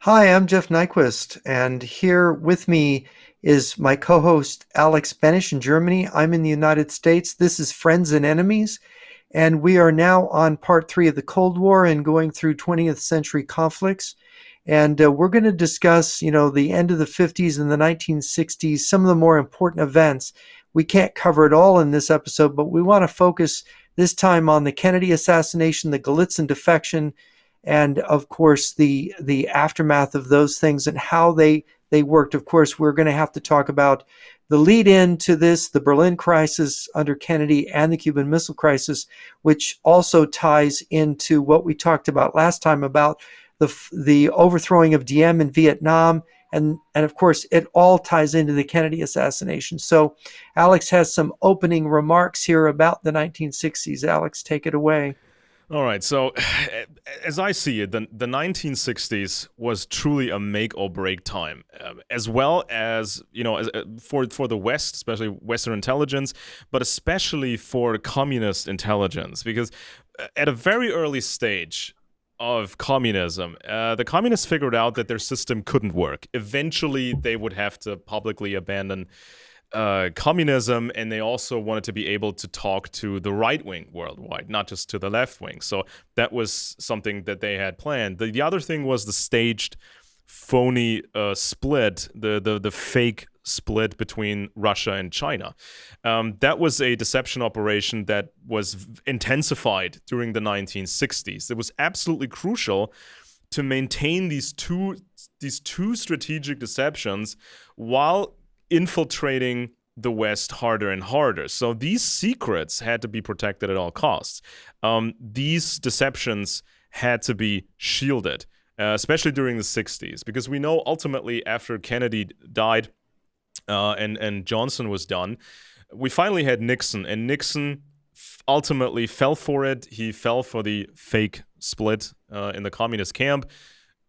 Hi, I'm Jeff Nyquist, and here with me is my co-host Alex Benesch in Germany. I'm in the United States. This is Friends and Enemies, and we are now on part three of the Cold War and going through 20th century conflicts. And we're going to discuss, the end of the 50s and the 1960s, some of the more important events. We can't cover it all in this episode, but we want to focus this time on the Kennedy assassination, the Golitzen defection, and of course the aftermath of those things and how they worked. Of course, we're going to have to talk about the lead in to this, the Berlin crisis under Kennedy and the Cuban Missile Crisis, which also ties into what we talked about last time about the overthrowing of Diem in Vietnam. And of course, it all ties into the Kennedy assassination. So Alex has some opening remarks here about the 1960s. Alex, take it away. All right. So, as I see it, the 1960s was truly a make or break time, as well as for the West, especially Western intelligence, but especially for communist intelligence, because at a very early stage of communism, the communists figured out that their system couldn't work. Eventually, they would have to publicly abandon communism, and they also wanted to be able to talk to the right wing worldwide, not just to the left wing. So that was something that they had planned. The other thing was the staged, phony split, the fake split between Russia and China. That was a deception operation that was intensified during the 1960s. It was absolutely crucial to maintain these two strategic deceptions while infiltrating the West harder and harder. So these secrets had to be protected at all costs. These deceptions had to be shielded, especially during the 60s, because we know ultimately after Kennedy died and Johnson was done, we finally had Nixon, and Nixon ultimately fell for it. He fell for the fake split in the communist camp.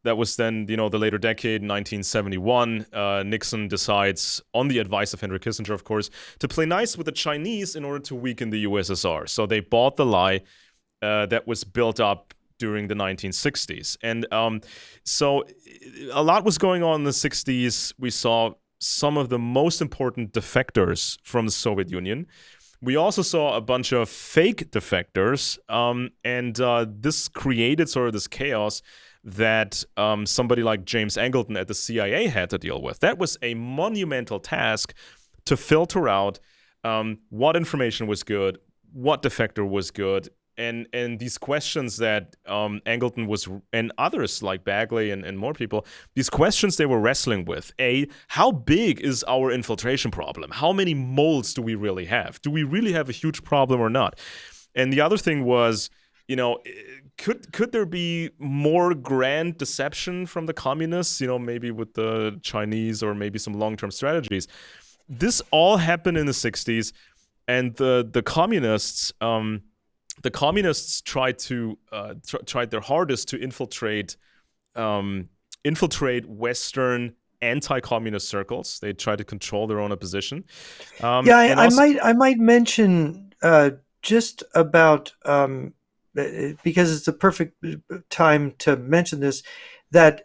That was then, the later decade, 1971. Nixon decides, on the advice of Henry Kissinger, of course, to play nice with the Chinese in order to weaken the USSR. So they bought the lie that was built up during the 1960s. And so a lot was going on in the 60s. We saw some of the most important defectors from the Soviet Union. We also saw a bunch of fake defectors, and this created sort of this chaos that somebody like James Angleton at the CIA had to deal with. That was a monumental task to filter out what information was good, what defector was good, and these questions that Angleton was, and others like Bagley and more people, these questions they were wrestling with. How big is our infiltration problem? How many moles do we really have? Do we really have a huge problem or not? And the other thing was, could there be more grand deception from the communists, maybe with the Chinese or maybe some long-term strategies? This all happened in the 60s, and the communists tried their hardest to infiltrate Western anti-communist circles. They tried to control their own opposition. I might mention just about because it's a perfect time to mention this, that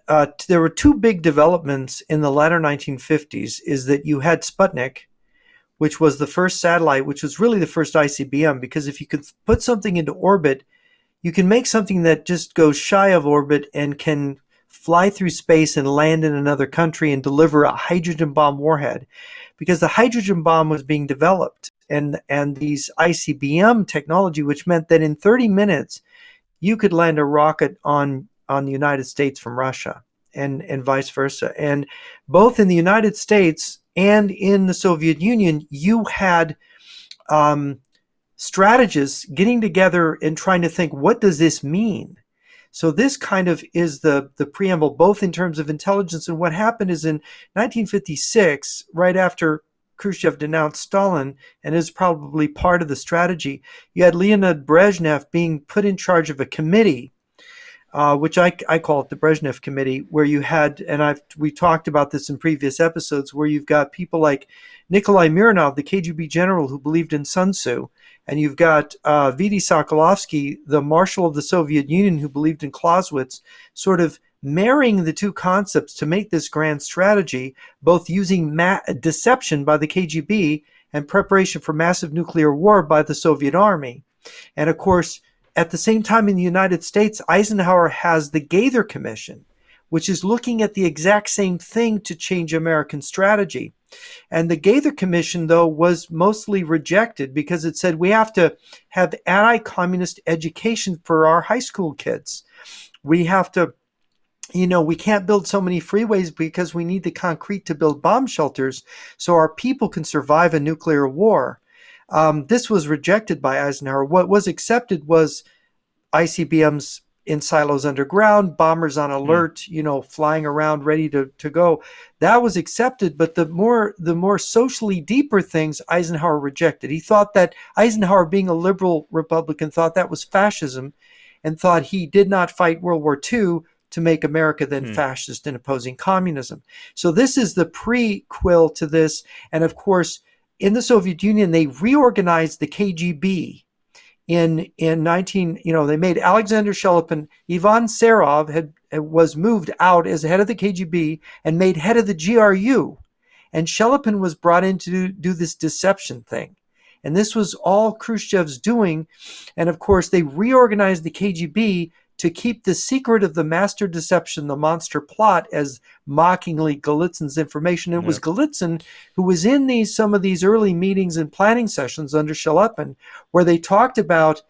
there were two big developments in the latter 1950s. Is that you had Sputnik, which was the first satellite, which was really the first ICBM, because if you could put something into orbit, you can make something that just goes shy of orbit and can fly through space and land in another country and deliver a hydrogen bomb warhead, because the hydrogen bomb was being developed. And these ICBM technology, which meant that in 30 minutes, you could land a rocket on the United States from Russia and vice versa. And both in the United States and in the Soviet Union, you had strategists getting together and trying to think, what does this mean? So this kind of is the preamble, both in terms of intelligence. And what happened is in 1956, right after Khrushchev denounced Stalin, and is probably part of the strategy, you had Leonid Brezhnev being put in charge of a committee, which I call it the Brezhnev Committee, where you had, and we talked about this in previous episodes, where you've got people like Nikolai Mironov, the KGB general who believed in Sun Tzu, and you've got Vity Sokolovsky, the marshal of the Soviet Union who believed in Clausewitz, sort of marrying the two concepts to make this grand strategy, both using deception by the KGB and preparation for massive nuclear war by the Soviet Army. And of course, at the same time in the United States, Eisenhower has the Gaither Commission, which is looking at the exact same thing to change American strategy. And the Gaither Commission, though, was mostly rejected because it said we have to have anti-communist education for our high school kids. We have to, we can't build so many freeways because we need the concrete to build bomb shelters so our people can survive a nuclear war. This was rejected by Eisenhower. What was accepted was ICBMs in silos underground, bombers on alert, flying around ready to go. That was accepted, but the more socially deeper things Eisenhower rejected. He thought that Eisenhower, being a liberal Republican, thought that was fascism and thought he did not fight World War II to make America then fascist and opposing communism. So this is the prequel to this. And of course, in the Soviet Union, they reorganized the KGB. In 19, they made Alexander Shelepin. Ivan Serov was moved out as head of the KGB and made head of the GRU. And Shelepin was brought in to do this deception thing. And this was all Khrushchev's doing. And of course, they reorganized the KGB to keep the secret of the master deception, the monster plot, as mockingly Golitzin's information. It was Golitzen who was in some of these early meetings and planning sessions under Shelepin, where they talked about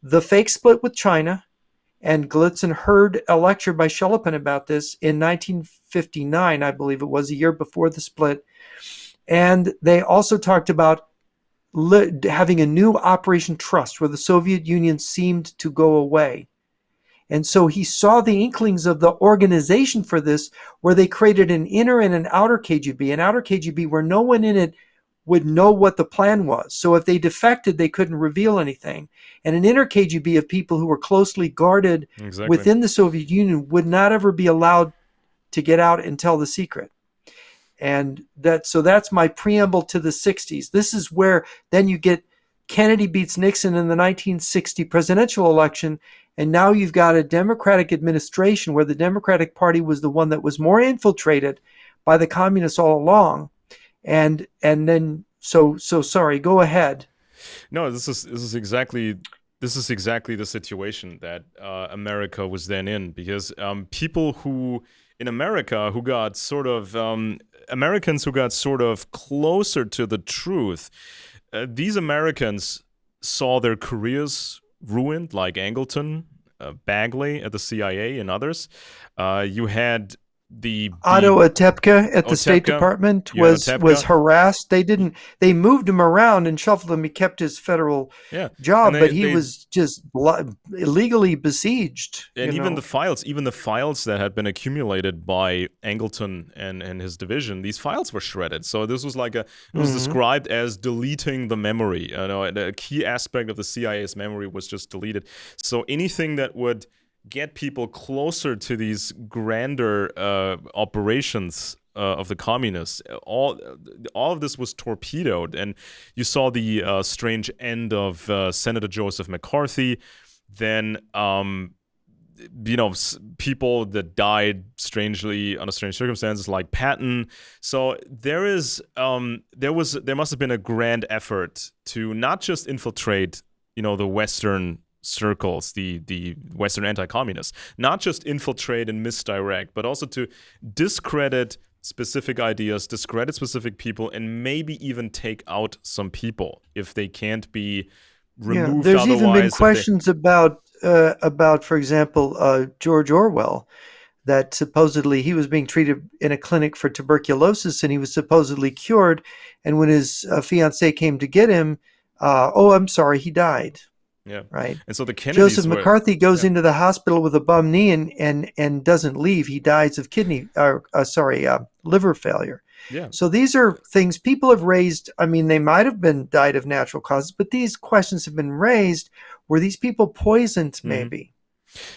the fake split with China. And Golitzen heard a lecture by Shelepin about this in 1959, I believe it was, a year before the split. And they also talked about having a new Operation Trust, where the Soviet Union seemed to go away. And so he saw the inklings of the organization for this, where they created an inner and an outer KGB where no one in it would know what the plan was. So if they defected, they couldn't reveal anything. And an inner KGB of people who were closely guarded within the Soviet Union would not ever be allowed to get out and tell the secret. And that's my preamble to the 60s. This is where then you get Kennedy beats Nixon in the 1960 presidential election. And now you've got a Democratic administration where the Democratic Party was the one that was more infiltrated by the communists all along. And then so sorry, go ahead. No, this is exactly the situation that America was then in, because people who in America who got sort of Americans who got sort of closer to the truth, these Americans saw their careers ruined, like Angleton, Bagley at the CIA, and others. You had the Otto Otepka at the State Department was harassed. They moved him around and shuffled him. He kept his federal job, but he was just illegally besieged. And even the files that had been accumulated by Angleton and his division, these files were shredded. So this was it was described as deleting the memory. A key aspect of the CIA's memory was just deleted. So anything that would get people closer to these grander operations of the communists, all of this was torpedoed. And you saw the strange end of Senator Joseph McCarthy. Then people that died strangely under strange circumstances, like Patton. So there must have been a grand effort to not just infiltrate the Western circles, the Western anti-communists, not just infiltrate and misdirect, but also to discredit specific ideas, discredit specific people, and maybe even take out some people if they can't be removed. There's even been questions about, for example, George Orwell, that supposedly he was being treated in a clinic for tuberculosis and he was supposedly cured. And when his fiancée came to get him, I'm sorry, he died. Yeah. Right. And so the Kennedys Joseph McCarthy goes into the hospital with a bum knee and doesn't leave. He dies of liver failure. Yeah. So these are things people have raised. I mean, they might have died of natural causes, but these questions have been raised. Were these people poisoned? Maybe.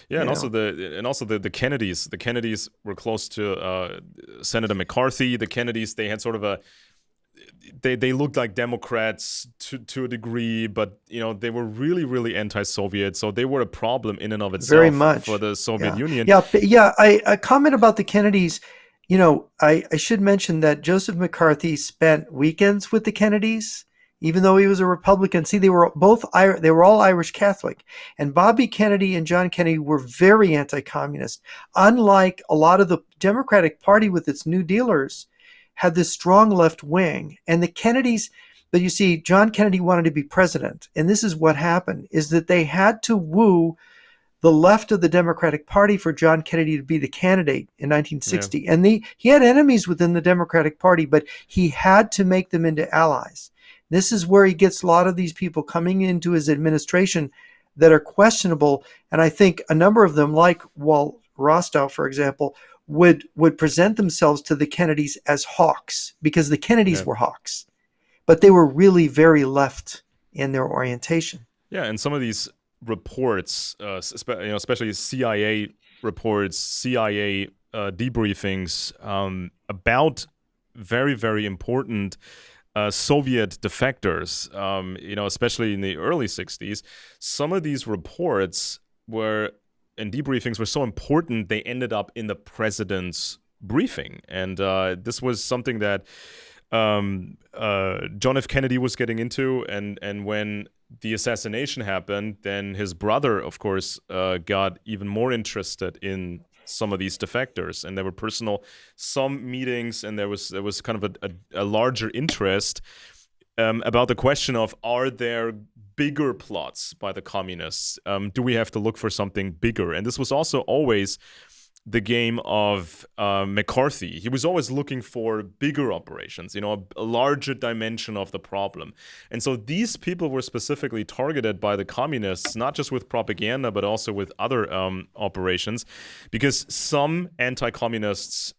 Yeah, and also the Kennedys. The Kennedys were close to Senator McCarthy. The Kennedys, they had sort of they looked like Democrats to a degree, but they were really, really anti-Soviet, so they were a problem in and of Very itself much. for the Soviet Union. Yeah. I comment about the Kennedys. I should mention that Joseph McCarthy spent weekends with the Kennedys, even though he was a Republican. See, they were all Irish Catholic, and Bobby Kennedy and John Kennedy were very anti-communist. Unlike a lot of the Democratic Party with its New Dealers, had this strong left wing, and the Kennedys. But you see, John Kennedy wanted to be president, and this is what happened: is that they had to woo the left of the Democratic Party for John Kennedy to be the candidate in 1960. Yeah. And he had enemies within the Democratic Party, but he had to make them into allies. This is where he gets a lot of these people coming into his administration that are questionable. And I think a number of them, like Walt Rostow, for example, would present themselves to the Kennedys as hawks, because the Kennedys were hawks. But they were really very left in their orientation. Yeah, and some of these reports, especially CIA reports, CIA debriefings about very, very important Soviet defectors, especially in the early 60s. Some of these reports and debriefings were so important, they ended up in the president's briefing. And this was something that John F. Kennedy was getting into, and when the assassination happened, then his brother, of course, got even more interested in some of these defectors, and there were some meetings, and there was kind of a larger interest about the question of, are there bigger plots by the communists? Do we have to look for something bigger? And this was also always the game of McCarthy. He was always looking for bigger operations, a larger dimension of the problem. And so these people were specifically targeted by the communists, not just with propaganda, but also with other operations, because some anti-communists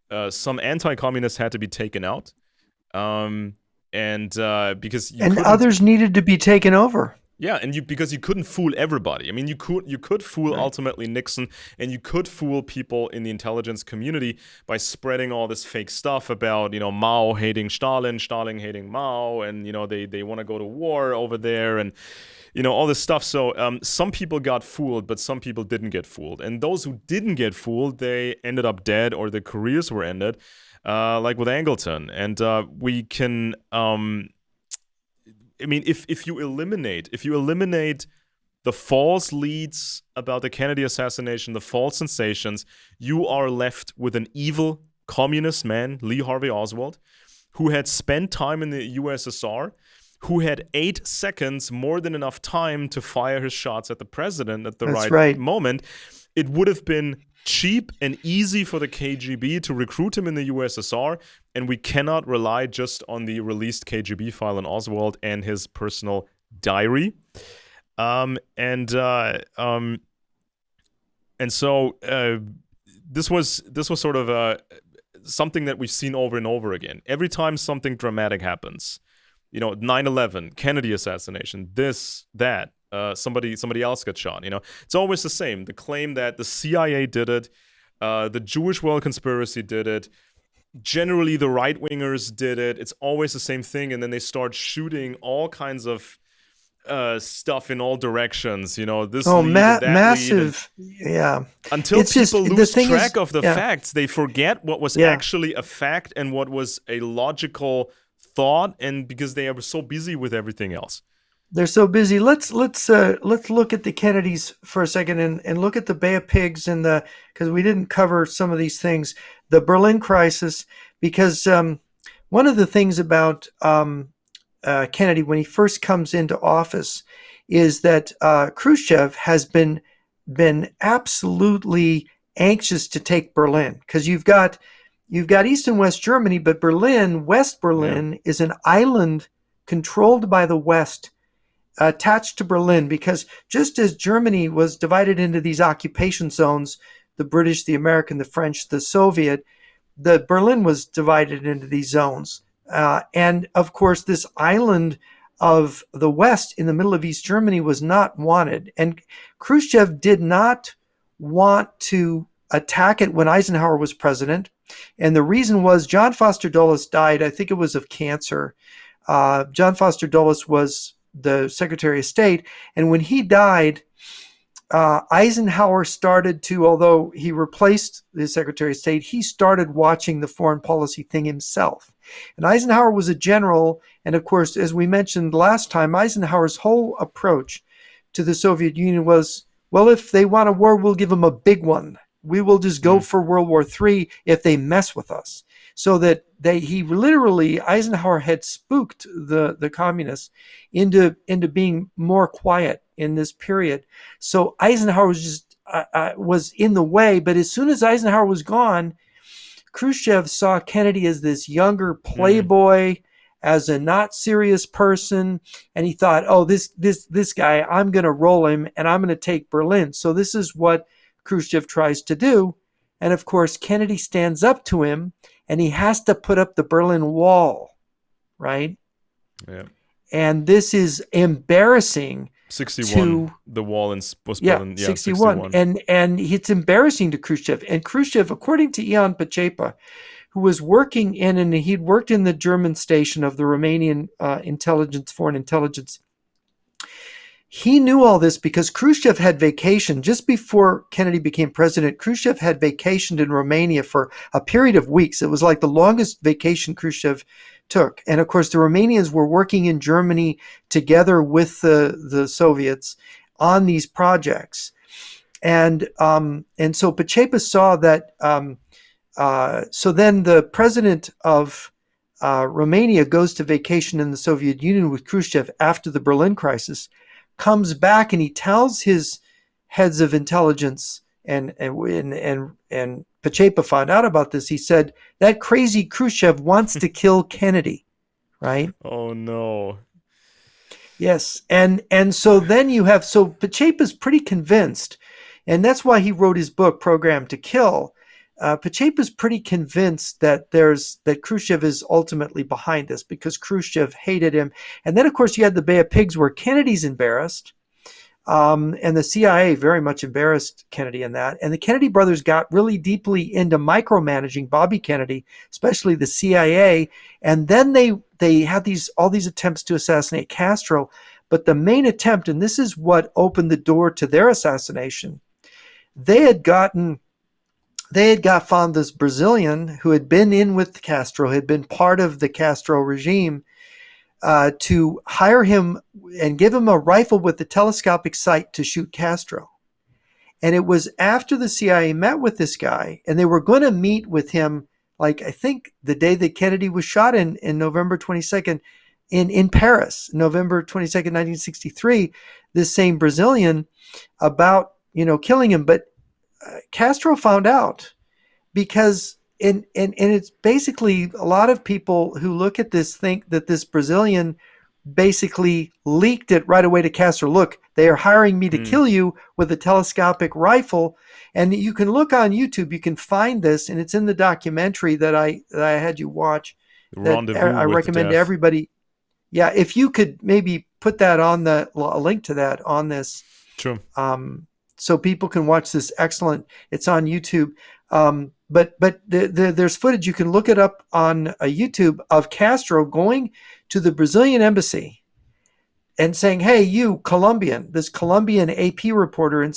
had to be taken out, because others needed to be taken over. Yeah, and because you couldn't fool everybody. I mean, you could fool ultimately Nixon, and you could fool people in the intelligence community by spreading all this fake stuff about, Mao hating Stalin, Stalin hating Mao, and they want to go to war over there, and all this stuff. So some people got fooled, but some people didn't get fooled, and those who didn't get fooled, they ended up dead, or their careers were ended, like with Angleton. And we can. If you eliminate the false leads about the Kennedy assassination, the false sensations, you are left with an evil communist man, Lee Harvey Oswald, who had spent time in the USSR, who had 8 seconds, more than enough time to fire his shots at the president at the right moment. It would have been cheap and easy for the KGB to recruit him in the USSR, and we cannot rely just on the released KGB file on Oswald and his personal diary. And so this was sort of something that we've seen over and over again. Every time something dramatic happens, 9/11, Kennedy assassination, this, that. Somebody else got shot. It's always the same. The claim that the CIA did it, the Jewish world conspiracy did it, generally the right wingers did it. It's always the same thing, and then they start shooting all kinds of stuff in all directions. Massive, yeah. Until people lose track of the facts, they forget what was actually a fact and what was a logical thought, and because they are so busy with everything else. They're so busy. Let's look at the Kennedys for a second and look at the Bay of Pigs because we didn't cover some of these things. The Berlin crisis, because one of the things about Kennedy when he first comes into office is that Khrushchev has been absolutely anxious to take Berlin, because you've got East and West Germany, but West Berlin is an island controlled by the West, attached to Berlin, because just as Germany was divided into these occupation zones, the British, the American, the French, the Soviet, the Berlin was divided into these zones. And of course, this island of the West in the middle of East Germany was not wanted. And Khrushchev did not want to attack it when Eisenhower was president. And the reason was John Foster Dulles died, I think it was of cancer. John Foster Dulles was the Secretary of State. And when he died, Eisenhower started to, although he replaced the Secretary of State, he started watching the foreign policy thing himself. And Eisenhower was a general. And of course, as we mentioned last time, Eisenhower's whole approach to the Soviet Union was, well, if they want a war, we'll give them a big one. We will just go for World War III if they mess with us. So that Eisenhower had spooked the communists into being more quiet in this period. So Eisenhower was just was in the way. But as soon as Eisenhower was gone, Khrushchev saw Kennedy as this younger playboy, as a not serious person, and he thought, oh, this guy, I'm going to roll him and I'm going to take Berlin. So this is what Khrushchev tries to do. And of course, Kennedy stands up to him and he has to put up the Berlin Wall, right? Yeah. And this is embarrassing. 61, the wall was Berlin. Yeah, 61. And it's embarrassing to Khrushchev. And Khrushchev, according to Ion Pacepa, who was working he'd worked in the German station of the Romanian foreign intelligence. He knew all this because Khrushchev had vacationed just before Kennedy became president. Khrushchev had vacationed in Romania for a period of weeks. It was like the longest vacation Khrushchev took. And of course, the Romanians were working in Germany together with the Soviets on these projects. And so Pacepa saw that. So then the president of Romania goes to vacation in the Soviet Union with Khrushchev after the Berlin crisis, comes back and he tells his heads of intelligence, and Pacepa found out about this. He said, that crazy Khrushchev wants to kill Kennedy, right? Oh no. Yes. And so then so Pacepa's pretty convinced, and that's why he wrote his book, Program to Kill. Pacepa's pretty convinced that Khrushchev is ultimately behind this because Khrushchev hated him. And then, of course, you had the Bay of Pigs where Kennedy's embarrassed, and the CIA very much embarrassed Kennedy in that. And the Kennedy brothers got really deeply into micromanaging Bobby Kennedy, especially the CIA. And then they had all these attempts to assassinate Castro. But the main attempt, and this is what opened the door to their assassination, they had found this Brazilian who had been in with Castro, had been part of the Castro regime, to hire him and give him a rifle with a telescopic sight to shoot Castro. And it was after the CIA met with this guy, and they were going to meet with him, like I think the day that Kennedy was shot in November 22nd in Paris, November 22nd, 1963, this same Brazilian, about killing him. But Castro found out because, and it's basically a lot of people who look at this think that this Brazilian basically leaked it right away to Castro. Look, they are hiring me to kill you with a telescopic rifle. And you can look on YouTube, you can find this, and it's in the documentary that I had you watch. I recommend to everybody. Yeah, if you could maybe put that on a link to that on this. Sure. So people can watch this it's on YouTube. But there's footage, you can look it up on YouTube, of Castro going to the Brazilian embassy and saying, hey, you Colombian, this Colombian AP reporter, and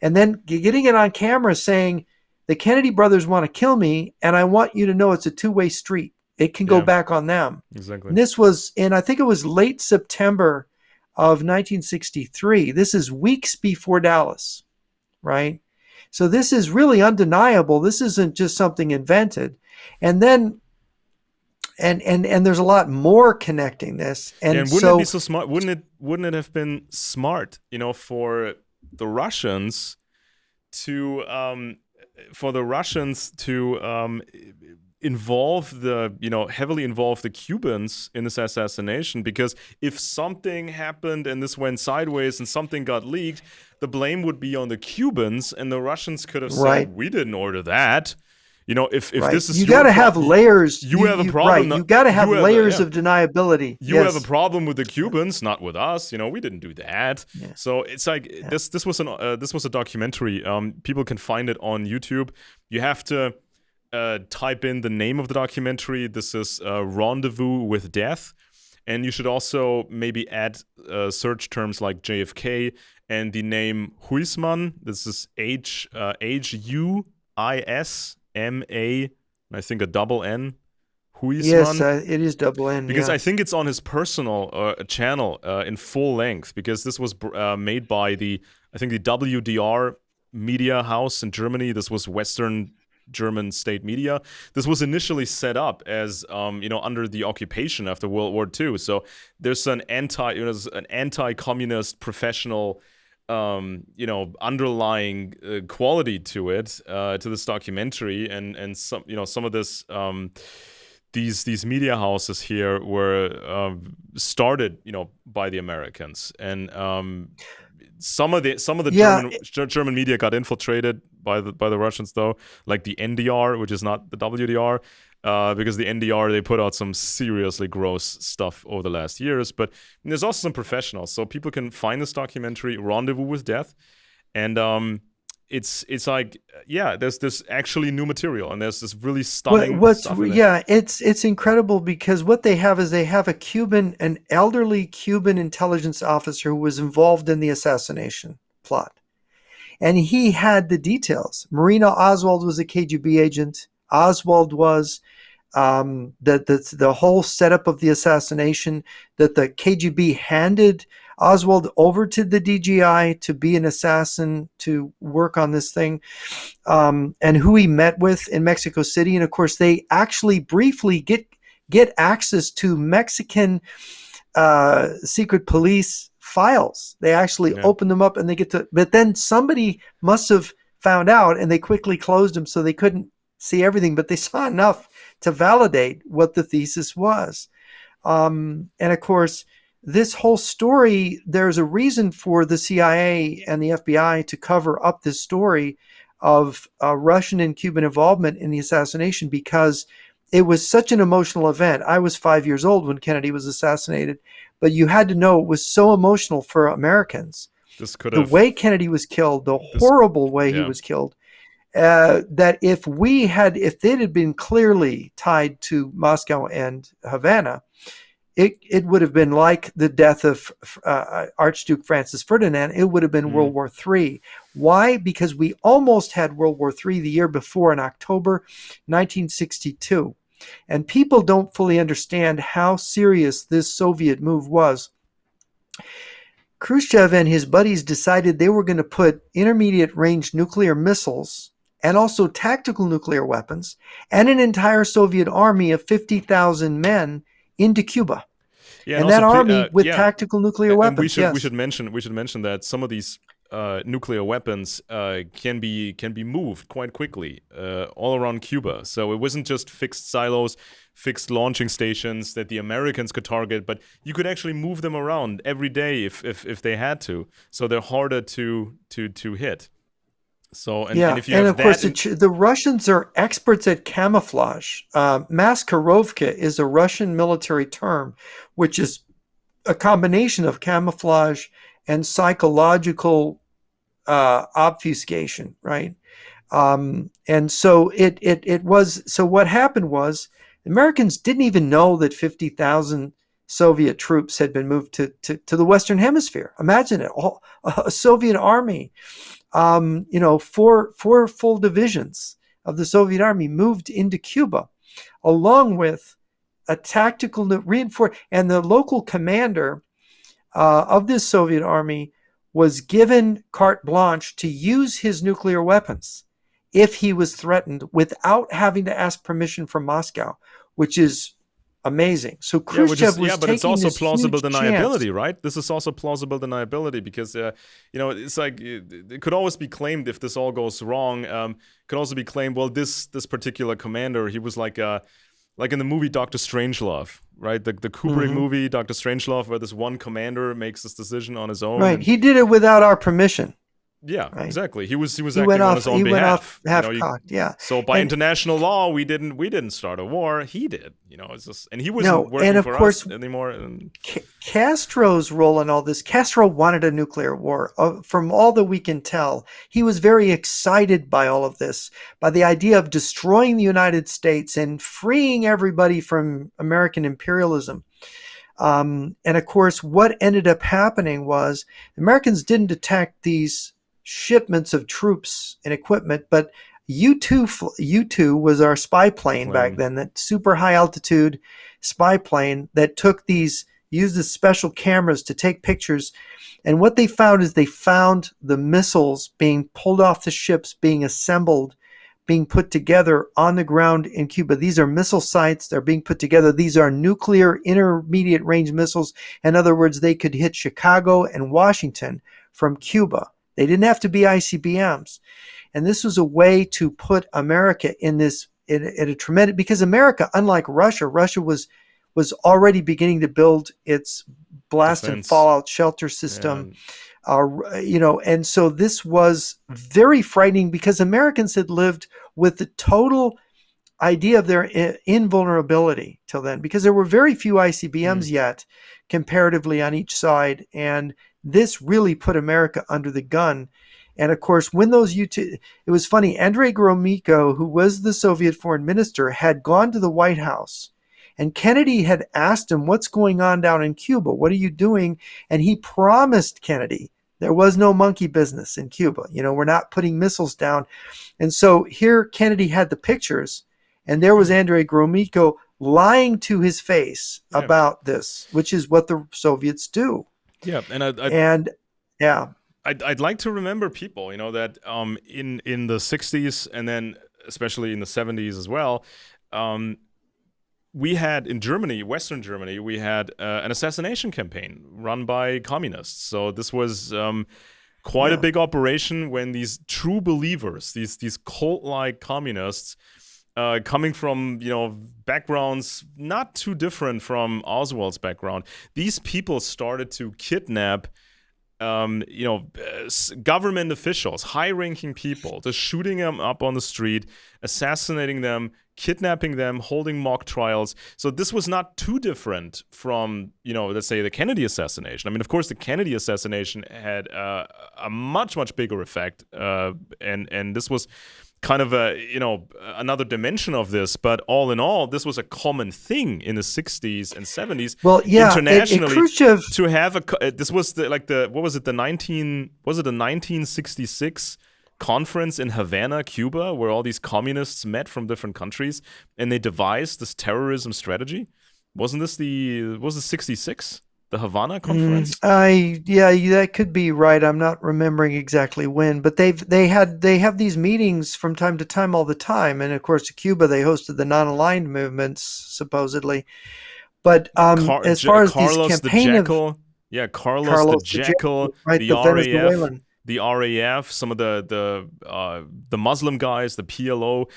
then getting it on camera saying, the Kennedy brothers want to kill me, and I want you to know it's a two-way street. It can go back on them. Exactly. And this was I think it was late September of 1963. This is weeks before Dallas, right? So this is really undeniable. This isn't just something invented. And then, and there's a lot more connecting this. And wouldn't it be so smart? Wouldn't it have been smart, for the Russians to heavily involve the Cubans in this assassination? Because if something happened and this went sideways and something got leaked, the blame would be on the Cubans, and the Russians could have said, we didn't order that. If right. this is you got to have layers. You have a problem. Right. You got to have layers of deniability. You have a problem with the Cubans, not with us. We didn't do that. Yeah. So it's like this was a documentary. People can find it on YouTube. You have to type in the name of the documentary. This is Rendezvous with Death. And you should also maybe add search terms like JFK and the name Huisman. This is Huisma, I think a double N. Huisman. Yes, it is double N. Because I think it's on his personal channel in full length. Because this was made by the WDR media house in Germany. This was Western German state media. This was initially set up as under the occupation after World War II. So there's an anti-communist professional underlying quality to it, to this documentary, and some of this these media houses here were started by the Americans, and some of the German media got infiltrated by the Russians, though, like the NDR, which is not the WDR, because the NDR, they put out some seriously gross stuff over the last years. But there's also some professionals, so people can find this documentary, Rendezvous with Death, and it's like, there's actually new material, and there's this really stunning stuff in it. It's incredible, because what they have is an elderly Cuban intelligence officer who was involved in the assassination plot. And he had the details. Moreno Oswald was a KGB agent. Oswald was the whole setup of the assassination, that the KGB handed Oswald over to the DGI to be an assassin, to work on this thing, and who he met with in Mexico City. And of course, they actually briefly get access to Mexican secret police files. They actually open them up, and they get to, but then somebody must have found out, and they quickly closed them so they couldn't see everything, but they saw enough to validate what the thesis was. And of course, this whole story, there's a reason for the CIA and the FBI to cover up this story of Russian and Cuban involvement in the assassination, because it was such an emotional event. I was 5 years old when Kennedy was assassinated, but you had to know it was so emotional for Americans. The way Kennedy was killed, the horrible way he was killed, that if they had been clearly tied to Moscow and Havana, it would have been like the death of Archduke Francis Ferdinand. It would have been World War III. Why? Because we almost had World War III the year before, in October 1962. And people don't fully understand how serious this Soviet move was. Khrushchev and his buddies decided they were going to put intermediate range nuclear missiles and also tactical nuclear weapons and an entire Soviet army of 50,000 men into Cuba. And that army with tactical nuclear weapons. We should mention that some of these nuclear weapons can be moved quite quickly all around Cuba. So it wasn't just fixed silos, fixed launching stations that the Americans could target, but you could actually move them around every day if they had to. So they're harder to hit. So and if you have of course the Russians are experts at camouflage. Maskirovka is a Russian military term, which is a combination of camouflage and psychological obfuscation, right? And so it was. So what happened was, the Americans didn't even know that 50,000 Soviet troops had been moved to the Western Hemisphere. Imagine it, a Soviet army. 4 full divisions of the Soviet army moved into Cuba, along with a tactical reinforcement. And the local commander of this Soviet army was given carte blanche to use his nuclear weapons if he was threatened, without having to ask permission from Moscow, which is amazing. So Khrushchev was but it's also plausible deniability, chance. Right? This is also plausible deniability, because it's like it could always be claimed, if this all goes wrong, could also be claimed, well, this particular commander, he was like in the movie Dr. Strangelove, right? The Kubrick movie Dr. Strangelove, where this one commander makes this decision on his own. Right. He did it without our permission. Yeah, right? exactly. He was He acting went on off. his own He went behalf. off half-cocked. Yeah. So by And international law, we didn't start a war. He did. It's just, and he wasn't no, and working of for us course, anymore. And Castro's role in all this, Castro wanted a nuclear war. From all that we can tell, he was very excited by all of this, by the idea of destroying the United States and freeing everybody from American imperialism. And of course, what ended up happening was Americans didn't detect these shipments of troops and equipment, but U-2 was our spy plane back plane. then, that super high altitude spy plane that used the special cameras to take pictures. And what they found is they found the missiles being pulled off the ships, being assembled, being put together on the ground in Cuba. These are missile sites. They're being put together. These are nuclear intermediate range missiles. In other words, they could hit Chicago and Washington from Cuba. They didn't have to be ICBMs. And this was a way to put America in a tremendous, because America, unlike Russia was already beginning to build its blast and Defense. fallout shelter system. And so this was very frightening because Americans had lived with the total idea of their invulnerability till then, because there were very few ICBMs yet comparatively on each side. And this really put America under the gun. And of course, when those it was funny, Andrei Gromyko, who was the Soviet foreign minister, had gone to the White House. And Kennedy had asked him, what's going on down in Cuba? What are you doing? And he promised Kennedy there was no monkey business in Cuba. We're not putting missiles down. And so here Kennedy had the pictures, and there was Andrei Gromyko lying to his face about this, which is what the Soviets do. Yeah, I'd like to remember people, that in the 60s and then especially in the 70s as well, we had in Germany, Western Germany, we had an assassination campaign run by communists. So this was quite a big operation when these true believers, these cult-like communists, coming from backgrounds not too different from Oswald's background, these people started to kidnap government officials, high-ranking people, just shooting them up on the street, assassinating them, kidnapping them, holding mock trials. So this was not too different from, let's say the Kennedy assassination. I mean, of course, the Kennedy assassination had a much, much bigger effect, and this was kind of another dimension of this, but all in all, this was a common thing in the 60s and 70s. Well, yeah, internationally, Khrushchev, to have this was the 1966 conference in Havana, Cuba, where all these communists met from different countries and they devised this terrorism strategy. Was it 66? The Havana conference? That could be right. I'm not remembering exactly when, but they have these meetings from time to time, all the time. And of course, to Cuba, they hosted the non-aligned movements, supposedly. But as far as Carlos these campaign the Jackal, Carlos the Jackal, right, the the RAF, Venezuelan. the RAF, some of the Muslim guys, the PLO,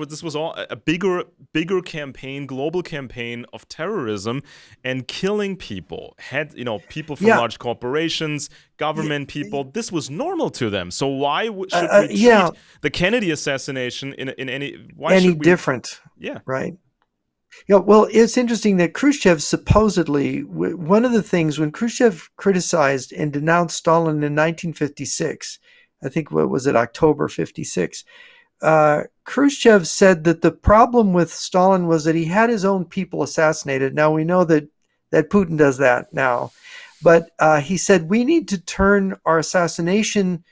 this was all a bigger campaign, global campaign of terrorism and killing people. People from large corporations, government people. This was normal to them. So why should we treat the Kennedy assassination in any different? Yeah, right. Well, it's interesting that Khrushchev supposedly, one of the things when Khrushchev criticized and denounced Stalin in 1956, I think, what was it, October 56, Khrushchev said that the problem with Stalin was that he had his own people assassinated. Now, we know that Putin does that now. But he said, we need to turn our assassination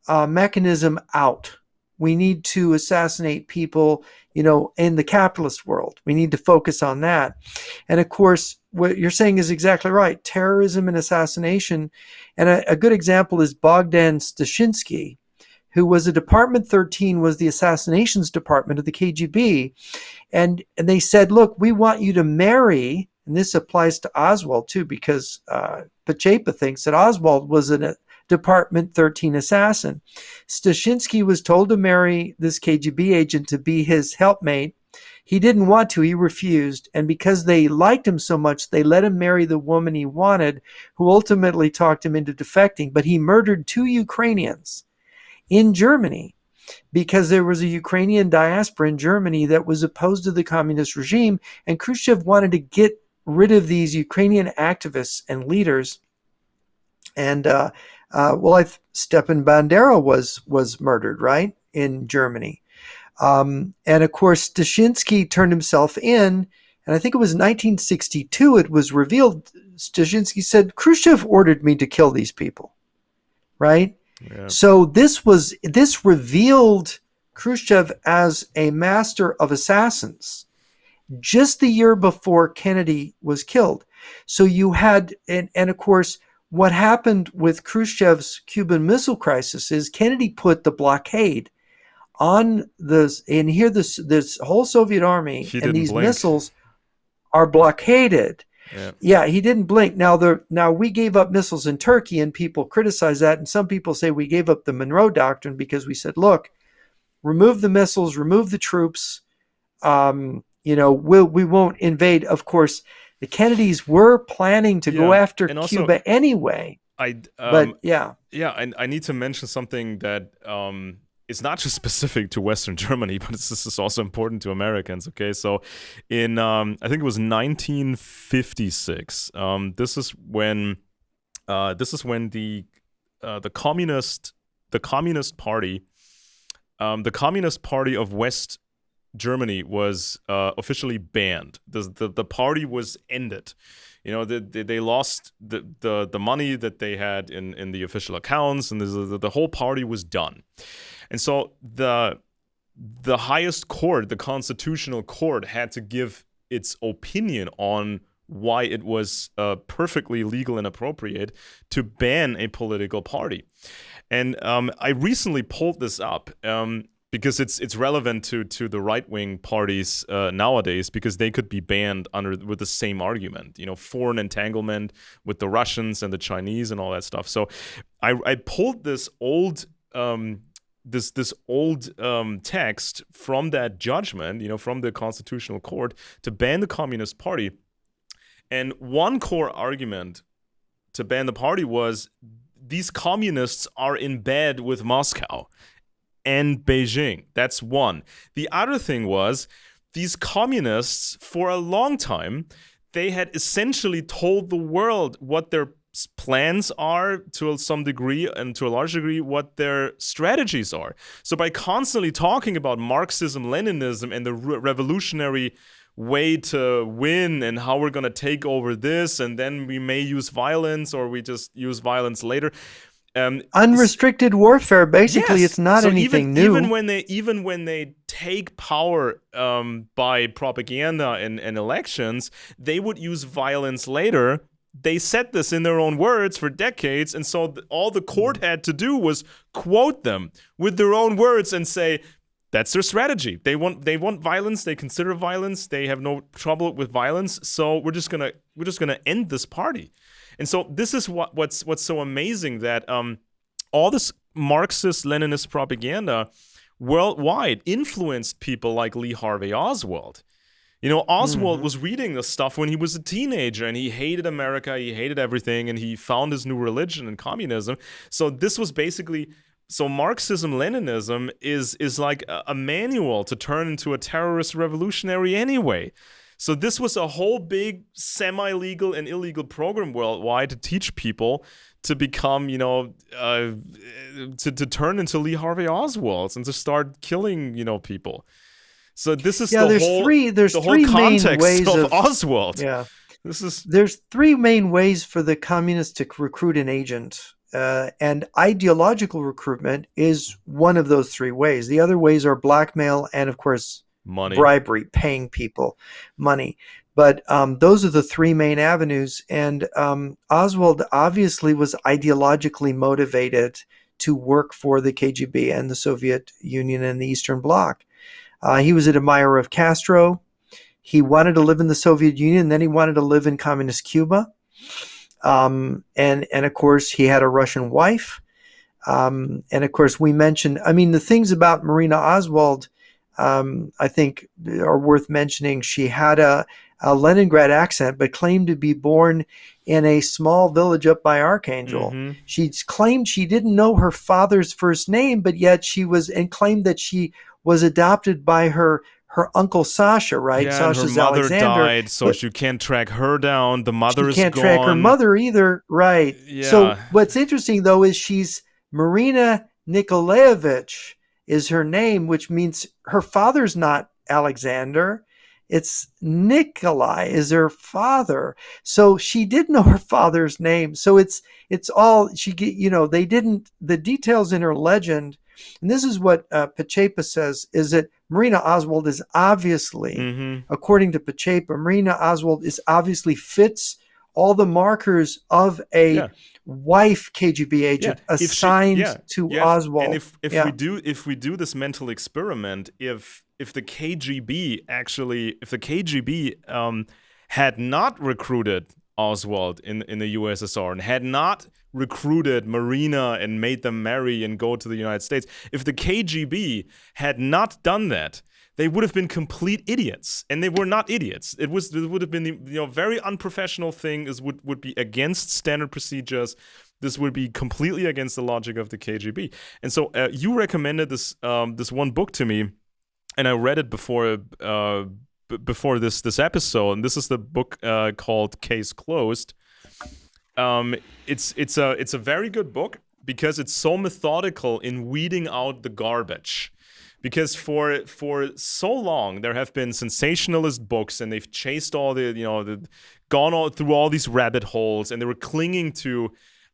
mechanism out. We need to assassinate people, in the capitalist world. We need to focus on that. And of course, what you're saying is exactly right. Terrorism and assassination. And a good example is Bogdan Stashinsky, who was a Department 13, was the Assassinations Department of the KGB. And they said, look, we want you to marry, and this applies to Oswald too, because Pachepa thinks that Oswald was a Department 13 assassin. Stashinsky was told to marry this KGB agent to be his helpmate, He didn't want to. He refused. And because they liked him so much, they let him marry the woman he wanted, who ultimately talked him into defecting. But he murdered 2 Ukrainians in Germany because there was a Ukrainian diaspora in Germany that was opposed to the communist regime. And Khrushchev wanted to get rid of these Ukrainian activists and leaders. And, Stepan Bandera was murdered, right, in Germany. And of course, Stashinsky turned himself in, and I think it was 1962, it was revealed, Stashinsky said, Khrushchev ordered me to kill these people, right? Yeah. So this revealed Khrushchev as a master of assassins just the year before Kennedy was killed. So you had, and of course, what happened with Khrushchev's Cuban Missile Crisis is Kennedy put the blockade on this, and here this whole Soviet army and these missiles are blockaded. Yeah, he didn't blink. Now we gave up missiles in Turkey, and people criticize that, and some people say we gave up the Monroe Doctrine because we said, look, remove the missiles, remove the troops. We won't invade. Of course, the Kennedys were planning to go after Cuba anyway. And I need to mention something that it's not just specific to Western Germany, but this is also important to Americans. Okay, so in I think it was 1956. This is when the Communist Party, the Communist Party of West Germany was officially banned. The party was ended. They lost the money that they had in the official accounts, and the whole party was done. And so the highest court, the constitutional court, had to give its opinion on why it was perfectly legal and appropriate to ban a political party. And I recently pulled this up because it's relevant to the right-wing parties nowadays, because they could be banned with the same argument, foreign entanglement with the Russians and the Chinese and all that stuff. So I pulled this old text from that judgment, from the Constitutional Court to ban the Communist Party. And one core argument to ban the party was these communists are in bed with Moscow and Beijing. That's one. The other thing was these communists, for a long time, they had essentially told the world what their plans are to some degree, and to a large degree what their strategies are. So by constantly talking about Marxism, Leninism, and the revolutionary way to win, and how we're going to take over this, and then we may use violence, or we just use violence later. Unrestricted warfare, basically. Yes. It's not anything new. Even when they take power by propaganda and elections, they would use violence later. They said this in their own words for decades, and so all the court had to do was quote them with their own words and say that's their strategy. They want violence. They consider violence. They have no trouble with violence. So we're just gonna end this party. And so this is what's so amazing, that all this Marxist-Leninist propaganda worldwide influenced people like Lee Harvey Oswald. Oswald was reading this stuff when he was a teenager, and he hated America, he hated everything, and he found his new religion in communism. So this was basically, Marxism-Leninism is like a manual to turn into a terrorist revolutionary anyway. So this was a whole big semi-legal and illegal program worldwide to teach people to become, to turn into Lee Harvey Oswalds and to start killing, people. So this is there's three main ways of Oswald. Yeah, there's three main ways for the communists to recruit an agent, and ideological recruitment is one of those three ways. The other ways are blackmail and, of course, money, bribery, paying people money. But those are the three main avenues. And Oswald obviously was ideologically motivated to work for the KGB and the Soviet Union and the Eastern Bloc. He was an admirer of Castro. He wanted to live in the Soviet Union, and then he wanted to live in communist Cuba. And of course, he had a Russian wife. And of course, we mentioned, the things about Moreno Oswald, I think are worth mentioning. She had a Leningrad accent, but claimed to be born in a small village up by Archangel. Mm-hmm. She claimed she didn't know her father's first name, but yet and claimed that she was adopted by her uncle Sasha, right? Yeah, and her Sasha's mother Alexander, died, so but you can't track her down. The mother she is can't track her gone. mother either, right? So Yeah. what's interesting though is she's Marina Nikolaevich is her name, which means her father's not Alexander. It's Nikolai is her father. So she did know her father's name. So it's all they didn't, the details in her legend. And this is what Pachepa says, is that Marina Oswald is obviously, Mm-hmm. according to Pachepa, Marina Oswald is obviously fits all the markers of a Yeah. wife KGB agent assigned to Oswald. And if we do this mental experiment, if the KGB had not recruited Oswald in the USSR and had not recruited Marina and made them marry and go to the United States, if the KGB had not done that, they would have been complete idiots, and they were not idiots. It would have been the very unprofessional thing. This would be against standard procedures. This would be completely against the logic of the KGB. And so you recommended this one book to me, and I read it before this episode. And this is the book called Case Closed. It's a very good book because it's so methodical in weeding out the garbage. Because for so long there have been sensationalist books, and they've chased all gone through all these rabbit holes, and they were clinging to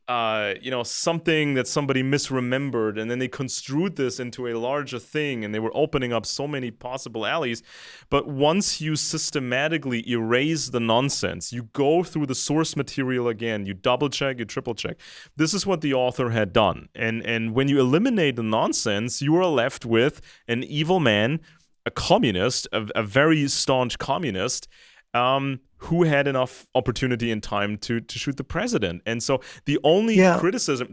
something that somebody misremembered, and then they construed this into a larger thing, and they were opening up so many possible alleys. But once you systematically erase the nonsense, you go through the source material again, you double check, you triple check. This is what the author had done. And when you eliminate the nonsense, you are left with an evil man, a communist, a very staunch communist, who had enough opportunity and time to shoot the president. And so the only criticism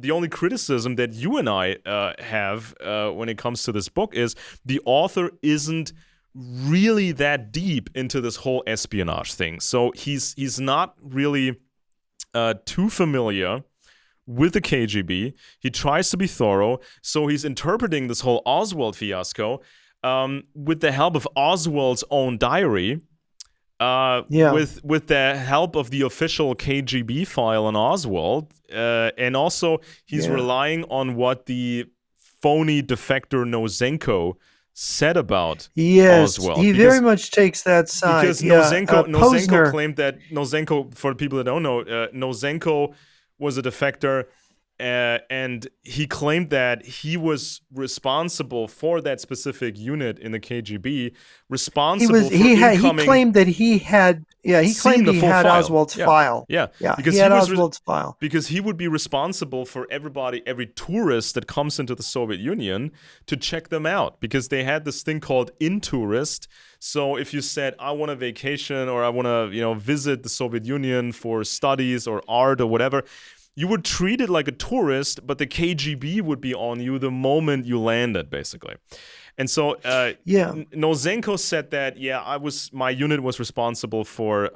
that you and I have when it comes to this book is the author isn't really that deep into this whole espionage thing. So he's not really too familiar with the KGB. He tries to be thorough, so he's interpreting this whole Oswald fiasco with the help of Oswald's own diary. With the help of the official KGB file on Oswald, and also he's relying on what the phony defector Nosenko said about Oswald. He very much takes that side. Because Nosenko claimed that for people that don't know, Nosenko was a defector. And he claimed that he was responsible for that specific unit in the KGB. He claimed that he had Oswald's file. Because he had Oswald's file. Because he would be responsible for every tourist that comes into the Soviet Union to check them out, because they had this thing called Intourist. So if you said, I want a vacation, or I want to visit the Soviet Union for studies or art or whatever, you were treated like a tourist, but the KGB would be on you the moment you landed, basically. And so Nosenko said that, my unit was responsible for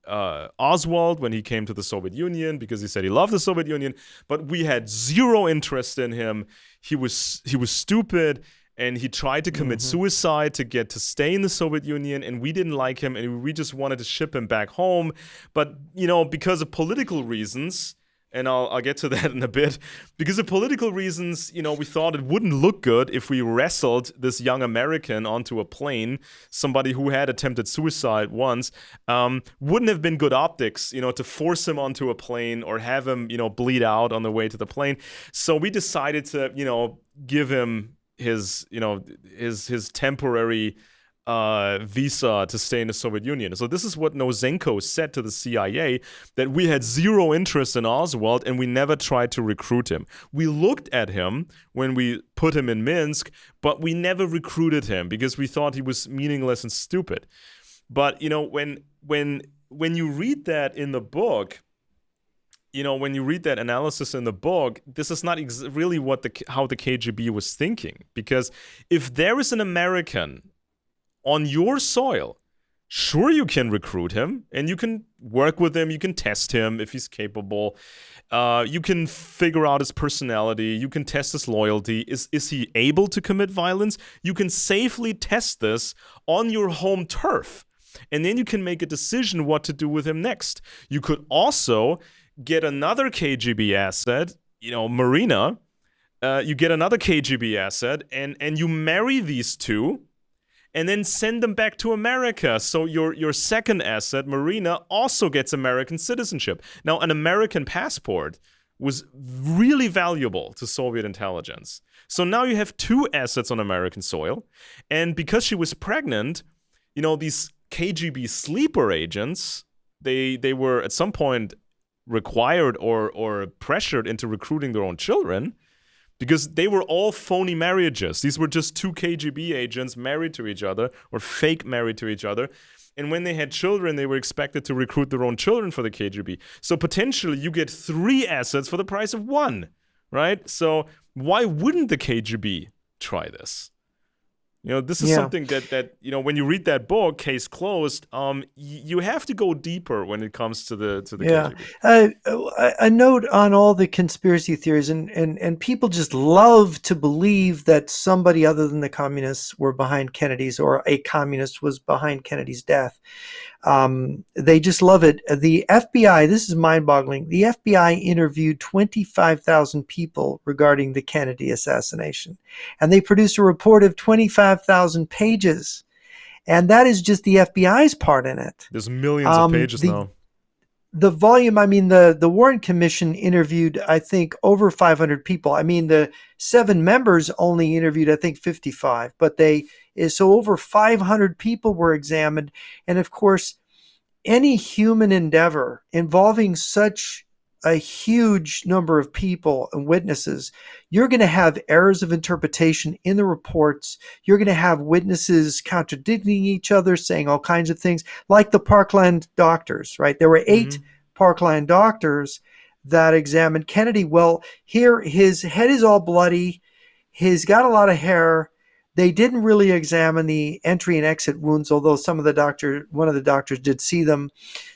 Oswald when he came to the Soviet Union, because he said he loved the Soviet Union, but we had zero interest in him. He was stupid, and he tried to commit suicide to get to stay in the Soviet Union, and we didn't like him, and we just wanted to ship him back home. But, because of political reasons, and I'll get to that in a bit, because of political reasons, we thought it wouldn't look good if we wrestled this young American onto a plane, somebody who had attempted suicide once. Wouldn't have been good optics, to force him onto a plane or have him, bleed out on the way to the plane. So we decided to, give him his temporary visa to stay in the Soviet Union. So this is what Nosenko said to the CIA, that we had zero interest in Oswald and we never tried to recruit him. We looked at him when we put him in Minsk, but we never recruited him because we thought he was meaningless and stupid. But when you read that in the book, when you read that analysis in the book, this is not really how the KGB was thinking. Because if there is an American on your soil, sure, you can recruit him and you can work with him. You can test him if he's capable. You can figure out his personality. You can test his loyalty. Is he able to commit violence? You can safely test this on your home turf. And then you can make a decision what to do with him next. You could also get another KGB asset, Marina. You get another KGB asset and you marry these two and then send them back to America. So your second asset, Marina, also gets American citizenship. Now, an American passport was really valuable to Soviet intelligence. So now you have two assets on American soil. And because she was pregnant, these KGB sleeper agents, they were at some point required or pressured into recruiting their own children, because they were all phony marriages. These were just two KGB agents married to each other or fake married to each other. And when they had children, they were expected to recruit their own children for the KGB. So potentially you get three assets for the price of one, right? So why wouldn't the KGB try this? This is something that when you read that book, Case Closed, you have to go deeper when it comes to the KGB. A note on all the conspiracy theories, and people just love to believe that somebody other than the communists were behind Kennedy's, or a communist was behind Kennedy's death. They just love it. The FBI, this is mind-boggling, the FBI interviewed 25,000 people regarding the Kennedy assassination, and they produced a report of 25,000 pages, and that is just the FBI's part in it. There's millions of pages now. The volume, the Warren Commission interviewed, I think, over 500 people. The 7 members only interviewed, I think, 55, but so over 500 people were examined. And of course, any human endeavor involving such a huge number of people and witnesses, you're going to have errors of interpretation in the reports. You're going to have witnesses contradicting each other, saying all kinds of things, like the Parkland doctors, right? There were 8 Parkland doctors that examined Kennedy. Well, here his head is all bloody. He's got a lot of hair. They didn't really examine the entry and exit wounds, although one of the doctors did see them.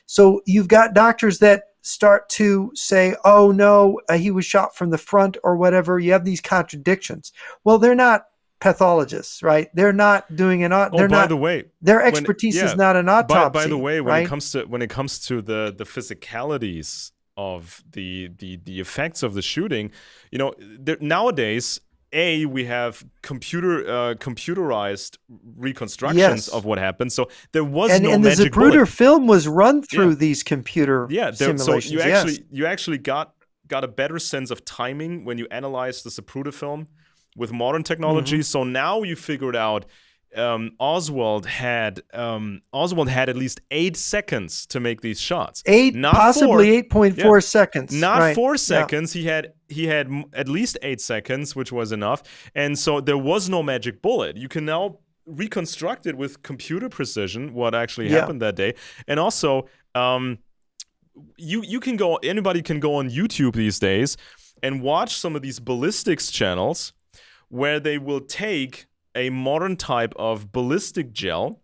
So you've got doctors that start to say, oh no, he was shot from the front or whatever. You have these contradictions. Well, they're not pathologists, right? They're not doing their expertise is not an autopsy. By the way, when right? it comes to the physicalities of the effects of the shooting, nowadays, we have computerized reconstructions of what happened. So there was no magic bullet. And the Zapruder film was run through these computer simulations. So you actually got a better sense of timing when you analyze the Zapruder film with modern technology. So now you figured out Oswald had at least 8 seconds to make these shots. Possibly 8.4 seconds. Not 4 seconds. Yeah. He had at least 8 seconds, which was enough. And so there was no magic bullet. You can now reconstruct it with computer precision what actually happened that day. And also, anybody can go on YouTube these days and watch some of these ballistics channels where they will take a modern type of ballistic gel,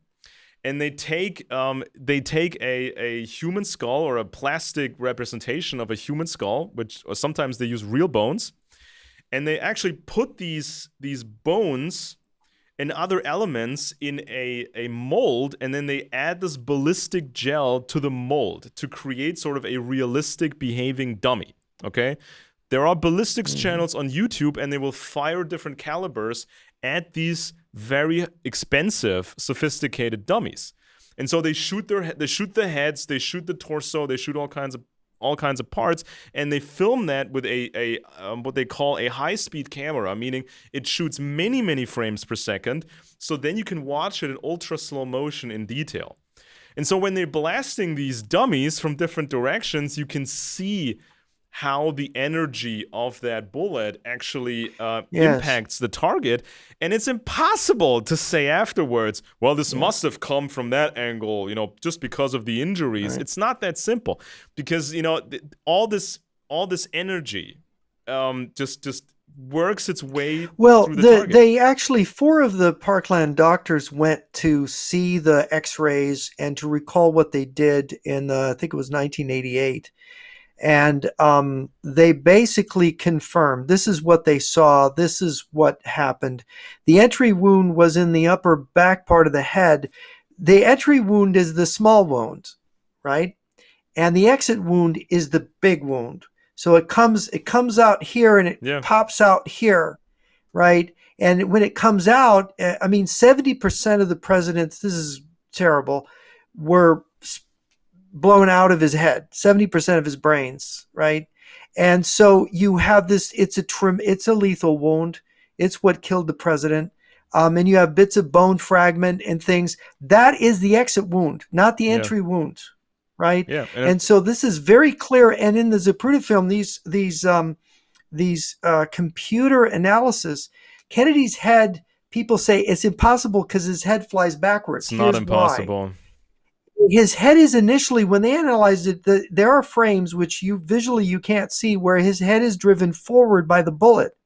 and they take a human skull or a plastic representation of a human skull, or sometimes they use real bones, and they actually put these bones and other elements in a mold, and then they add this ballistic gel to the mold to create sort of a realistic behaving dummy. Okay, there are ballistics channels on YouTube, and they will fire different calibers at these very expensive, sophisticated dummies. And so they shoot the heads, they shoot the torso, they shoot all kinds of parts, and they film that with a what they call a high-speed camera, meaning it shoots many, many frames per second. So then you can watch it in ultra slow motion in detail. And so when they're blasting these dummies from different directions, you can see how the energy of that bullet actually impacts the target. And it's impossible to say afterwards, well, this must have come from that angle, just because of the injuries. Right. It's not that simple, because, all this all this energy just works its way Well, through the target. they actually, 4 of the Parkland doctors went to see the X-rays and to recall what they did in, I think it was 1988. And they basically confirmed this is what they saw. This is what happened. The entry wound was in the upper back part of the head. The entry wound is the small wound, right? And the exit wound is the big wound. So it comes out here and it pops out here, right? And when it comes out, I mean, 70% of the presidents, this is terrible, were blown out of his head, 70% of his brains, right? And so you have this, it's a lethal wound. It's what killed the president. And you have bits of bone fragment and things. That is the exit wound, not the entry wound, right? Yeah. And so this is very clear. And in the Zapruder film, these computer analysis, Kennedy's head, people say it's impossible because his head flies backwards. It's not impossible. Why. His head is initially, when they analyzed it, there are frames which you can't see where his head is driven forward by the bullet.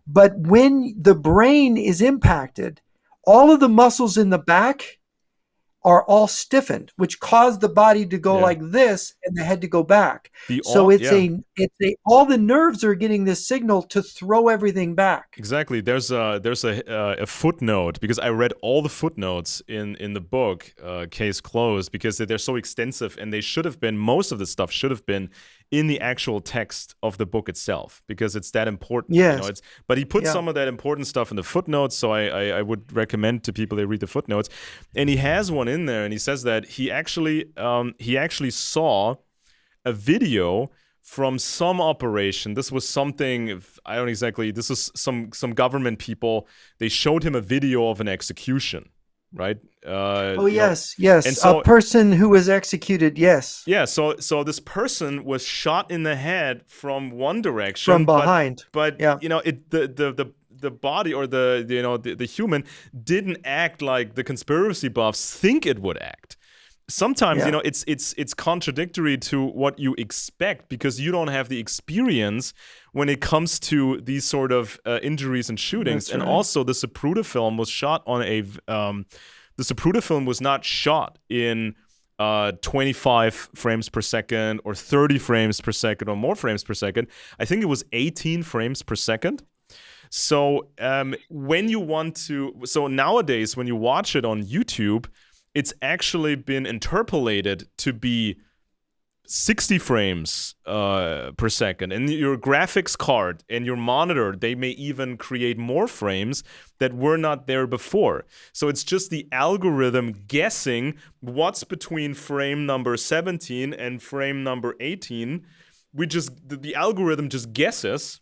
But when the brain is impacted, all of the muscles in the back are all stiffened, which cause the body to go like this and the head to go back. All the nerves are getting this signal to throw everything back. Exactly. There's a footnote, because I read all the footnotes in the book, Case Closed, because they're so extensive, and most of the stuff should have been in the actual text of the book itself, because it's that important. Yes. But he put some of that important stuff in the footnotes, so I would recommend to people they read the footnotes. And he has one in there, and he says that he actually saw a video from some operation. This was something, I don't exactly, this is some government people. They showed him a video of an execution, right? Yes. And so, a person who was executed, yes. Yeah, so this person was shot in the head from one direction. From behind. But the body, or the human didn't act like the conspiracy buffs think it would act. Sometimes it's contradictory to what you expect, because you don't have the experience when it comes to these sort of injuries and shootings. That's and right. Also, the Zapruder film was shot on the Zapruder film was not shot in 25 frames per second or 30 frames per second or more frames per second. I think it was 18 frames per second. So nowadays when you watch it on YouTube, it's actually been interpolated to be 60 frames per second. And your graphics card and your monitor, they may even create more frames that were not there before. So it's just the algorithm guessing what's between frame number 17 and frame number 18. The algorithm just guesses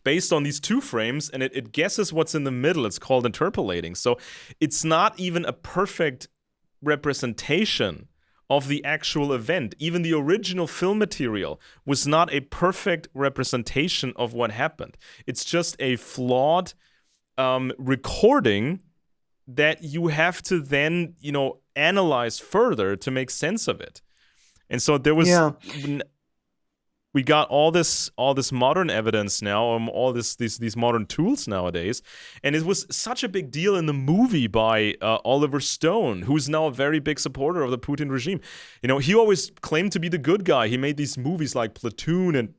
based on these 2 frames, and it guesses what's in the middle. It's called interpolating. So it's not even a perfect representation of the actual event. Even the original film material was not a perfect representation of what happened. It's just a flawed recording that you have to then, analyze further to make sense of it. And so there was we got all this modern evidence now, all these modern tools nowadays, and it was such a big deal in the movie by Oliver Stone, who's now a very big supporter of the Putin regime. He always claimed to be the good guy. He made these movies like Platoon and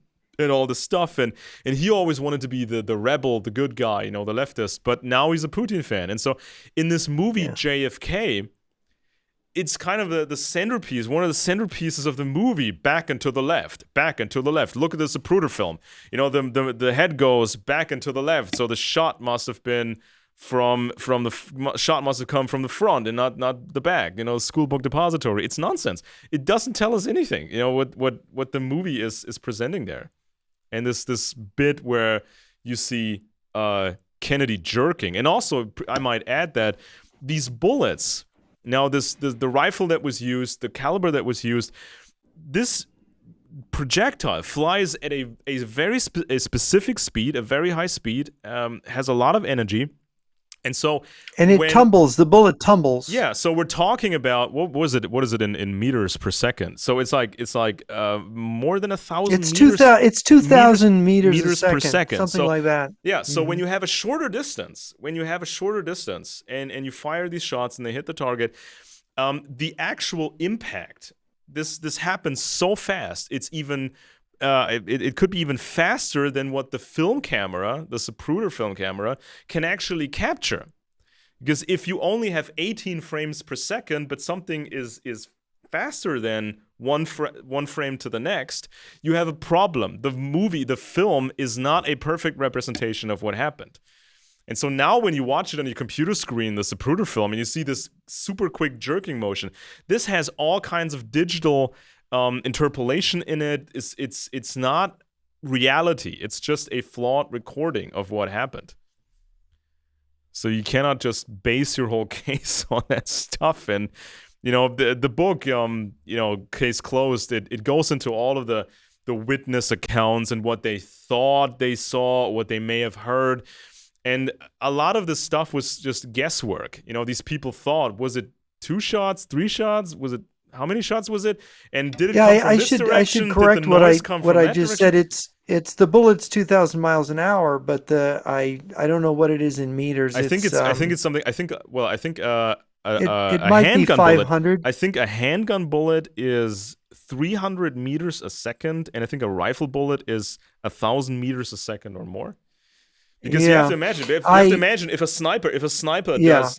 all this stuff, and he always wanted to be the rebel, the good guy, the leftist. But now he's a Putin fan, and so in this movie JFK, it's kind of the centerpiece, one of the centerpieces of the movie, back and to the left. Look at the Zapruder film. The head goes back and to the left, so the shot must have been shot must have come from the front and not the back. School book depository. It's nonsense. It doesn't tell us anything. What the movie is presenting there, and this bit where you see Kennedy jerking, and also I might add that these bullets. Now, the rifle that was used, the caliber that was used, this projectile flies at a very specific speed, a very high speed, has a lot of energy, And so and it tumbles, the bullet tumbles. Yeah, so we're talking about what is it in meters per second? So it's like more than 1,000 It's meters. It's 2,000 meters per second, something like that. Yeah, so when you have a shorter distance, and you fire these shots and they hit the target, the actual impact, this happens so fast. It's even it could be even faster than what the film camera, the Zapruder film camera, can actually capture. Because if you only have 18 frames per second, but something is faster than one frame to the next, you have a problem. The film is not a perfect representation of what happened. And so now when you watch it on your computer screen, the Zapruder film, and you see this super quick jerking motion, this has all kinds of digital interpolation in it. It's not reality. It's just a flawed recording of what happened. So you cannot just base your whole case on that stuff. And, the book, Case Closed, it goes into all of the witness accounts and what they thought they saw, what they may have heard. And a lot of this stuff was just guesswork. These people thought, was it 2 shots, 3 shots? Was it, how many shots was it? And did it come from this direction? I should correct what I just said. It's the bullet's 2,000 miles an hour, but I don't know what it is in meters. It might be 500. I think a handgun bullet is 300 meters a second, and I think a rifle bullet is 1,000 meters a second or more. Because you have to imagine, if a sniper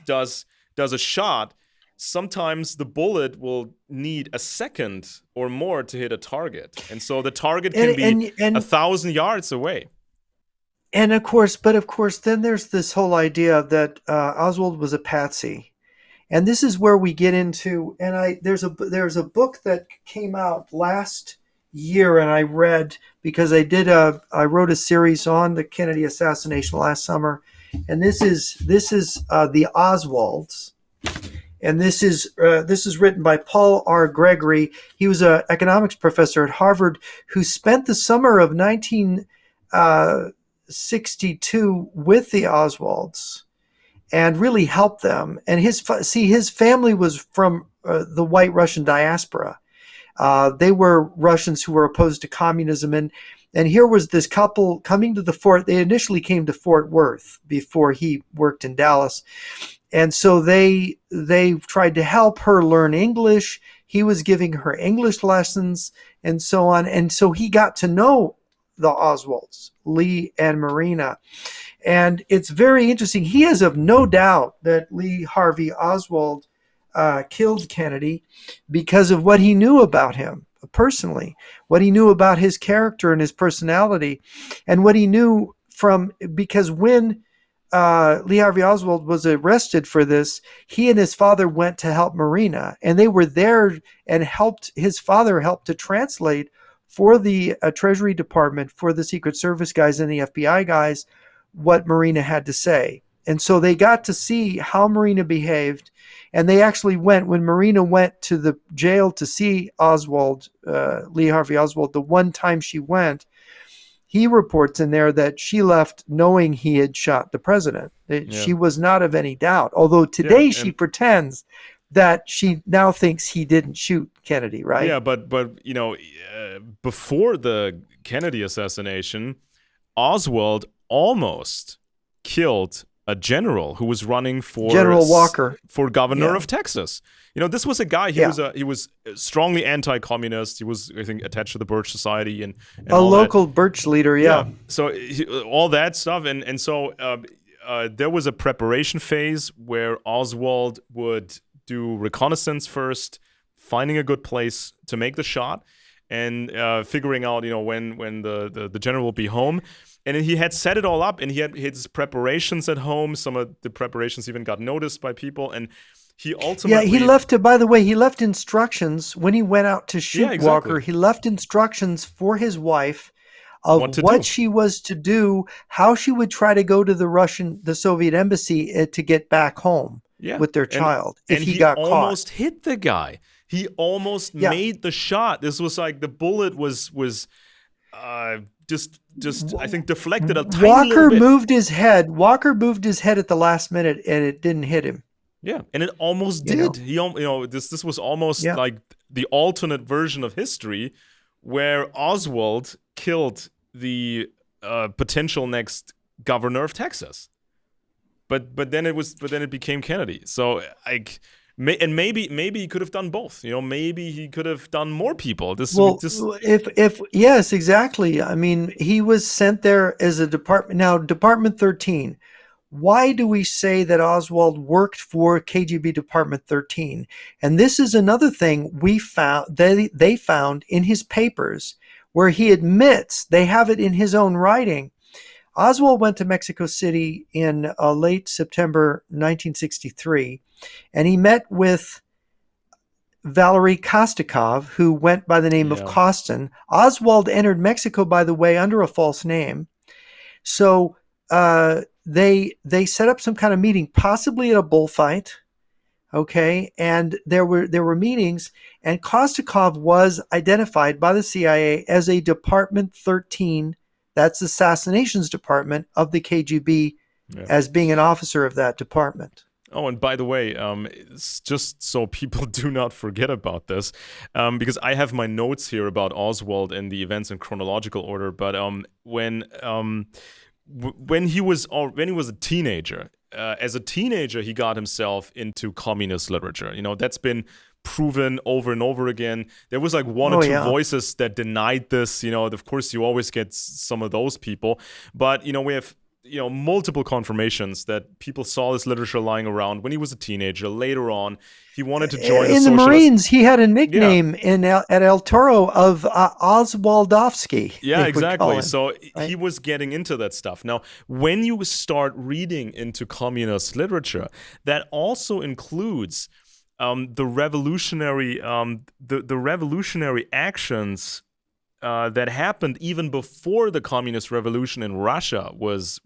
does a shot, sometimes the bullet will need a second or more to hit a target, and so the target can be 1,000 yards away. And of course, then there's this whole idea that Oswald was a patsy, and this is where we get into. And there's a book that came out last year, and I read because I wrote a series on the Kennedy assassination last summer, and this is the Oswalds. And this is written by Paul R. Gregory. He was an economics professor at Harvard who spent the summer of 1962 with the Oswalds and really helped them. And his family was from the white Russian diaspora. They were Russians who were opposed to communism. And here was this couple coming to the fort. They initially came to Fort Worth before he worked in Dallas. And so they tried to help her learn English. He was giving her English lessons and so on. And so he got to know the Oswalds, Lee and Marina. And it's very interesting. He is of no doubt that Lee Harvey Oswald killed Kennedy because of what he knew about him personally, what he knew about his character and his personality, and what he knew because when Lee Harvey Oswald was arrested for this, he and his father went to help Marina, and they were there and his father helped to translate for the Treasury Department, for the Secret Service guys and the FBI guys, what Marina had to say. And so they got to see how Marina behaved, and they actually went, when Marina went to the jail to see Oswald, Lee Harvey Oswald, the one time she went, he reports in there that she left knowing he had shot the president. She was not of any doubt. Although today she pretends that she now thinks he didn't shoot Kennedy, right? Yeah, but before the Kennedy assassination, Oswald almost killed a general who was running for General Walker for governor of Texas. This was a guy. He was strongly anti-communist. He was, I think, attached to the Birch Society and a local Birch leader. Yeah. So all that stuff, and so there was a preparation phase where Oswald would do reconnaissance first, finding a good place to make the shot, and figuring out when the general will be home. And he had set it all up, and he had his preparations at home. Some of the preparations even got noticed by people, and he ultimately... he left instructions when he went out to shoot Walker. He left instructions for his wife of what she was to do, how she would try to go to the Soviet embassy to get back home with their child if he got caught. And he almost hit the guy. He almost made the shot. This was like the bullet was just I think deflected a tiny Walker little bit. moved his head. Walker moved his head at the last minute, and it didn't hit him. Yeah, and it almost did. This was almost like the alternate version of history, where Oswald killed the potential next governor of Texas. But then it became Kennedy. So maybe he could have done both. Maybe he could have done more people. Yes, exactly. I mean, he was sent there as a department. Now, Department 13. Why do we say that Oswald worked for KGB Department 13? And this is another thing we found. They found in his papers, where he admits, they have it in his own writing. Oswald went to Mexico City in late September 1963, and he met with Valery Kostikov, who went by the name of Kostin. Oswald entered Mexico, by the way, under a false name. So they set up some kind of meeting, possibly at a bullfight. Okay, and there were meetings, and Kostikov was identified by the CIA as a Department 13. That's the Assassinations Department of the KGB, as being an officer of that department. Oh, and by the way, it's just so people do not forget about this, because I have my notes here about Oswald and the events in chronological order. But when he was a teenager, as a teenager, he got himself into communist literature. That's been proven over and over again. There was like one or two voices that denied this. Of course, you always get some of those people, but we have multiple confirmations that people saw this literature lying around when he was a teenager. Later on, he wanted to join in the Marines. He had a nickname at El Toro of Oswaldovsky. Yeah, exactly. So he was getting into that stuff. Now, when you start reading into communist literature, that also includes the revolutionary actions that happened even before the communist revolution in Russia was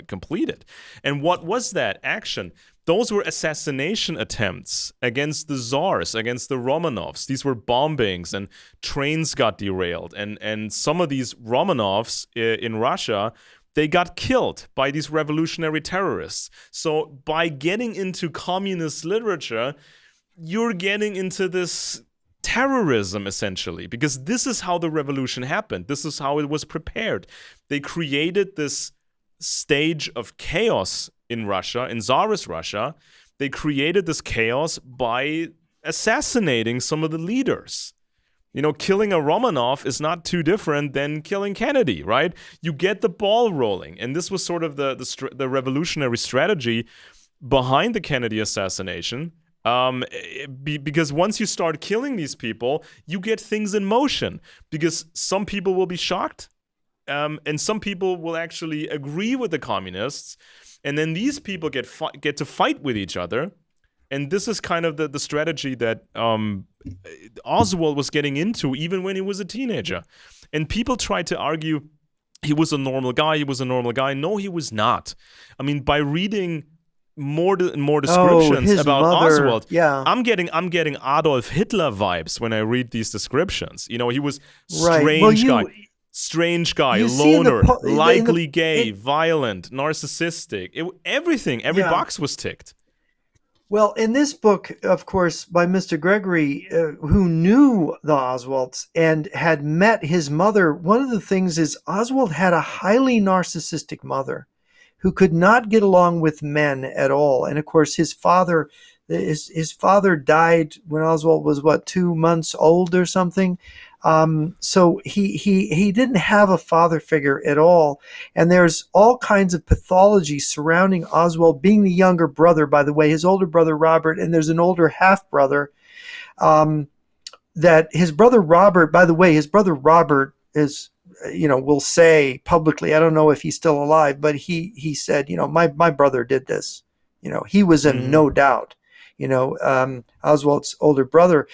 completed. And what was that action? Those were assassination attempts against the Tsars, against the Romanovs. These were bombings, and trains got derailed. And some of these Romanovs in Russia, they got killed by these revolutionary terrorists. So by getting into communist literature, you're getting into this terrorism, essentially, because this is how the revolution happened. This is how it was prepared. They created this stage of chaos in Russia, in Tsarist Russia. They created this chaos by assassinating some of the leaders. Killing a Romanov is not too different than killing Kennedy, right? You get the ball rolling. And this was sort of the revolutionary strategy behind the Kennedy assassination. Because once you start killing these people, you get things in motion. Because some people will be shocked, and some people will actually agree with the communists. And then these people get to fight with each other. And this is kind of the strategy that Oswald was getting into even when he was a teenager. And people tried to argue he was a normal guy. No, he was not. I mean, by reading more descriptions about Oswald, I'm getting Adolf Hitler vibes when I read these descriptions. He was strange guy, loner, likely gay, violent, narcissistic. Every box was ticked. Well, in this book, of course, by Mr. Gregory, who knew the Oswalds and had met his mother, one of the things is Oswald had a highly narcissistic mother who could not get along with men at all. And of course, his father died when Oswald was 2 months old or something. So he didn't have a father figure at all. And there's all kinds of pathology surrounding Oswald being the younger brother, by the way, his older brother Robert, and there's an older half brother. That his brother Robert, by the way, his brother Robert is, will say publicly, I don't know if he's still alive, but he said, my brother did this. He was in no doubt. Oswald's older brother,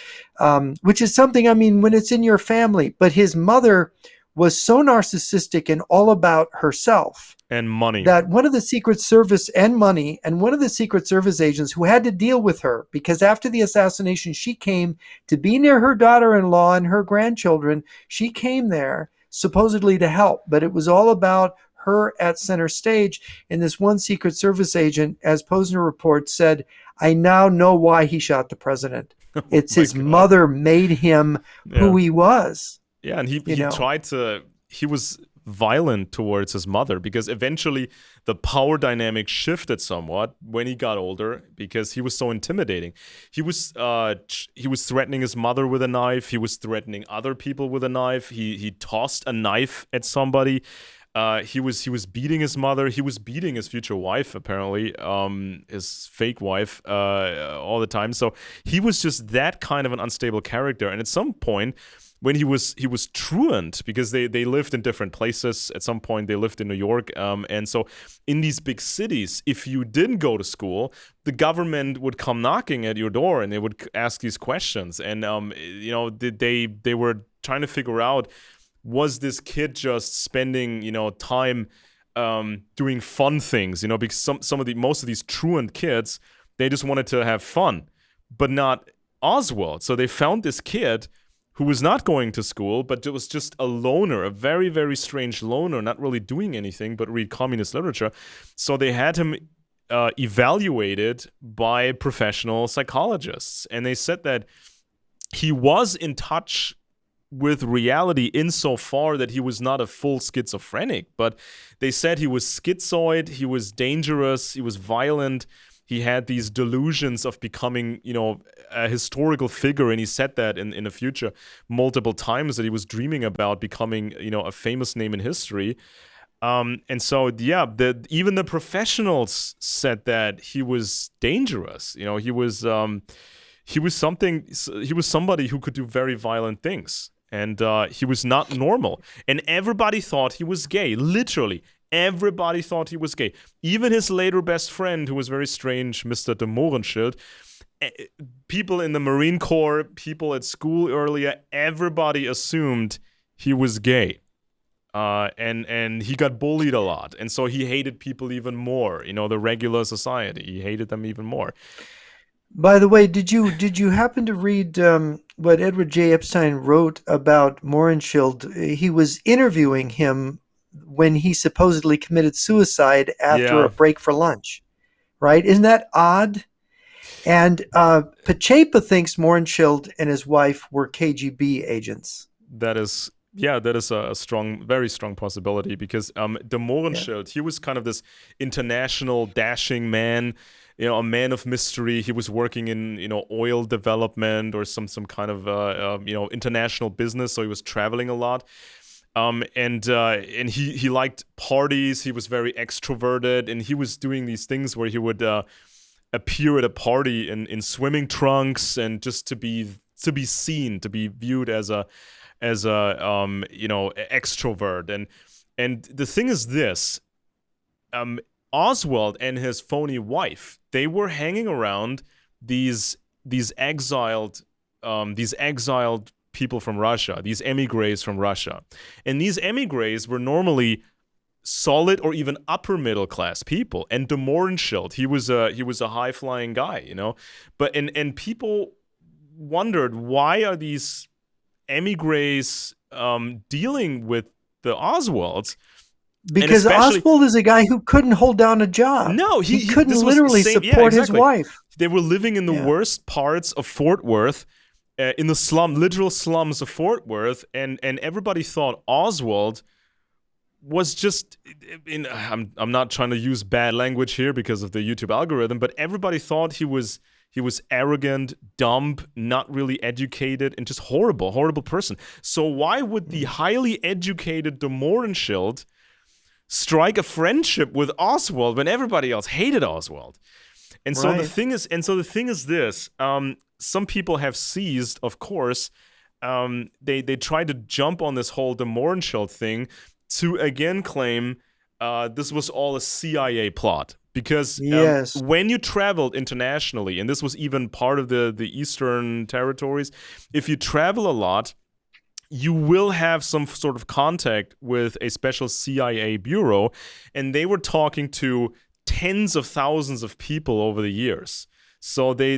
which is something, I mean, when it's in your family. But his mother was so narcissistic and all about herself. And money. That one of the Secret Service agents who had to deal with her, because after the assassination, she came to be near her daughter-in-law and her grandchildren. She came there supposedly to help, but it was all about her at center stage. And this one Secret Service agent, as Posner reports, said, "I now know why he shot the president. Oh It's my his God. mother made him who Yeah. he was." Yeah, and he You know, tried to, he was violent towards his mother because eventually the power dynamic shifted somewhat when he got older because he was so intimidating. He was threatening his mother with a knife. He was threatening other people with a knife. He tossed a knife at somebody. He was beating his mother. He was beating his future wife, apparently, his fake wife, all the time. So he was just that kind of an unstable character. And at some point, when he was truant, because they lived in different places. At some point, they lived in New York, and so in these big cities, if you didn't go to school, the government would come knocking at your door and they would ask these questions. And they were trying to figure out, was this kid just spending time doing fun things? Because most of these truant kids, they just wanted to have fun, but not Oswald. So they found this kid who was not going to school, but it was just a loner, a very, very strange loner, not really doing anything but read communist literature. So they had him evaluated by professional psychologists. And they said that he was in touch with reality insofar that he was not a full schizophrenic, but they said he was schizoid, he was dangerous, he was violent. He had these delusions of becoming, a historical figure, and he said that in the future multiple times, that he was dreaming about becoming, a famous name in history. And so, yeah, even the professionals said that he was dangerous. He was somebody who could do very violent things, and he was not normal. And everybody thought he was gay, literally. Everybody thought he was gay. Even his later best friend, who was very strange, Mr. de Mohrenschildt, people in the Marine Corps, people at school earlier, everybody assumed he was gay. And he got bullied a lot. And so he hated people even more, the regular society. He hated them even more. By the way, did you happen to read what Edward J. Epstein wrote about Mohrenschildt? He was interviewing him when he supposedly committed suicide after a break for lunch, right? Isn't that odd? And Pachepa thinks Mohrenschildt and his wife were KGB agents. That is a very strong possibility, because de Mohrenschildt, he was kind of this international dashing man, a man of mystery. He was working in oil development or some kind of international business, so he was traveling a lot. And he liked parties. He was very extroverted, and he was doing these things where he would appear at a party in swimming trunks, and just to be seen, to be viewed as a extrovert. And the thing is this: Oswald and his phony wife, they were hanging around these exiled people from Russia, these emigres from Russia. And these emigres were normally solid or even upper middle class people. And de Mohrenschildt, he was a high flying guy, But and people wondered, why are these emigres dealing with the Oswalds? Because Oswald is a guy who couldn't hold down a job. No, he couldn't literally support his wife. They were living in the worst parts of Fort Worth, in the literal slums of Fort Worth, and everybody thought Oswald was just, I'm not trying to use bad language here because of the YouTube algorithm, but everybody thought he was arrogant, dumb, not really educated, and just horrible person. So why would the highly educated de Mohrenschildt strike a friendship with Oswald when everybody else hated Oswald? And so the thing is this: some people have seized, of course, they tried to jump on this whole de Mohrenschildt thing to again claim this was all a CIA plot. Because when you traveled internationally, and this was even part of the Eastern territories, if you travel a lot, you will have some sort of contact with a special CIA bureau, and they were talking to tens of thousands of people over the years. So they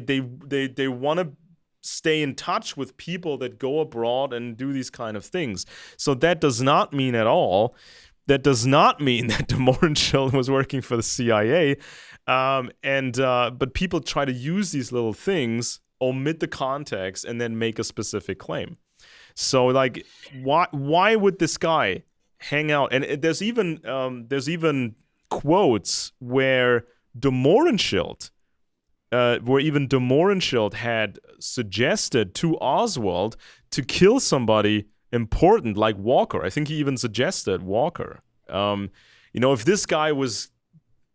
want to stay in touch with people that go abroad and do these kind of things. So that does not mean at all. That does not mean that de Mohrenschildt was working for the CIA. But people try to use these little things, omit the context, and then make a specific claim. So, like, why would this guy hang out? And there's even quotes where de Mohrenschildt had suggested to Oswald to kill somebody important like Walker. I think he even suggested Walker.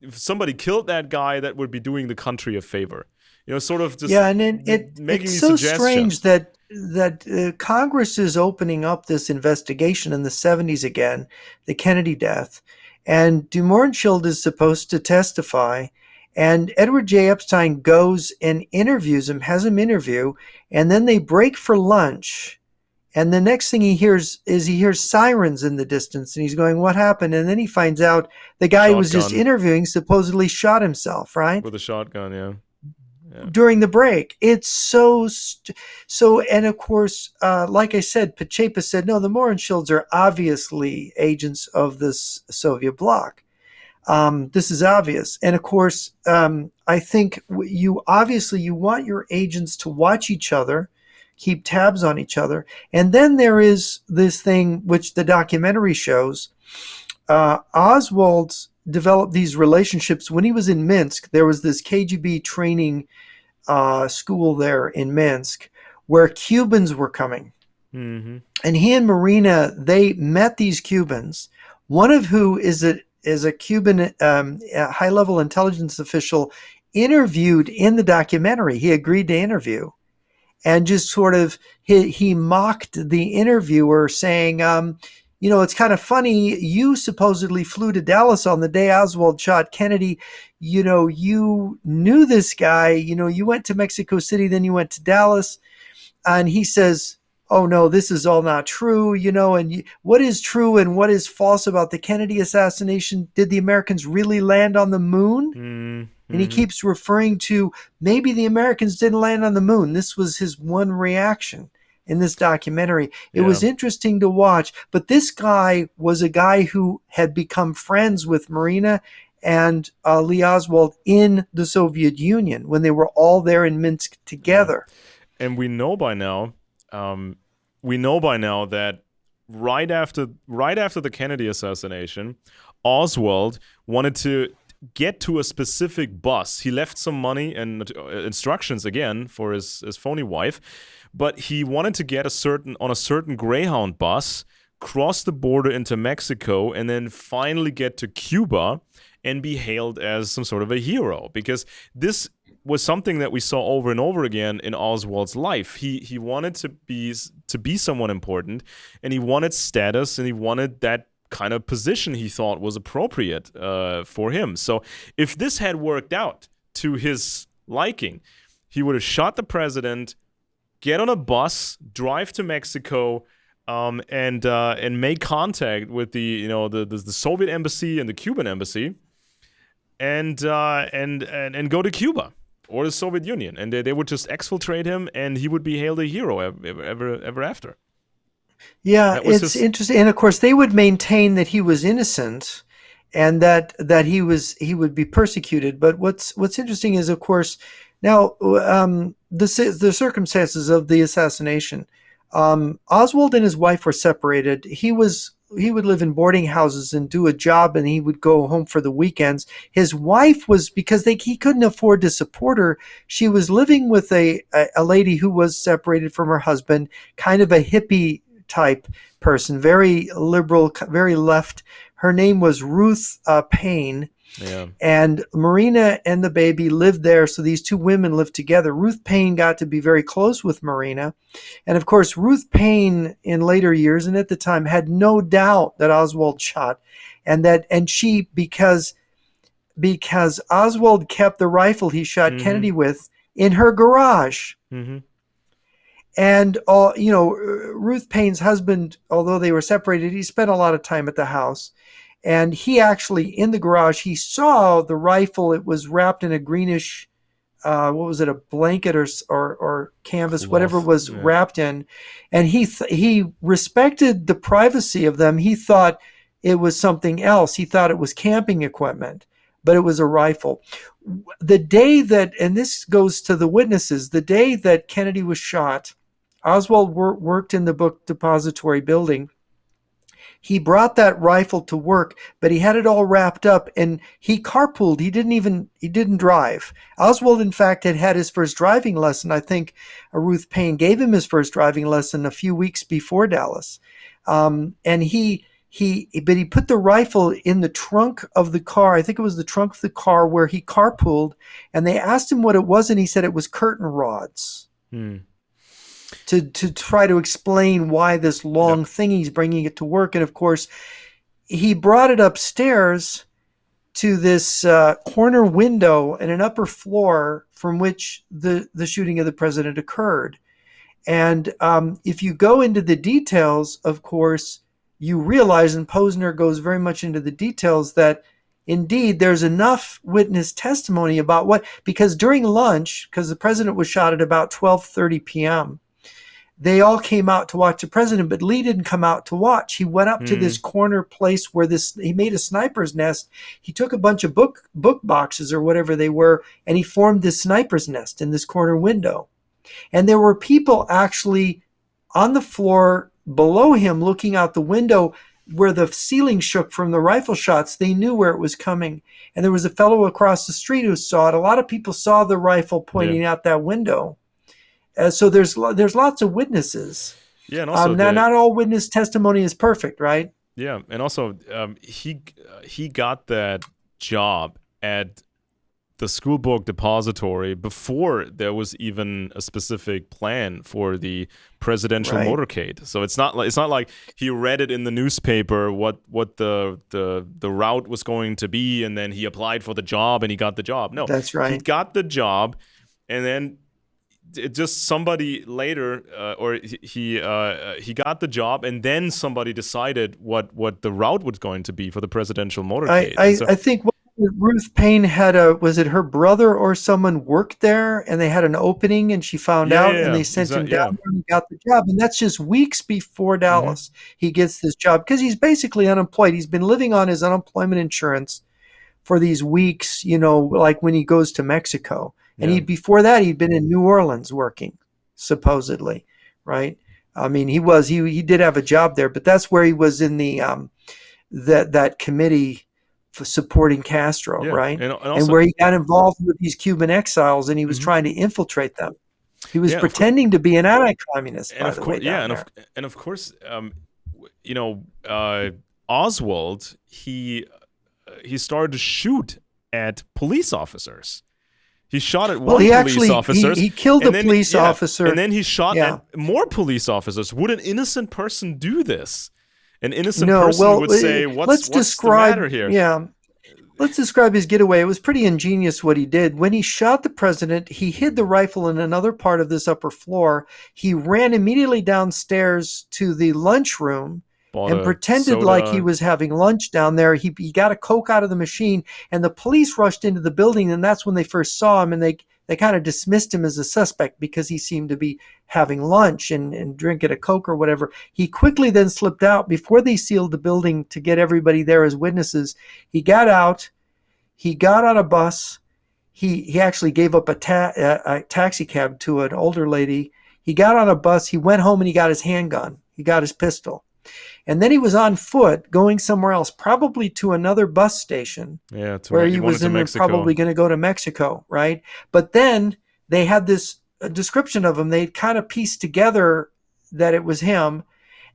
If somebody killed that guy, that would be doing the country a favor. Sort of just and it's so suggestions. strange that Congress is opening up this investigation in the 70s again, the Kennedy death, and de Mohrenschildt is supposed to testify. And Edward J. Epstein goes and interviews him, has him interview, and then they break for lunch. And the next thing he hears sirens in the distance, and he's going, "What happened?" And then he finds out the guy he was just interviewing supposedly shot himself, right? With a shotgun, yeah. During the break. It's so, and of course, like I said, Pachepa said, no, the Mohrenschildts are obviously agents of this Soviet bloc. This is obvious. And of course, I think you want your agents to watch each other, keep tabs on each other. And then there is this thing which the documentary shows. Oswald developed these relationships when he was in Minsk. There was this KGB training school there in Minsk where Cubans were coming. Mm-hmm. And he and Marina, they met these Cubans, one of who is a Cuban high-level intelligence official interviewed in the documentary. He agreed to interview. And just sort of, he mocked the interviewer saying, it's kind of funny, you supposedly flew to Dallas on the day Oswald shot Kennedy. You knew this guy, you went to Mexico City, then you went to Dallas. And he says, oh no, this is all not true, and what is true and what is false about the Kennedy assassination? Did the Americans really land on the moon? Mm-hmm. And he keeps referring to maybe the Americans didn't land on the moon. This was his one reaction in this documentary. It was interesting to watch, but this guy was a guy who had become friends with Marina and Lee Oswald in the Soviet Union when they were all there in Minsk together. And we know by now that right after the Kennedy assassination, Oswald wanted to get to a specific bus. He left some money and instructions again for his phony wife, but he wanted to get on a certain Greyhound bus, cross the border into Mexico, and then finally get to Cuba and be hailed as some sort of a hero, because this was something that we saw over and over again in Oswald's life. He wanted to be someone important, and he wanted status, and he wanted that kind of position he thought was appropriate for him. So if this had worked out to his liking, he would have shot the president, get on a bus, drive to Mexico, and make contact with the Soviet embassy and the Cuban embassy, and go to Cuba or the Soviet Union, and they would just exfiltrate him, and he would be hailed a hero ever after. Yeah, it's interesting, and of course they would maintain that he was innocent, and that he would be persecuted. But what's interesting is, of course, now the circumstances of the assassination. Oswald and his wife were separated. He would live in boarding houses and do a job, and he would go home for the weekends. His wife was, because he couldn't afford to support her, she was living with a lady who was separated from her husband, kind of a hippie type person, very liberal, very left. Her name was Ruth Payne. Yeah. And Marina and the baby lived there, so these two women lived together. Ruth Payne got to be very close with Marina. And of course, Ruth Payne in later years and at the time had no doubt that Oswald shot, and she, because Oswald kept the rifle he shot Kennedy with in her garage. Mm-hmm. And Ruth Payne's husband, although they were separated, he spent a lot of time at the house. And he actually, in the garage, he saw the rifle. It was wrapped in a greenish what was it, a blanket or canvas, Cloth. whatever it was Yeah. wrapped in, and he respected the privacy of them. He thought it was something else. He thought it was camping equipment, but it was a rifle. The day that, and this goes to the witnesses, the day that Kennedy was shot, Oswald worked in the book depository building. He brought that rifle to work, but he had it all wrapped up, and he carpooled. He didn't drive. Oswald, in fact, had his first driving lesson. I think Ruth Paine gave him his first driving lesson a few weeks before Dallas. And he put the rifle in the trunk of the car. I think it was the trunk of the car where he carpooled, and they asked him what it was, and he said it was curtain rods. To try to explain why this long thing, he's bringing it to work. And of course, he brought it upstairs to this corner window in an upper floor from which the shooting of the president occurred. And if you go into the details, of course, you realize, and Posner goes very much into the details, that indeed there's enough witness testimony about what, because during lunch, because the president was shot at about 12:30 p.m., they all came out to watch the president, but Lee didn't come out to watch. He went up to this corner place where he made a sniper's nest. He took a bunch of book boxes or whatever they were, and he formed this sniper's nest in this corner window. And there were people actually on the floor below him looking out the window where the ceiling shook from the rifle shots. They knew where it was coming. And there was a fellow across the street who saw it. A lot of people saw the rifle pointing out that window. So there's lots of witnesses. Yeah, and also not all witness testimony is perfect, right? Yeah, and also he got that job at the school book depository before there was even a specific plan for the presidential motorcade. So it's not like he read it in the newspaper what the route was going to be, and then he applied for the job and he got the job. No, that's right. He got the job, and then just somebody later, he got the job, and then somebody decided what the route was going to be for the presidential motorcade. I think Ruth Paine had was it her brother or someone worked there, and they had an opening, and she found out, and they sent him down there, and he got the job. And that's just weeks before Dallas. He gets this job because he's basically unemployed. He's been living on his unemployment insurance for these weeks, like when he goes to Mexico. And before that, he'd been in New Orleans working, supposedly, right? I mean, he did have a job there, but that's where he was in the that committee for supporting Castro, right? And, also, and where he got involved with these Cuban exiles, and he was trying to infiltrate them. He was pretending to be an anti-communist, by the way. And of course, Oswald, he started to shoot at police officers. He shot at one police officer. He killed a police officer. And then he shot at more police officers. Would an innocent person do this? An innocent person would say, what's the matter here? Yeah. Let's describe his getaway. It was pretty ingenious what he did. When he shot the president, he hid the rifle in another part of this upper floor. He ran immediately downstairs to the lunchroom and pretended like he was having lunch down there. He got a Coke out of the machine, and the police rushed into the building, and that's when they first saw him, and they kind of dismissed him as a suspect because he seemed to be having lunch and drinking a Coke or whatever. He quickly then slipped out before they sealed the building to get everybody there as witnesses. He got out. He got on a bus. He actually gave up a taxi cab to an older lady. He got on a bus. He went home and he got his handgun. He got his pistol. And then he was on foot going somewhere else, probably to another bus station where he was probably going to go to Mexico, right? But then they had this description of him. They kind of pieced together that it was him,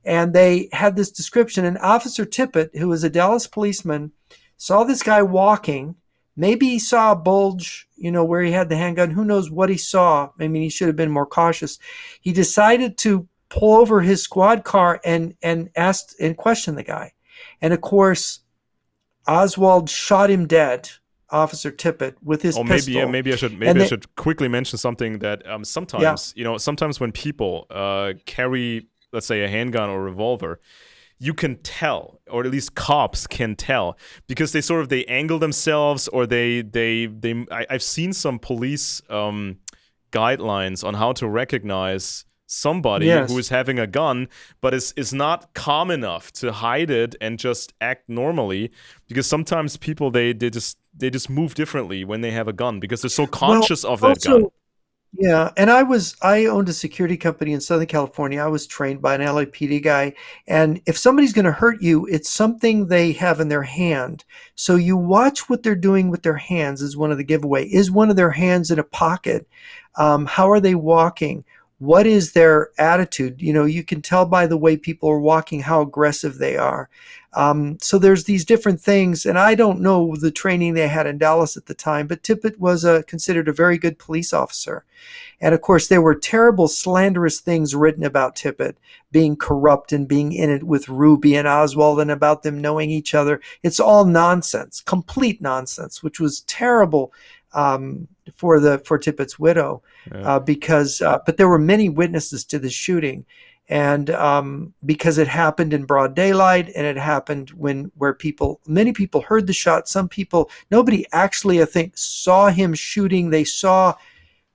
and they had this description. And Officer Tippett, who was a Dallas policeman, saw this guy walking. Maybe he saw a bulge, where he had the handgun. Who knows what he saw? I mean, he should have been more cautious. He decided to pull over his squad car and asked and questioned the guy. And of course, Oswald shot him dead, Officer Tippett, with his pistol. Maybe I should quickly mention something that sometimes when people carry, let's say, a handgun or a revolver, you can tell, or at least cops can tell, because they angle themselves, or I've seen some police guidelines on how to recognize somebody who is having a gun, but is not calm enough to hide it and just act normally, because sometimes people they just move differently when they have a gun because they're so conscious of that gun. Yeah, and I owned a security company in Southern California. I was trained by an LAPD guy, and if somebody's going to hurt you, it's something they have in their hand. So you watch what they're doing with their hands is one of the giveaway. Is one of their hands in a pocket? How are they walking? What is their attitude? You can tell by the way people are walking how aggressive they are. So there's these different things, and I don't know the training they had in Dallas at the time, but Tippit was considered a very good police officer. And of course, there were terrible, slanderous things written about Tippit being corrupt and being in it with Ruby and Oswald and about them knowing each other. It's all nonsense, complete nonsense, which was terrible for Tippit's widow, but there were many witnesses to the shooting. And because it happened in broad daylight, and it happened where many people heard the shot. Nobody actually, I think, saw him shooting. They saw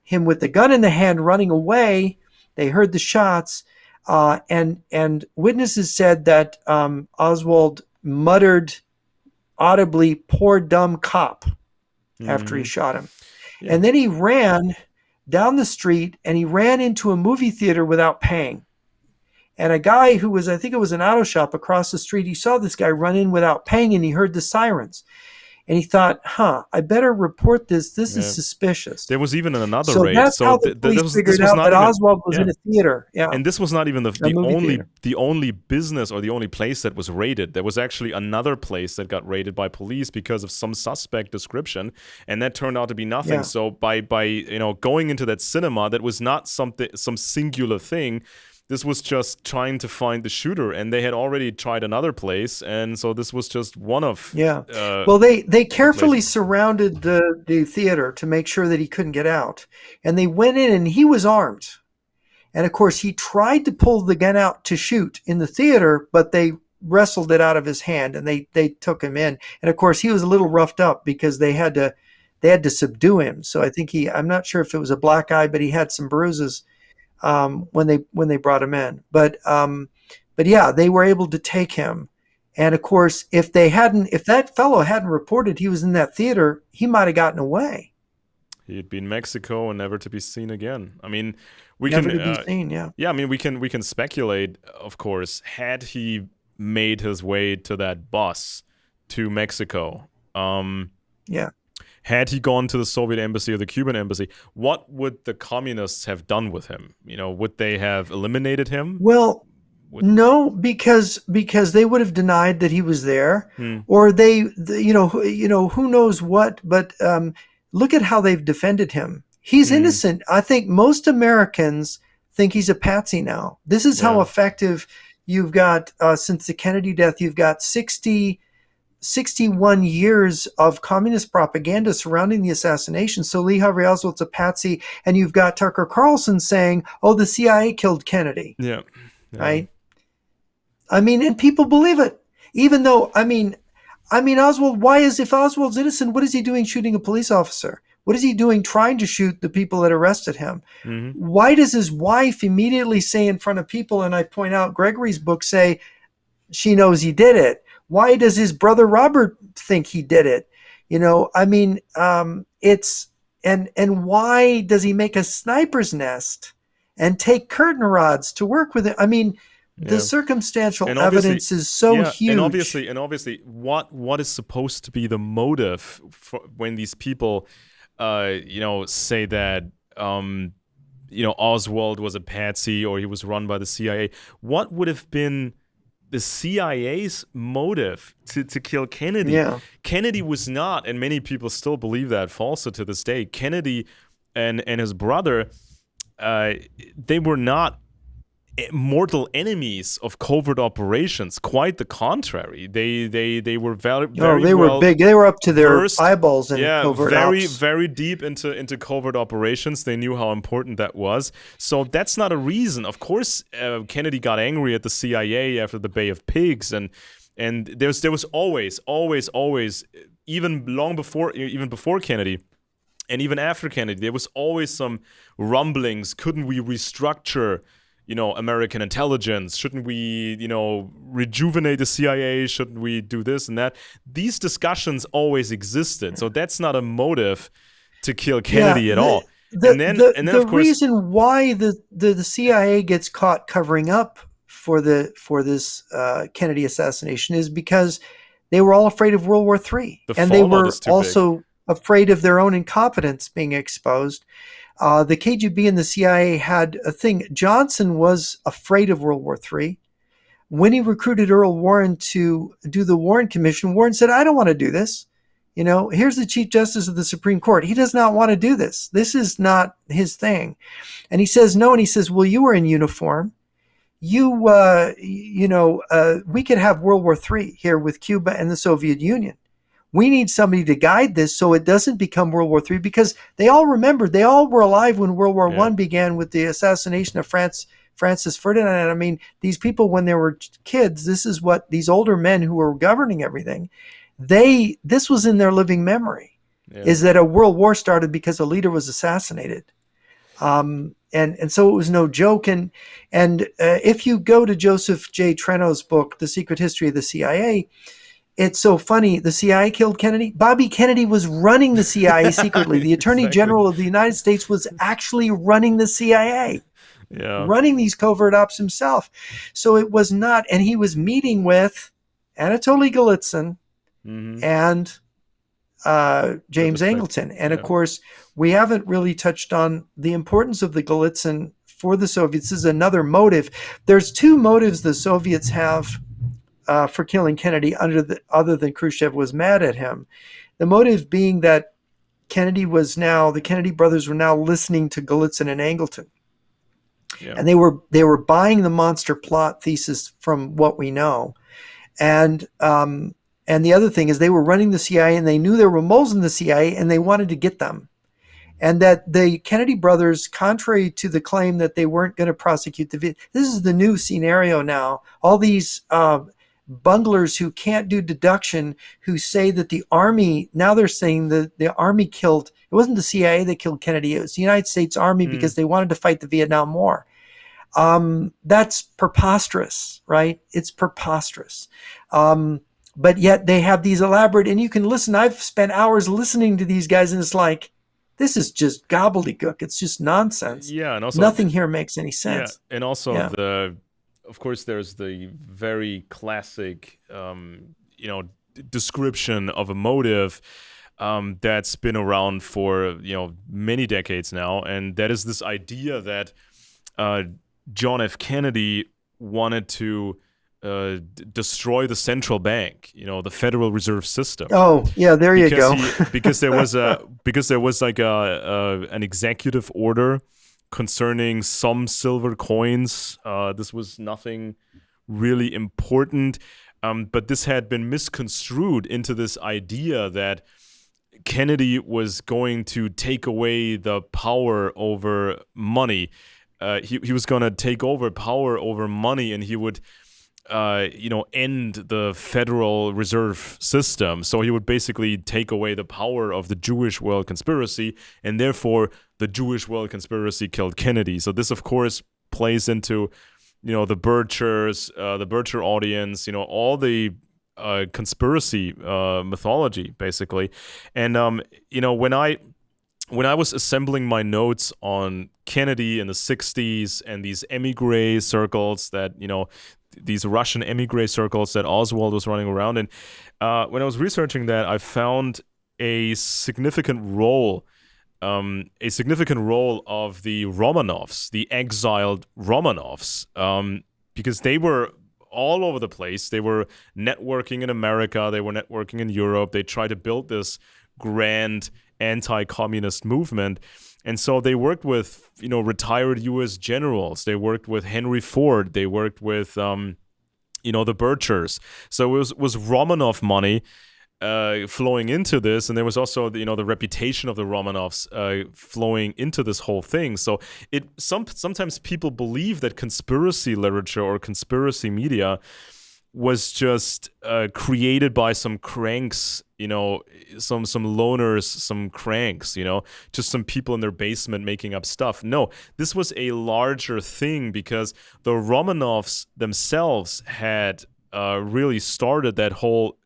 him with the gun in the hand running away. They heard the shots, and witnesses said that Oswald muttered audibly, "Poor dumb cop," after he shot him. Yeah. And then he ran down the street, and he ran into a movie theater without paying. And a guy who was, I think it was an auto shop across the street, he saw this guy run in without paying, and he heard the sirens. And he thought, I better report this. This is suspicious. There was even another raid. That's how the police figured out that Oswald was in a theater. Yeah. And this was not even the only business or the only place that was raided. There was actually another place that got raided by police because of some suspect description, and that turned out to be nothing. Yeah. So by going into that cinema, that was not some singular thing. This was just trying to find the shooter, and they had already tried another place, and so this was just one of. Yeah. Well, they carefully surrounded the theater to make sure that he couldn't get out, and they went in, and he was armed, and of course he tried to pull the gun out to shoot in the theater, but they wrestled it out of his hand, and they took him in, and of course he was a little roughed up because they had to subdue him. So I think I'm not sure if it was a black eye, but he had some bruises. When they brought him in, but yeah, they were able to take him, and of course, if that fellow hadn't reported he was in that theater, he might have gotten away. He'd be in Mexico and never to be seen again. I mean, never to be seen. Yeah. Yeah, I mean, we can speculate. Of course, had he made his way to that bus to Mexico, yeah. Had he gone to the Soviet embassy or the Cuban embassy, what would the communists have done with him? Would they have eliminated him? Well, no, because they would have denied that he was there, or who knows what. But look at how they've defended him. He's innocent. I think most Americans think he's a patsy now. This is how effective you've got since the Kennedy death. You've got 61 years of communist propaganda surrounding the assassination. So Lee Harvey Oswald's a patsy, and you've got Tucker Carlson saying, "Oh, the CIA killed Kennedy." Yeah. Right? I mean, and people believe it. Even though, I mean, Oswald, if Oswald's innocent, what is he doing shooting a police officer? What is he doing trying to shoot the people that arrested him? Mm-hmm. Why does his wife immediately say in front of people, and I point out Gregory's book, say she knows he did it? Why does his brother Robert think he did it? It's and why does he make a sniper's nest and take curtain rods to work with it? I mean, the circumstantial evidence is so huge. And obviously, what is supposed to be the motive for when these people, say that, Oswald was a patsy or he was run by the CIA? What would have been the CIA's motive to kill Kennedy? Yeah. Kennedy was not, and many people still believe that falsehood to this day. Kennedy and his brother, they were not mortal enemies of covert operations. Quite the contrary. They were very they were big. They were up to their versed, eyeballs in covert ops. Very deep into covert operations. They knew how important that was. So that's not a reason. Of course, Kennedy got angry at the CIA after the Bay of Pigs, and there was always, even before Kennedy, and even after Kennedy, there was always some rumblings. Couldn't we restructure, American intelligence? Shouldn't we, rejuvenate the CIA? Shouldn't we do this and that? These discussions always existed. So that's not a motive to kill Kennedy at all. And then, of course, reason why the CIA gets caught covering up for this Kennedy assassination is because they were all afraid of World War III, and they were also afraid of their own incompetence being exposed. The KGB and the CIA had a thing. Johnson was afraid of World War III. When he recruited Earl Warren to do the Warren Commission, Warren said, "I don't want to do this. Here's the Chief Justice of the Supreme Court. He does not want to do this. This is not his thing." And he says, "No." And he says, "Well, you were in uniform. We could have World War III here with Cuba and the Soviet Union. We need somebody to guide this so it doesn't become World War III," because they all remembered, they all were alive when World War I began with the assassination of Francis Ferdinand. I mean, these people, when they were kids, this is what these older men who were governing everything, this was in their living memory, is that a world war started because a leader was assassinated. And so it was no joke. And if you go to Joseph J. Treno's book, The Secret History of the CIA, it's so funny. The CIA killed Kennedy. Bobby Kennedy was running the CIA secretly. The Attorney General of the United States was actually running the CIA, running these covert ops himself. So it was not, and he was meeting with Anatoly Golitzen and James Angleton. And of course, we haven't really touched on the importance of the Golitzen for the Soviets. This is another motive. There's two motives the Soviets have for killing Kennedy, other than Khrushchev was mad at him. The motive being that the Kennedy brothers were now listening to Golitzen and Angleton. Yeah. And they were buying the monster plot thesis from what we know. And the other thing is they were running the CIA, and they knew there were moles in the CIA, and they wanted to get them. And that the Kennedy brothers, contrary to the claim that they weren't going to prosecute this is the new scenario now. All these bunglers who can't do deduction, who say that the Army, now they're saying that the Army killed, it wasn't the CIA that killed Kennedy, it was the United States Army because they wanted to fight the Vietnam War. That's preposterous, right? It's preposterous. But yet they have these elaborate, and you can listen, I've spent hours listening to these guys, and it's like, this is just gobbledygook. It's just nonsense. Yeah, and also nothing here makes any sense. Yeah, and also of course, there's the very classic, description of a motive that's been around for many decades now, and that is this idea that John F. Kennedy wanted to destroy the central bank, the Federal Reserve System. Oh, yeah, there you go. because there was like an executive order concerning some silver coins. This was nothing really important, but this had been misconstrued into this idea that Kennedy was going to take away the power over money. He was going to take over power over money, and he would end the Federal Reserve System. So he would basically take away the power of the Jewish world conspiracy, and therefore the Jewish world conspiracy killed Kennedy. So this, of course, plays into, the Birchers, the Bircher audience, all the conspiracy mythology, basically. And, when I was assembling my notes on Kennedy in the 60s and these emigre circles that, these Russian emigre circles that Oswald was running around in, when I was researching that, I found a significant role of the Romanovs, the exiled Romanovs, because they were all over the place. They were networking in America. They were networking in Europe. They tried to build this grand anti-communist movement. And so they worked with, retired U.S. generals. They worked with Henry Ford. They worked with, the Birchers. So it was Romanov money flowing into this, and there was also the reputation of the Romanovs flowing into this whole thing. So sometimes people believe that conspiracy literature or conspiracy media was just created by some cranks, some loners, some cranks, just some people in their basement making up stuff. No, this was a larger thing because the Romanovs themselves had really started that whole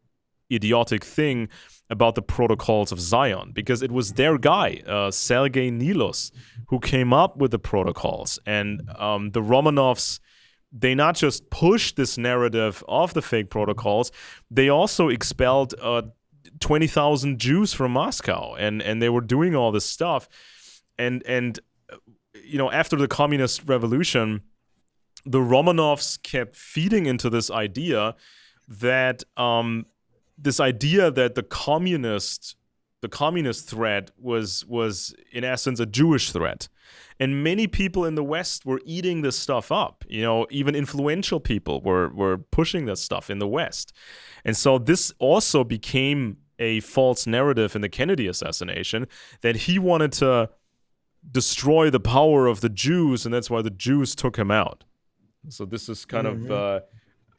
idiotic thing about the protocols of Zion, because it was their guy, Sergei Nilos, who came up with the protocols. And the Romanovs, they not just pushed this narrative of the fake protocols, they also expelled 20,000 Jews from Moscow, and they were doing all this stuff. And after the communist revolution, the Romanovs kept feeding into this idea that the communist threat was in essence a Jewish threat. And many people in the West were eating this stuff up. Even influential people were pushing this stuff in the West. And so this also became a false narrative in the Kennedy assassination, that he wanted to destroy the power of the Jews, and that's why the Jews took him out. So this is kind of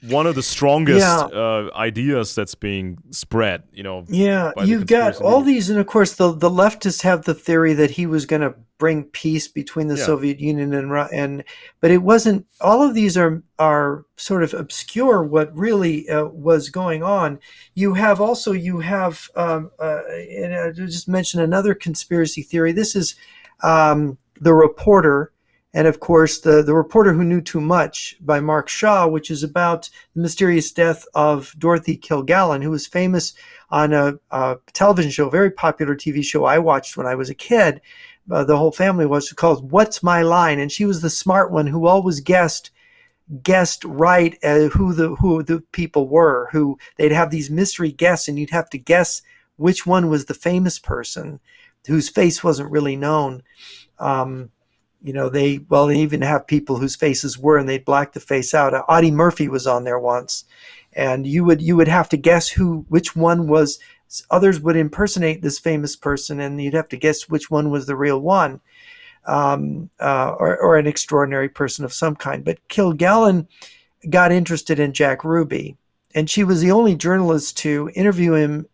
one of the strongest ideas that's being spread, you've got all these, and of course the leftists have the theory that he was going to bring peace between the Soviet Union but it wasn't. All of these are sort of obscure what really was going on. You have and I just mention another conspiracy theory. This is The Reporter. And of course, the Reporter Who Knew Too Much by Mark Shaw, which is about the mysterious death of Dorothy Kilgallen, who was famous on a television show, a very popular TV show I watched when I was a kid. The whole family was called What's My Line? And she was the smart one who always guessed right who the people were. Who they'd have these mystery guests, and you'd have to guess which one was the famous person whose face wasn't really known. They even have people whose faces were, and they'd black the face out. Audie Murphy was on there once, and you would have to guess which one was. Others would impersonate this famous person, and you'd have to guess which one was the real one, or an extraordinary person of some kind. But Kilgallen got interested in Jack Ruby, and she was the only journalist to interview him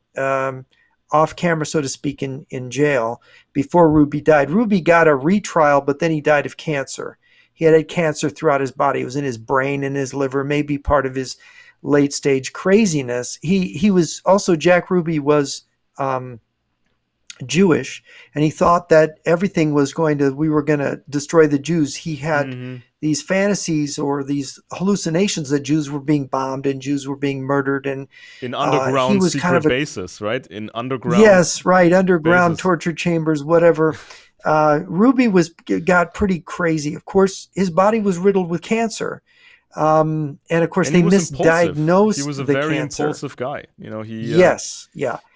off camera, so to speak, in jail before Ruby died. Ruby got a retrial, but then he died of cancer. He had cancer throughout his body. It was in his brain and his liver, maybe part of his late stage craziness. He was also, Jack Ruby was Jewish, and he thought that we were going to destroy the Jews. He had these fantasies or these hallucinations that Jews were being bombed and Jews were being murdered, and in underground secret bases, right? In underground, yes, right, underground bases. Torture chambers, whatever. Ruby got pretty crazy. Of course, his body was riddled with cancer. And of course, they misdiagnosed. He was a the very cancer. Impulsive guy.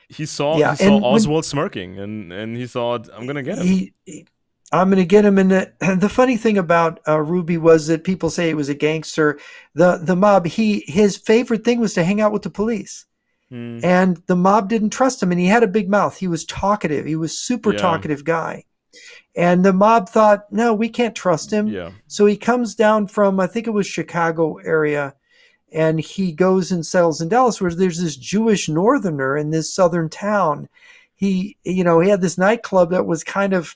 He saw Oswald smirking, and he thought, "I'm gonna get him. I'm gonna get him." And the funny thing about Ruby was that people say he was a gangster. The mob. His favorite thing was to hang out with the police, and the mob didn't trust him. And he had a big mouth. He was talkative. He was super talkative guy. And the mob thought, no, we can't trust him. Yeah. So he comes down from, I think it was Chicago area, and he goes and settles in Dallas, where there's this Jewish northerner in this southern town. He had this nightclub that was kind of,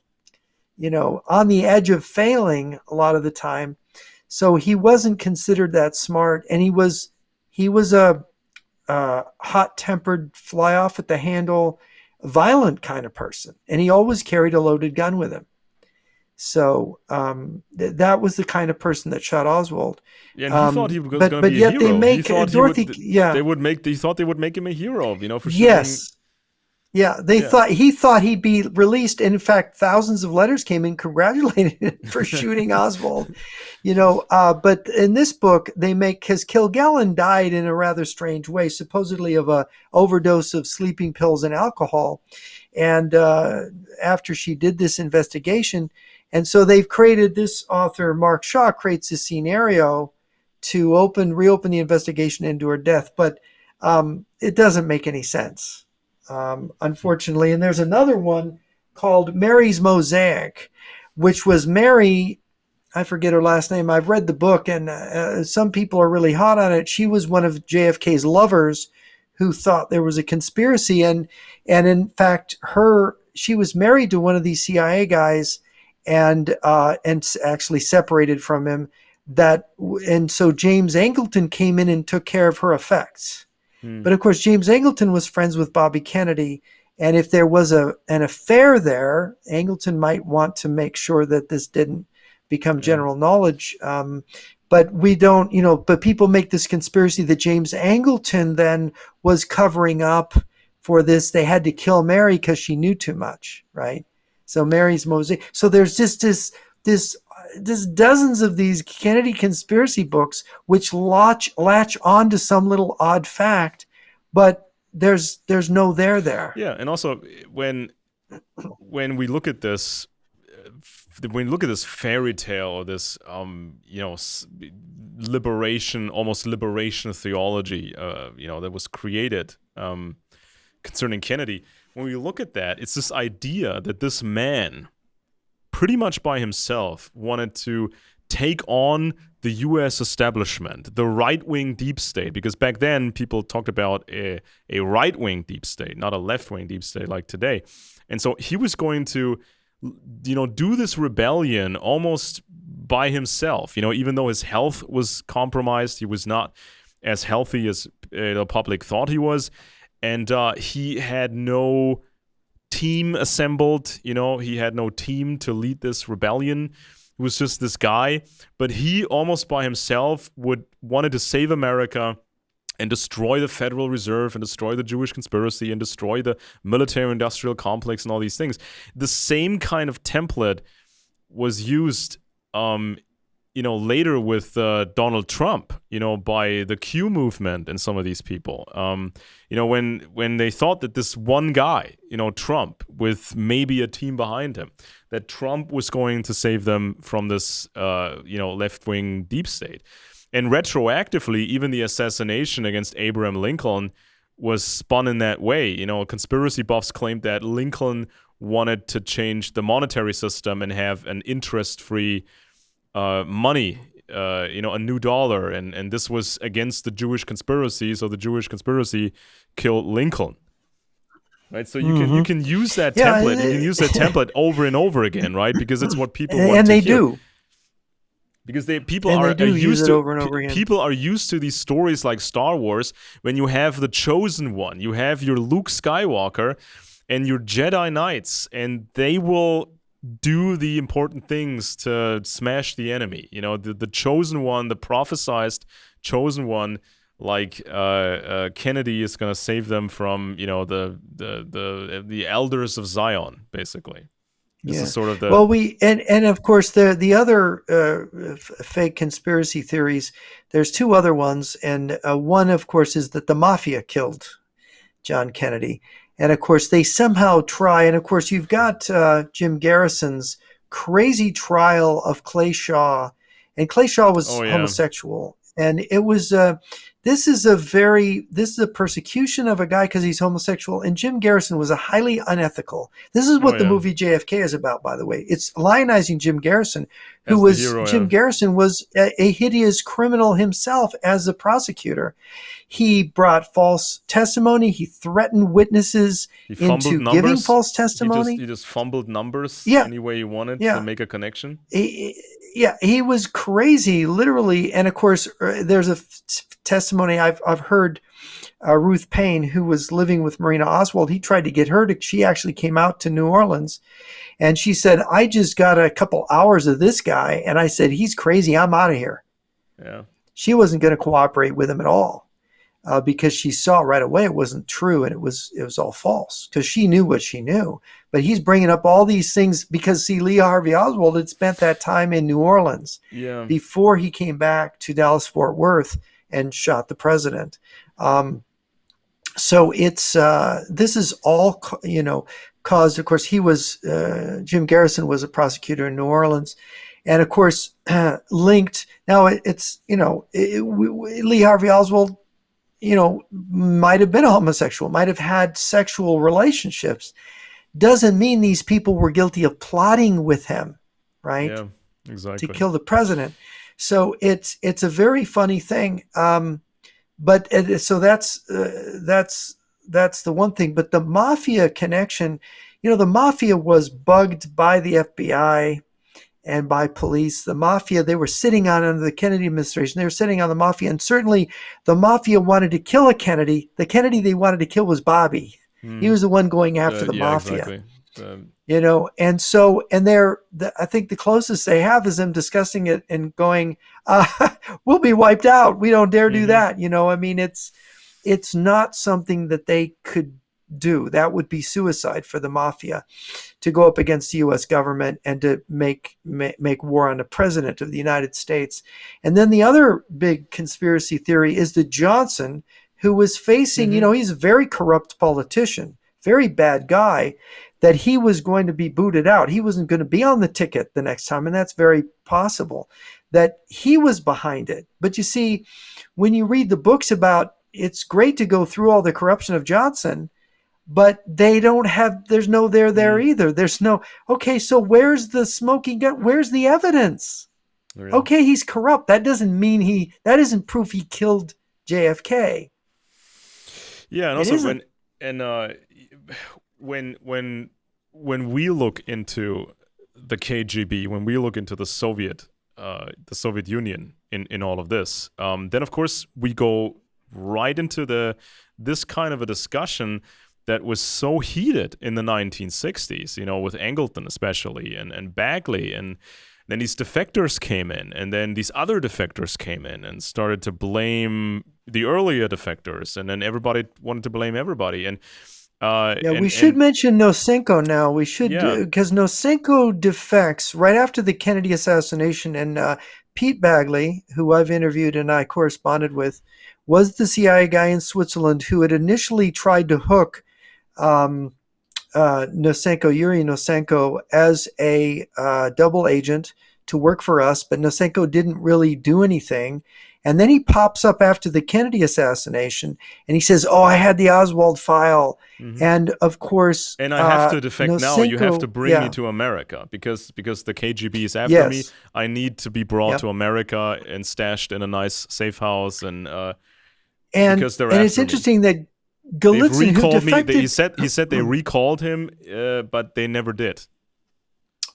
on the edge of failing a lot of the time. So he wasn't considered that smart, and he was a hot-tempered, fly off at the handle, violent kind of person, and he always carried a loaded gun with him. So that was the kind of person that shot Oswald. Yeah, and he thought he was going to be a hero. They make Dorothy. They thought they would make him a hero, for shooting. Yes. Yeah, he thought he'd be released. And in fact, thousands of letters came in congratulating him for shooting Oswald. But in this book, because Kilgallen died in a rather strange way, supposedly of a overdose of sleeping pills and alcohol. And after she did this investigation, and so they've created, this author, Mark Shaw, creates this scenario to reopen the investigation into her death. But it doesn't make any sense. Unfortunately. And there's another one called Mary's Mosaic, which was Mary, I forget her last name. I've read the book, and some people are really hot on it. She was one of JFK's lovers who thought there was a conspiracy. And in fact, she was married to one of these CIA guys and actually separated from him. And so James Angleton came in and took care of her effects. But of course, James Angleton was friends with Bobby Kennedy. And if there was an affair there, Angleton might want to make sure that this didn't become general knowledge. But we don't, but people make this conspiracy that James Angleton then was covering up for this. They had to kill Mary because she knew too much, right? So Mary's Mosaic. So there's just this dozens of these Kennedy conspiracy books which latch on to some little odd fact, but there's no there. Yeah, and also when we look at this, fairy tale, or this liberation theology, that was created concerning Kennedy. When we look at that, it's this idea that this man, pretty much by himself, wanted to take on the U.S. establishment, the right-wing deep state, because back then people talked about a right-wing deep state, not a left-wing deep state like today. And so he was going to, do this rebellion almost by himself. Even though his health was compromised, he was not as healthy as the public thought he was, and he had no team assembled. He had no team to lead this rebellion. It was just this guy, but he almost by himself wanted to save America and destroy the Federal Reserve and destroy the Jewish conspiracy and destroy the military-industrial complex and all these things. The same kind of template was used later with Donald Trump, by the Q movement and some of these people. When they thought that this one guy, Trump, with maybe a team behind him, that Trump was going to save them from this, left-wing deep state. And retroactively, even the assassination against Abraham Lincoln was spun in that way. Conspiracy buffs claimed that Lincoln wanted to change the monetary system and have an interest-free money, a new dollar, and this was against the Jewish conspiracy. So the Jewish conspiracy killed Lincoln, right? So you can use that template. You can use that template over and over again, right? Because it's what people want to hear. Do. Because people are used to people are used to these stories like Star Wars. When you have the chosen one, you have your Luke Skywalker and your Jedi Knights, and they will do the important things to smash the enemy. The chosen one, the prophesized chosen one, like Kennedy is going to save them from the elders of Zion, basically. This is sort of the and of course the other fake conspiracy theories. There's two other ones, and one, of course, is that the mafia killed John Kennedy. And of course, they somehow try. And of course, you've got Jim Garrison's crazy trial of Clay Shaw, and Clay Shaw was homosexual, and it was. This is a persecution of a guy because he's homosexual, and Jim Garrison was a highly unethical. This is what the movie JFK is about, by the way. It's lionizing Jim Garrison, Jim Garrison was a hideous criminal himself as a prosecutor. He brought false testimony. He threatened witnesses into giving false testimony. He just fumbled numbers any way he wanted to make a connection. He was crazy, literally. And of course, there's a testimony I've heard. Ruth Payne, who was living with Marina Oswald, he tried to get her she actually came out to New Orleans, and she said, "I just got a couple hours of this guy," and I said, "He's crazy. I'm out of here." Yeah. She wasn't going to cooperate with him at all. because she saw right away it wasn't true, and it was all false, because she knew what she knew. But he's bringing up all these things because, see, Lee Harvey Oswald had spent that time in New Orleans before he came back to Dallas-Fort Worth and shot the president. So it's this is all, caused. Of course, he was Jim Garrison was a prosecutor in New Orleans, and of course linked. Now it's Lee Harvey Oswald, might have been a homosexual, might have had sexual relationships. Doesn't mean these people were guilty of plotting with him, right? Yeah, exactly. To kill the president. So it's a very funny thing. But so that's the one thing. But the mafia connection, the mafia was bugged by the FBI and by police. The mafia, they were sitting on under the Kennedy administration. They were sitting on the mafia, and certainly the mafia wanted to kill a Kennedy. The Kennedy they wanted to kill was Bobby. He was the one going after the mafia. Exactly. And so, I think the closest they have is them discussing it and going, we'll be wiped out. We don't dare do that. It's not something that they could do. That would be suicide for the mafia, to go up against the U.S. government and to make war on the president of the United States. And then the other big conspiracy theory is that Johnson, who was facing, he's a very corrupt politician, very bad guy, that he was going to be booted out. He wasn't going to be on the ticket the next time, and that's very possible that he was behind it. But you see, when you read the books about, it's great to go through all the corruption of Johnson, but they don't have, there's no there either. There's no, okay, so where's the smoking gun? Where's the evidence? Really? Okay, he's corrupt. That doesn't mean that isn't proof he killed JFK. Yeah, and also when we look into the KGB, when we look into the Soviet Union in all of this, then of course we go right into this kind of a discussion that was so heated in the 1960s, with Angleton especially and Bagley, and then these defectors came in, and then these other defectors came in and started to blame the earlier defectors, and then everybody wanted to blame everybody. And we should mention Nosenko now. We should, because Nosenko defects right after the Kennedy assassination, and Pete Bagley, who I've interviewed and I corresponded with, was the CIA guy in Switzerland who had initially tried to hook Yuri Nosenko, as a double agent to work for us, but Nosenko didn't really do anything. And then he pops up after the Kennedy assassination, and he says, "Oh, I had the Oswald file," and of course, and I have to defect Nosenko, now. You have to bring me to America because the KGB is after me. I need to be brought to America and stashed in a nice safe house, and because they're after it's interesting that Golitzen, who defected, he said they recalled him, but they never did.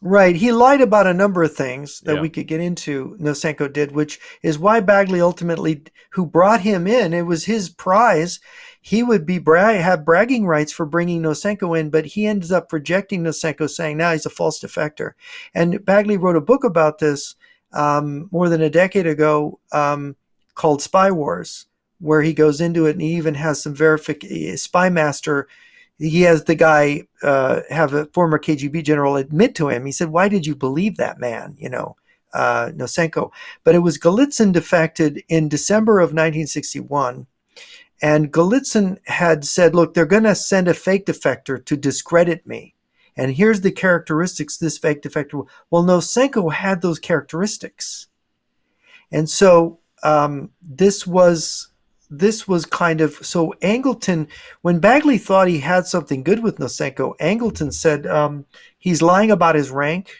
Right. He lied about a number of things that we could get into, Nosenko did, which is why Bagley ultimately, who brought him in, it was his prize. He would have bragging rights for bringing Nosenko in, but he ends up rejecting Nosenko, saying, now he's a false defector. And Bagley wrote a book about this more than a decade ago called Spy Wars, where he goes into it, and he even has some Spy Master. He has the guy have a former KGB general admit to him. He said, "Why did you believe that man?" Nosenko. But it was Golitzen defected in December of 1961, and Golitzen had said, "Look, they're going to send a fake defector to discredit me, and here's the characteristics this fake defector." Well, Nosenko had those characteristics, and so this was kind of, so Angleton, when Bagley thought he had something good with Nosenko, Angleton said he's lying about his rank,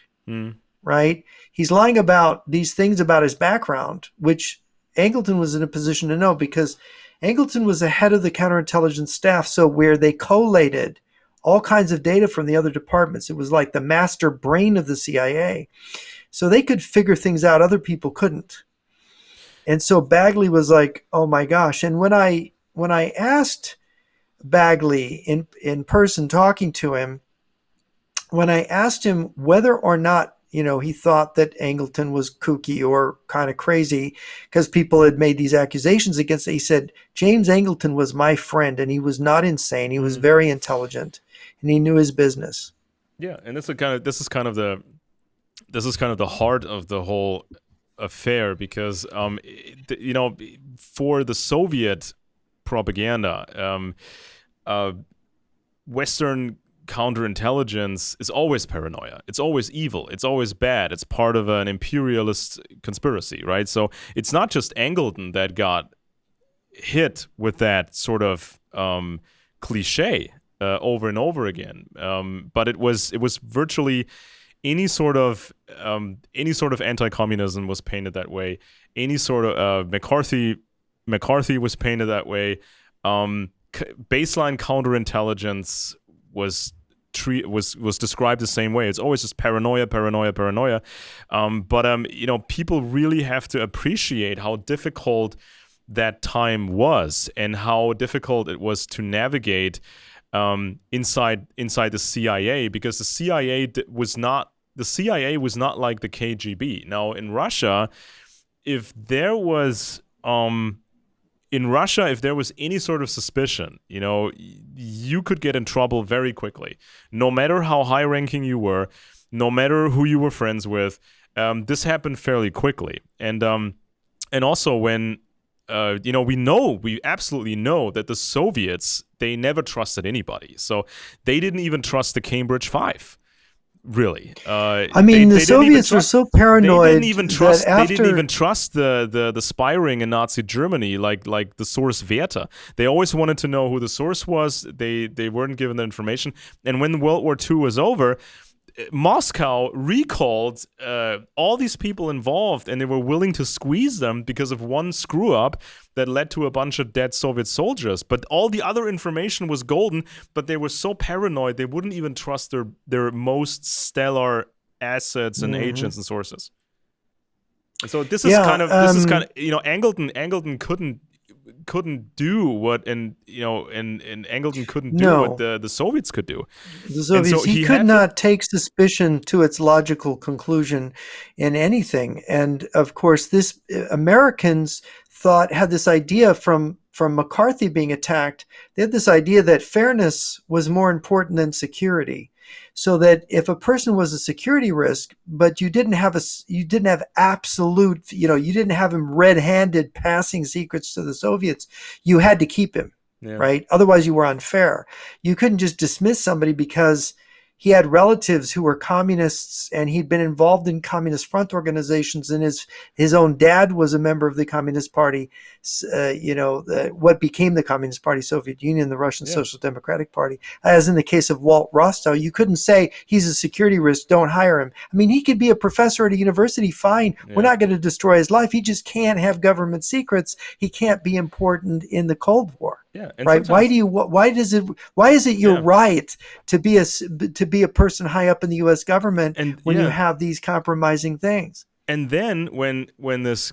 right? He's lying about these things about his background, which Angleton was in a position to know, because Angleton was the head of the counterintelligence staff, so where they collated all kinds of data from the other departments. It was like the master brain of the CIA. So they could figure things out other people couldn't. And so Bagley was like, "Oh my gosh!" And when I asked Bagley in person, talking to him, when I asked him whether or not he thought that Angleton was kooky or kind of crazy because people had made these accusations against it. He said, James Angleton was my friend and he was not insane. He was very intelligent and he knew his business. Yeah, and this is kind of the heart of the whole affair, because for the Soviet propaganda, Western counterintelligence is always paranoia. It's always evil. It's always bad. It's part of an imperialist conspiracy, right? So it's not just Angleton that got hit with that sort of cliche over and over again, but it was virtually any sort of anti-communism was painted that way. Any sort of McCarthy was painted that way. Baseline counterintelligence was described the same way. It's always just paranoia. But people really have to appreciate how difficult that time was and how difficult it was to navigate inside the CIA, because the CIA was not like the KGB. Now in Russia, if there was any sort of suspicion, you could get in trouble very quickly, no matter how high-ranking you were, no matter who you were friends with. This happened fairly quickly, and also when we absolutely know that the Soviets, they never trusted anybody, so they didn't even trust the Cambridge Five. Really, the Soviets were so paranoid. They didn't even trust the spy ring in Nazi Germany, like the source Werther. They always wanted to know who the source was. They weren't given the information. And when World War II was over, Moscow recalled all these people involved, and they were willing to squeeze them because of one screw up that led to a bunch of dead Soviet soldiers. But all the other information was golden, but they were so paranoid they wouldn't even trust their most stellar assets and agents and sources. So this is kind of Angleton couldn't do what and Angleton couldn't do what the Soviets could do. The Soviets, so he could not take suspicion to its logical conclusion in anything. And of course, this Americans had this idea from McCarthy being attacked. They had this idea that fairness was more important than security. So that if a person was a security risk, but you didn't have absolute, you didn't have him red-handed passing secrets to the Soviets, you had to keep him, right? Otherwise, you were unfair. You couldn't just dismiss somebody because he had relatives who were communists and he'd been involved in communist front organizations, and his own dad was a member of the Communist Party, what became the Communist Party, Soviet Union, the Russian Social Democratic Party. As in the case of Walt Rostow, you couldn't say he's a security risk, don't hire him. I mean, he could be a professor at a university, fine. We're not going to destroy his life. He just can't have government secrets. He can't be important in the Cold War. Yeah, right. Why is it your right to be a person high up in the U.S. government when you have these compromising things? And then when this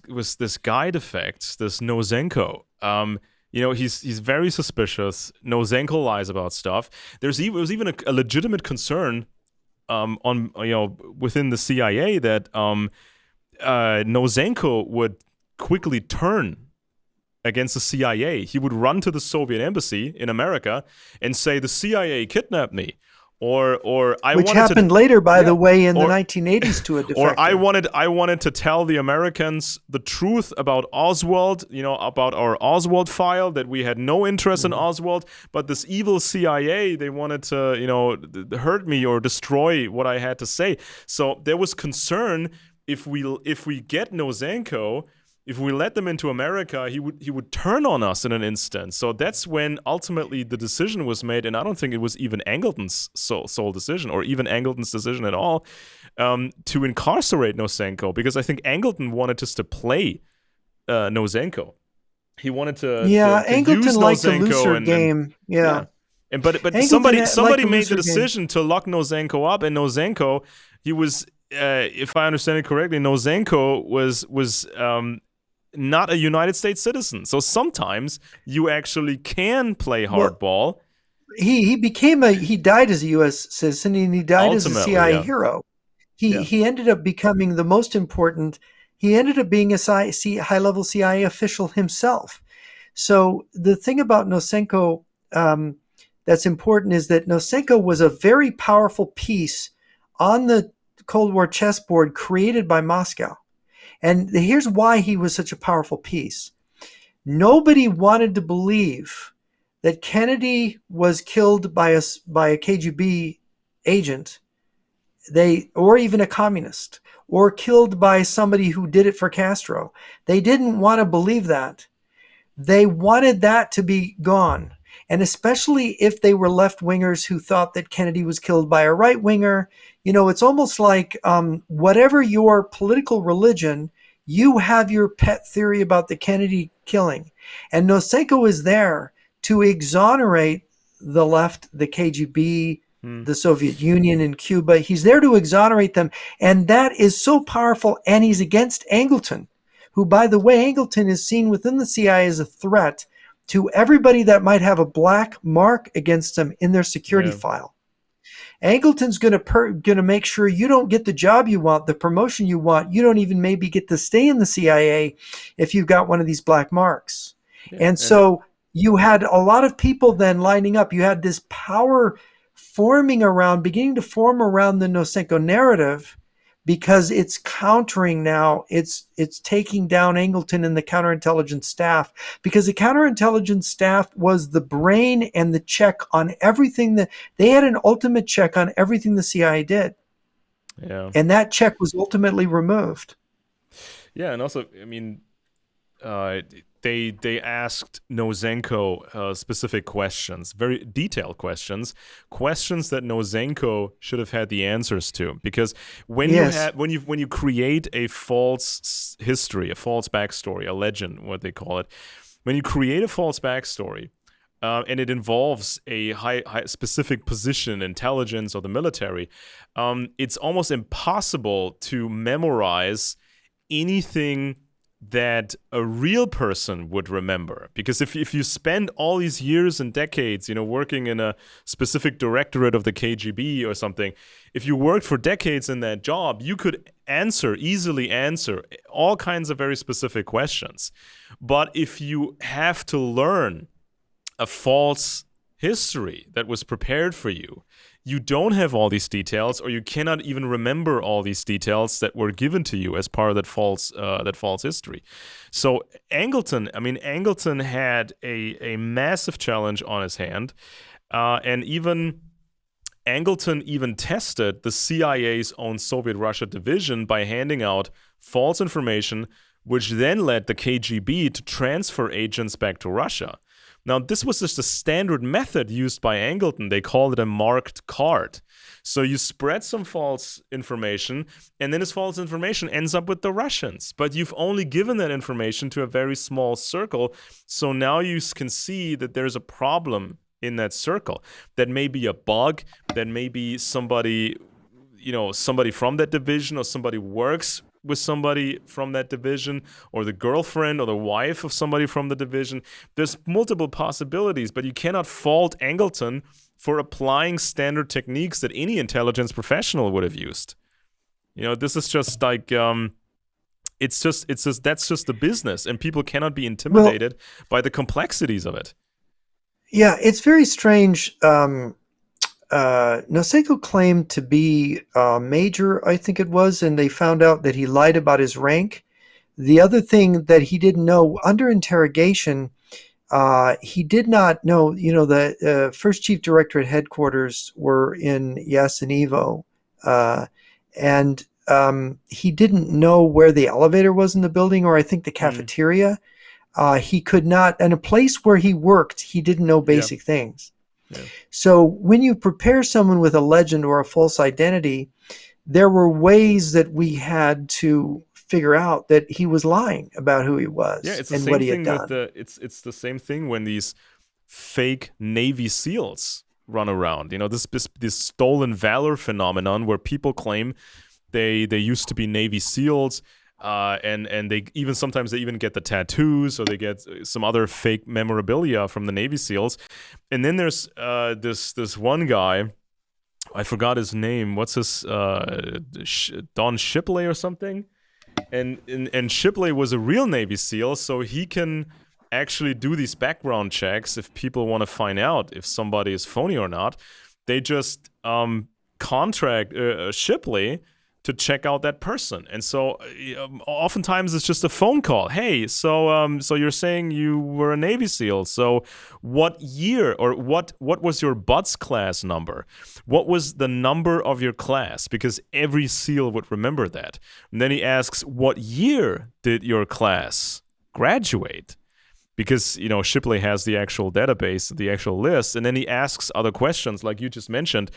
guy defects, this Nosenko, he's very suspicious. Nosenko lies about stuff. There was even a legitimate concern within the CIA that Nosenko would quickly turn against the CIA. He would run to the Soviet embassy in America and say, the CIA kidnapped me. Which happened later, by the way, in the 1980s to a defector. Or I wanted to tell the Americans the truth about Oswald, about our Oswald file, that we had no interest in Oswald, but this evil CIA, they wanted to, hurt me or destroy what I had to say. So there was concern if we get Nosenko, if we let them into America, he would turn on us in an instant. So that's when ultimately the decision was made, and I don't think it was even Angleton's sole decision, or even Angleton's decision at all, to incarcerate Nosenko, because I think Angleton wanted just to play Nosenko. He wanted to Angleton use liked Nosenko a looser game. And but somebody made the decision to lock Nosenko up, and Nosenko, he was, if I understand it correctly, Nosenko was not a United States citizen. So sometimes you actually can play hardball. He died as a U.S. citizen, and he died as a CIA hero. Yeah. He ended up becoming the most important. He ended up being a high-level CIA official himself. So the thing about Nosenko that's important is that Nosenko was a very powerful piece on the Cold War chessboard created by Moscow. And here's why he was such a powerful piece. Nobody wanted to believe that Kennedy was killed by a KGB agent, or even a communist, or killed by somebody who did it for Castro. They didn't want to believe that. They wanted that to be gone. And especially if they were left-wingers who thought that Kennedy was killed by a right-winger. It's almost like whatever your political religion, you have your pet theory about the Kennedy killing. And Nosenko is there to exonerate the left, the KGB, the Soviet Union, and Cuba. He's there to exonerate them. And that is so powerful. And he's against Angleton, who, by the way, Angleton is seen within the CIA as a threat to everybody that might have a black mark against them in their security file. Angleton's going to make sure you don't get the job you want, the promotion you want. You don't even maybe get to stay in the CIA if you've got one of these black marks. And so you had a lot of people then lining up. You had this power beginning to form around the Nosenko narrative, because it's countering now. It's taking down Angleton and the counterintelligence staff, because the counterintelligence staff was the brain and the check on everything that they had, an ultimate check on everything the CIA did. Yeah. And that check was ultimately removed. Yeah, and also, I mean, they asked Nosenko specific questions, very detailed questions that Nosenko should have had the answers to. Because when you create a false history, a false backstory, a legend, what they call it, when you create a false backstory, and it involves a high specific position, intelligence, or the military, it's almost impossible to memorize anything that a real person would remember. Because if you spend all these years and decades, working in a specific directorate of the KGB or something, if you worked for decades in that job, you could easily answer all kinds of very specific questions. But if you have to learn a false history that was prepared for you, you don't have all these details, or you cannot even remember all these details that were given to you as part of that false history. So Angleton had a massive challenge on his hand, and Angleton even tested the CIA's own Soviet Russia division by handing out false information, which then led the KGB to transfer agents back to Russia. Now, this was just a standard method used by Angleton. They called it a marked card. So you spread some false information, and then this false information ends up with the Russians. But you've only given that information to a very small circle. So now you can see that there's a problem in that circle. That may be a bug, that may be somebody from that division, or somebody works with somebody from that division, or the girlfriend or the wife of somebody from the division. There's multiple possibilities, but you cannot fault Angleton for applying standard techniques that any intelligence professional would have used. This is just like that's just the business, and people cannot be intimidated by the complexities of it. Yeah, it's very strange. Nosenko claimed to be a major, I think it was, and they found out that he lied about his rank. The other thing that he didn't know, under interrogation, he did not know, the first chief directorate headquarters were in Yasinevo, and he didn't know where the elevator was in the building, or I think the cafeteria. He could not, in a place where he worked, he didn't know basic things. Yeah. So when you prepare someone with a legend or a false identity, there were ways that we had to figure out that he was lying about who he was and what he had done. It's the same thing when these fake Navy SEALs run around. This stolen valor phenomenon where people claim they used to be Navy SEALs. And they sometimes get the tattoos, or they get some other fake memorabilia from the Navy SEALs. And then there's this one guy I forgot his name. What's his Don Shipley or something? And Shipley was a real Navy SEAL, so he can actually do these background checks if people want to find out if somebody is phony or not. They just contract Shipley to check out that person. And so oftentimes it's just a phone call. Hey, so you're saying you were a Navy SEAL. So what year or what was your BUDS class number? What was the number of your class? Because every SEAL would remember that. And then he asks, what year did your class graduate? Because, Shipley has the actual database, the actual list. And then he asks other questions like you just mentioned.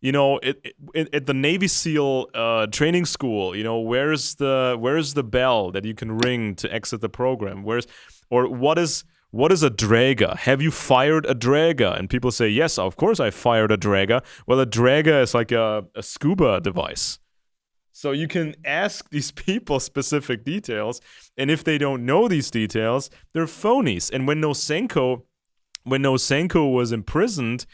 At the Navy SEAL training school, where's the bell that you can ring to exit the program? What is a dragger? Have you fired a dragger? And people say, yes, of course I fired a dragger. Well, a dragger is like a scuba device. So you can ask these people specific details, and if they don't know these details, they're phonies. And when Nosenko was imprisoned,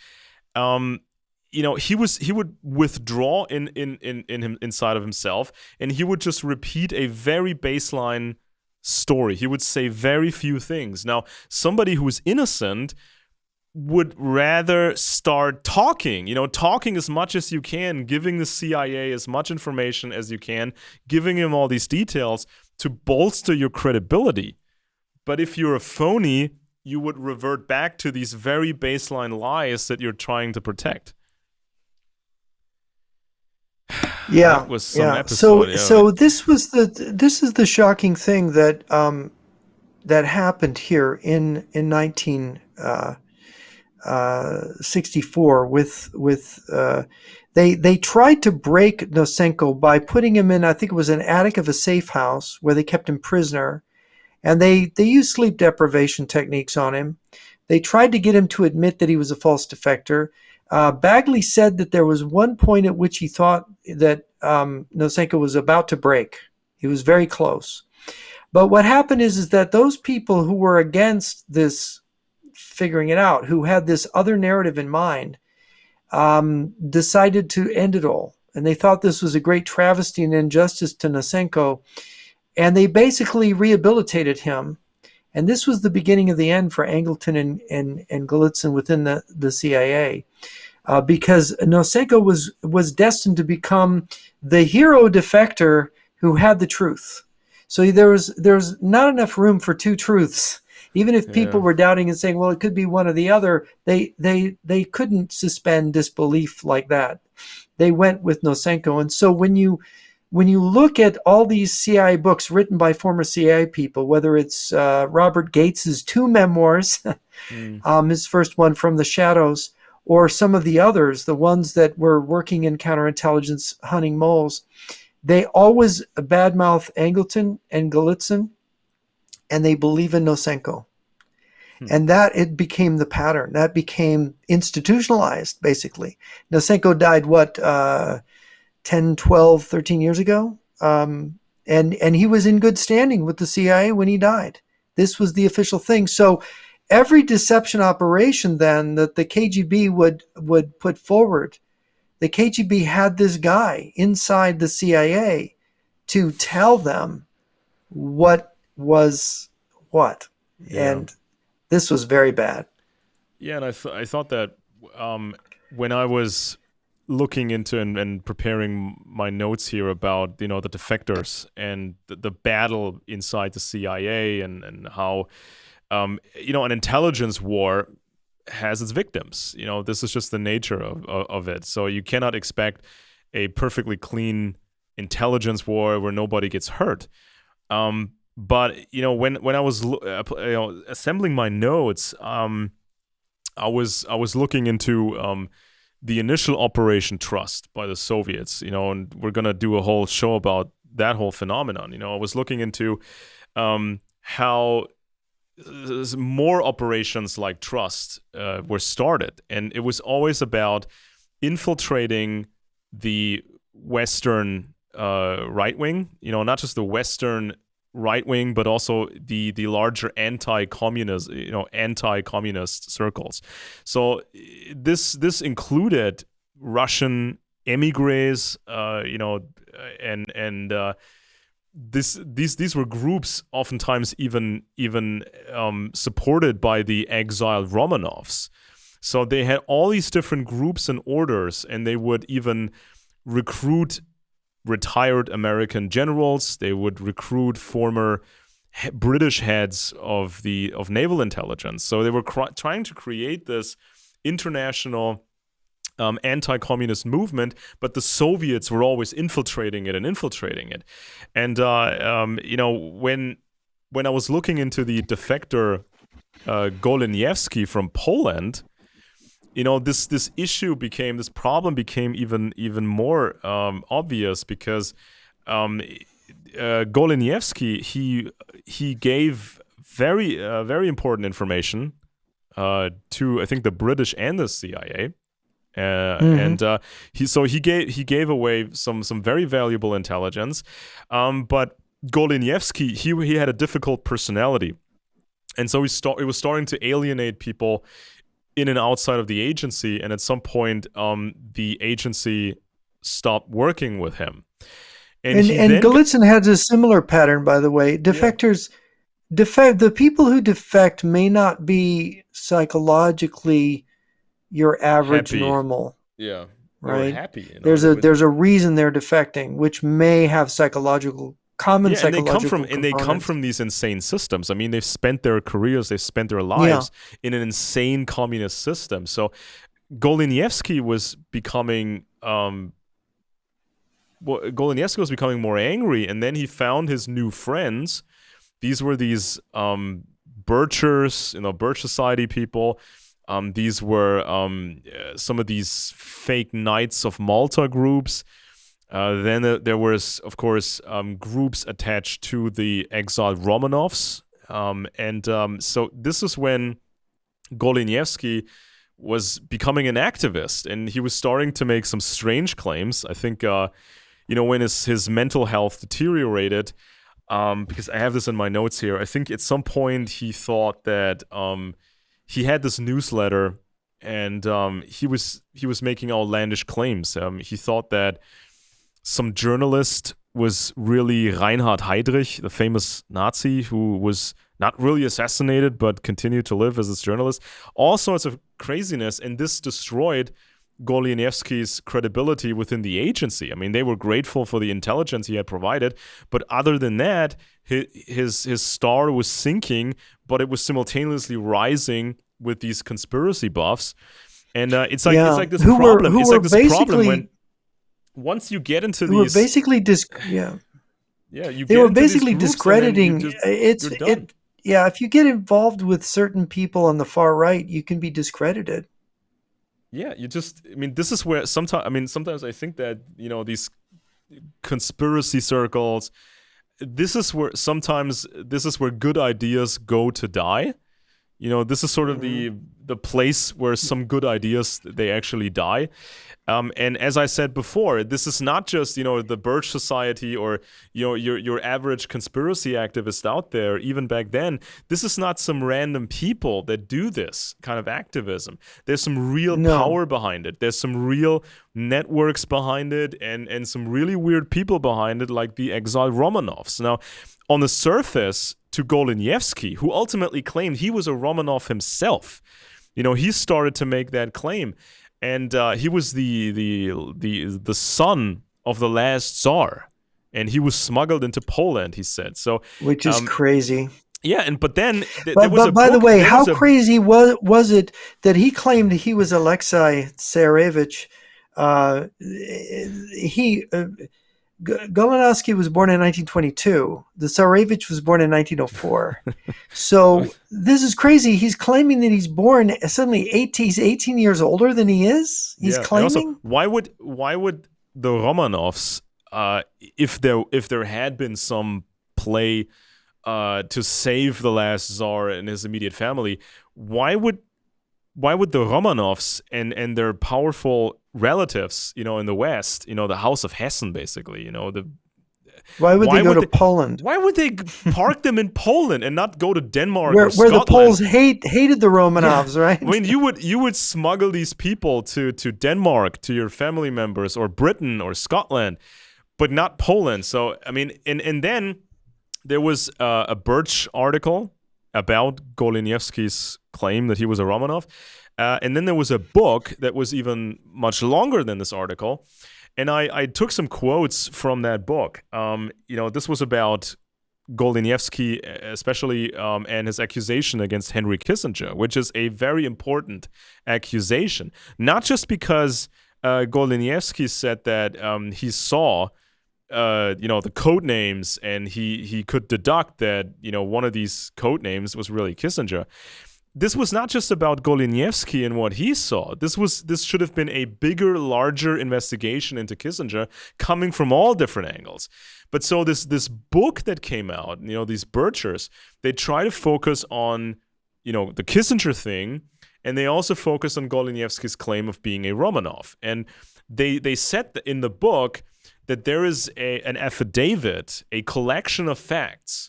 he would withdraw inside of himself, and he would just repeat a very baseline story. He would say very few things. Now, somebody who is innocent would rather start talking, talking as much as you can, giving the CIA as much information as you can, giving him all these details to bolster your credibility. But if you're a phony, you would revert back to these very baseline lies that you're trying to protect. Yeah, that was some episode. So this is the shocking thing that that happened here in 1964 with they tried to break Nosenko by putting him in, I think it was an attic of a safe house where they kept him prisoner, and they used sleep deprivation techniques on him. They tried to get him to admit that he was a false defector. Bagley said that there was one point at which he thought that Nosenko was about to break. He was very close. But what happened is that those people who were against this figuring it out, who had this other narrative in mind, decided to end it all. And they thought this was a great travesty and injustice to Nosenko. And they basically rehabilitated him. And this was the beginning of the end for Angleton and Golitzen within the CIA. Because Nosenko was destined to become the hero defector who had the truth. So there's not enough room for two truths. Even if people were doubting and saying, well, it could be one or the other, they couldn't suspend disbelief like that. They went with Nosenko. And so when you look at all these CIA books written by former CIA people, whether it's Robert Gates's 2 memoirs, his first one, From the Shadows, or some of the others, the ones that were working in counterintelligence hunting moles, they always badmouth Angleton and Golitzen, and they believe in Nosenko. And that it became the pattern. That became institutionalized, basically. Nosenko died, 10, 12, 13 years ago? And he was in good standing with the CIA when he died. This was the official thing. So every deception operation then that the KGB would put forward, the KGB had this guy inside the CIA to tell them what was what. Yeah. And this was very bad. Yeah, and I thought that when I was looking into and preparing my notes here about the defectors and the battle inside the CIA and how an intelligence war has its victims. This is just the nature of it. So you cannot expect a perfectly clean intelligence war where nobody gets hurt. But when I was assembling my notes, I was looking into the initial Operation Trust by the Soviets. And we're gonna do a whole show about that whole phenomenon. I was looking into how more operations like Trust were started, and it was always about infiltrating the Western right wing. Not just the Western right wing, but also the larger anti-communist circles. So this included Russian emigres, and these were groups oftentimes even supported by the exiled Romanovs. So they had all these different groups and orders, and they would even recruit retired American generals. They would recruit former British heads of naval intelligence. So they were trying to create this international anti-communist movement, but the Soviets were always infiltrating it. And when I was looking into the defector Goleniewski from Poland, this problem became even more obvious, because Goleniewski he gave very important information to, I think, the British and the CIA. And he gave away some very valuable intelligence, but Goleniewski he had a difficult personality, and so it was starting to alienate people in and outside of the agency. And at some point, the agency stopped working with him. And Golitzen has a similar pattern, by the way. Defectors, the people who defect may not be psychologically your average happy. Normal. Yeah. Right. Happy. There's a reason they're defecting, which may have psychological components. And they come from these insane systems. I mean, they've spent their careers, they've spent their lives in an insane communist system. So Goleniewski was becoming more angry, and then he found his new friends. These were these Birchers, Birch Society people. These were some of these fake Knights of Malta groups. Then there was, of course, groups attached to the exiled Romanovs. So this is when Goleniewski was becoming an activist, and he was starting to make some strange claims. I think, when his mental health deteriorated, because I have this in my notes here, I think at some point he thought that he had this newsletter, and he was making outlandish claims. He thought that some journalist was really Reinhard Heydrich, the famous Nazi who was not really assassinated but continued to live as this journalist. All sorts of craziness, and this destroyed Goleniewski's credibility within the agency. I mean, they were grateful for the intelligence he had provided, but other than that, his star was sinking, but it was simultaneously rising with these conspiracy buffs. And it's like this problem. It's like this problem when once you get into they were these, basically discrediting. If you get involved with certain people on the far right, you can be discredited. Yeah, this is where sometimes I think that, these conspiracy circles, this is where good ideas go to die. This is sort of the place where some good ideas, they actually die. And as I said before, this is not just, the Birch Society or, your average conspiracy activist out there, even back then. This is not some random people that do this kind of activism. There's some real power behind it. There's some real networks behind it, and some really weird people behind it, like the exiled Romanovs. Now, on the surface, to Goleniewski, who ultimately claimed he was a Romanov himself, he started to make that claim. And he was the son of the last Tsar, and he was smuggled into Poland, he said. So, which is crazy. Yeah, but then by the way, how crazy was it that he claimed he was Alexei Tsarevich? Goleniewski was born in 1922. The Tsarevich was born in 1904. So this is crazy. He's claiming that he's born suddenly he's 18 years older than he is. He's claiming. Also, why would the Romanovs, if there had been some play to save the last Tsar and his immediate family, why would the Romanovs and their powerful relatives, in the West, the House of Hessen, basically, Why would they go to Poland? Why would they park them in Poland and not go to Denmark where or Scotland? Where the Poles hated the Romanovs, right? I mean, you would smuggle these people to Denmark, to your family members, or Britain or Scotland, but not Poland. So, I mean, and then there was a Birch article about Goleniewski's claim that he was a Romanov. And then there was a book that was even much longer than this article. And I took some quotes from that book. This was about Goleniewski, especially, and his accusation against Henry Kissinger, which is a very important accusation. Not just because Goleniewski said that he saw the code names, and he could deduct that one of these code names was really Kissinger. This was not just about Goleniewski and what he saw. This should have been a bigger, larger investigation into Kissinger, coming from all different angles. But so this book that came out, these Birchers, they try to focus on the Kissinger thing, and they also focus on Goleniewski's claim of being a Romanov. And they said in the book that there is an affidavit, a collection of facts.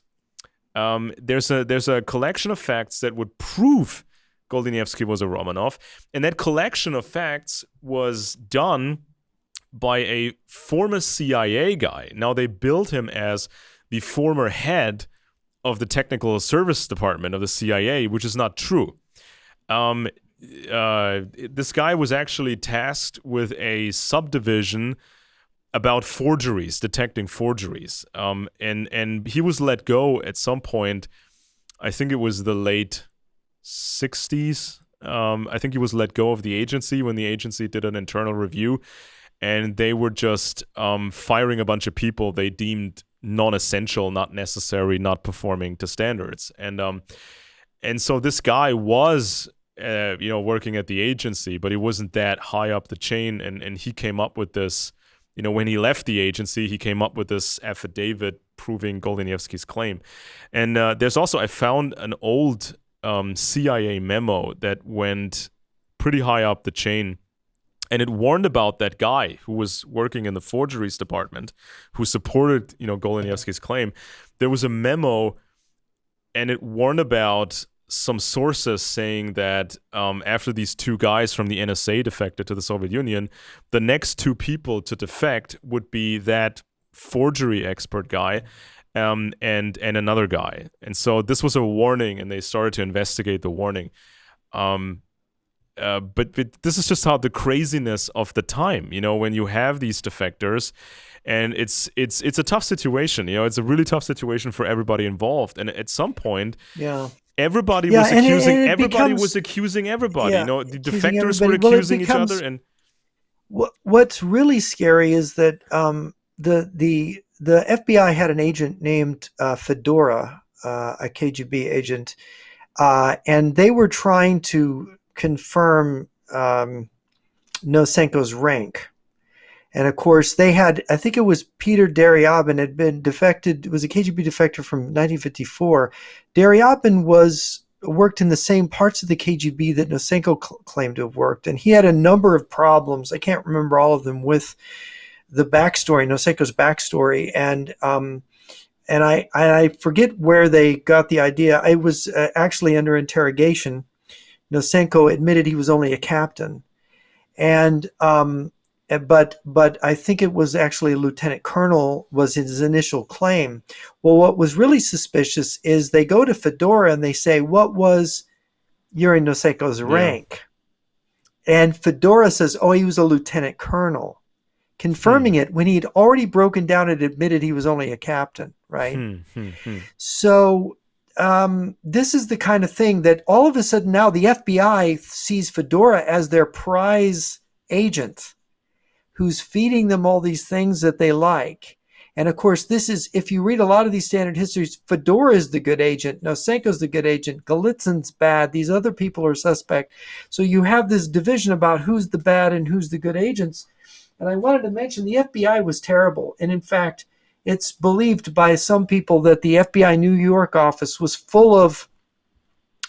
There's a collection of facts that would prove Goleniewski was a Romanov, and that collection of facts was done by a former CIA guy. Now, they billed him as the former head of the Technical Service Department of the CIA, which is not true. This guy was actually tasked with a subdivision about forgeries, detecting forgeries. And he was let go at some point. I think it was the late 60s. I think he was let go of the agency when the agency did an internal review, and they were just firing a bunch of people they deemed non-essential, not necessary, not performing to standards. And so this guy was working at the agency, but he wasn't that high up the chain, and he came up with this. When he left the agency, he came up with this affidavit proving Goleniewski's claim. And there's also, I found an old CIA memo that went pretty high up the chain, and it warned about that guy who was working in the forgeries department, who supported, Goleniewski's claim. There was a memo, and it warned about some sources saying that after these two guys from the NSA defected to the Soviet Union, the next two people to defect would be that forgery expert guy and another guy. And so this was a warning, and they started to investigate the warning. But this is just how the craziness of the time, when you have these defectors, and it's a tough situation. It's a really tough situation for everybody involved. And at some point, everybody was accusing everybody. The defectors were accusing each other. And what's really scary is that the FBI had an agent named Fedora, a KGB agent, and they were trying to confirm Nosenko's rank. And of course, they had, I think it was Peter Deryabin had been defected, was a KGB defector from 1954. Deryabin worked in the same parts of the KGB that Nosenko claimed to have worked. And he had a number of problems. I can't remember all of them with the backstory, Nosenko's backstory. And I forget where they got the idea. I was actually under interrogation. Nosenko admitted he was only a captain. And, but I think it was actually a lieutenant colonel was his initial claim. Well, what was really suspicious is they go to Fedora and they say, what was Yuri Nosenko's rank? And Fedora says, he was a lieutenant colonel, confirming it when he had already broken down and admitted he was only a captain, right? So this is the kind of thing that all of a sudden now the FBI sees Fedora as their prize agent, who's feeding them all these things that they like. And of course, this is, if you read a lot of these standard histories, Fedora is the good agent, Nosenko's the good agent, Golitzen's bad, these other people are suspect. So you have this division about who's the bad and who's the good agents. And I wanted to mention the FBI was terrible. And in fact, it's believed by some people that the FBI New York office was full of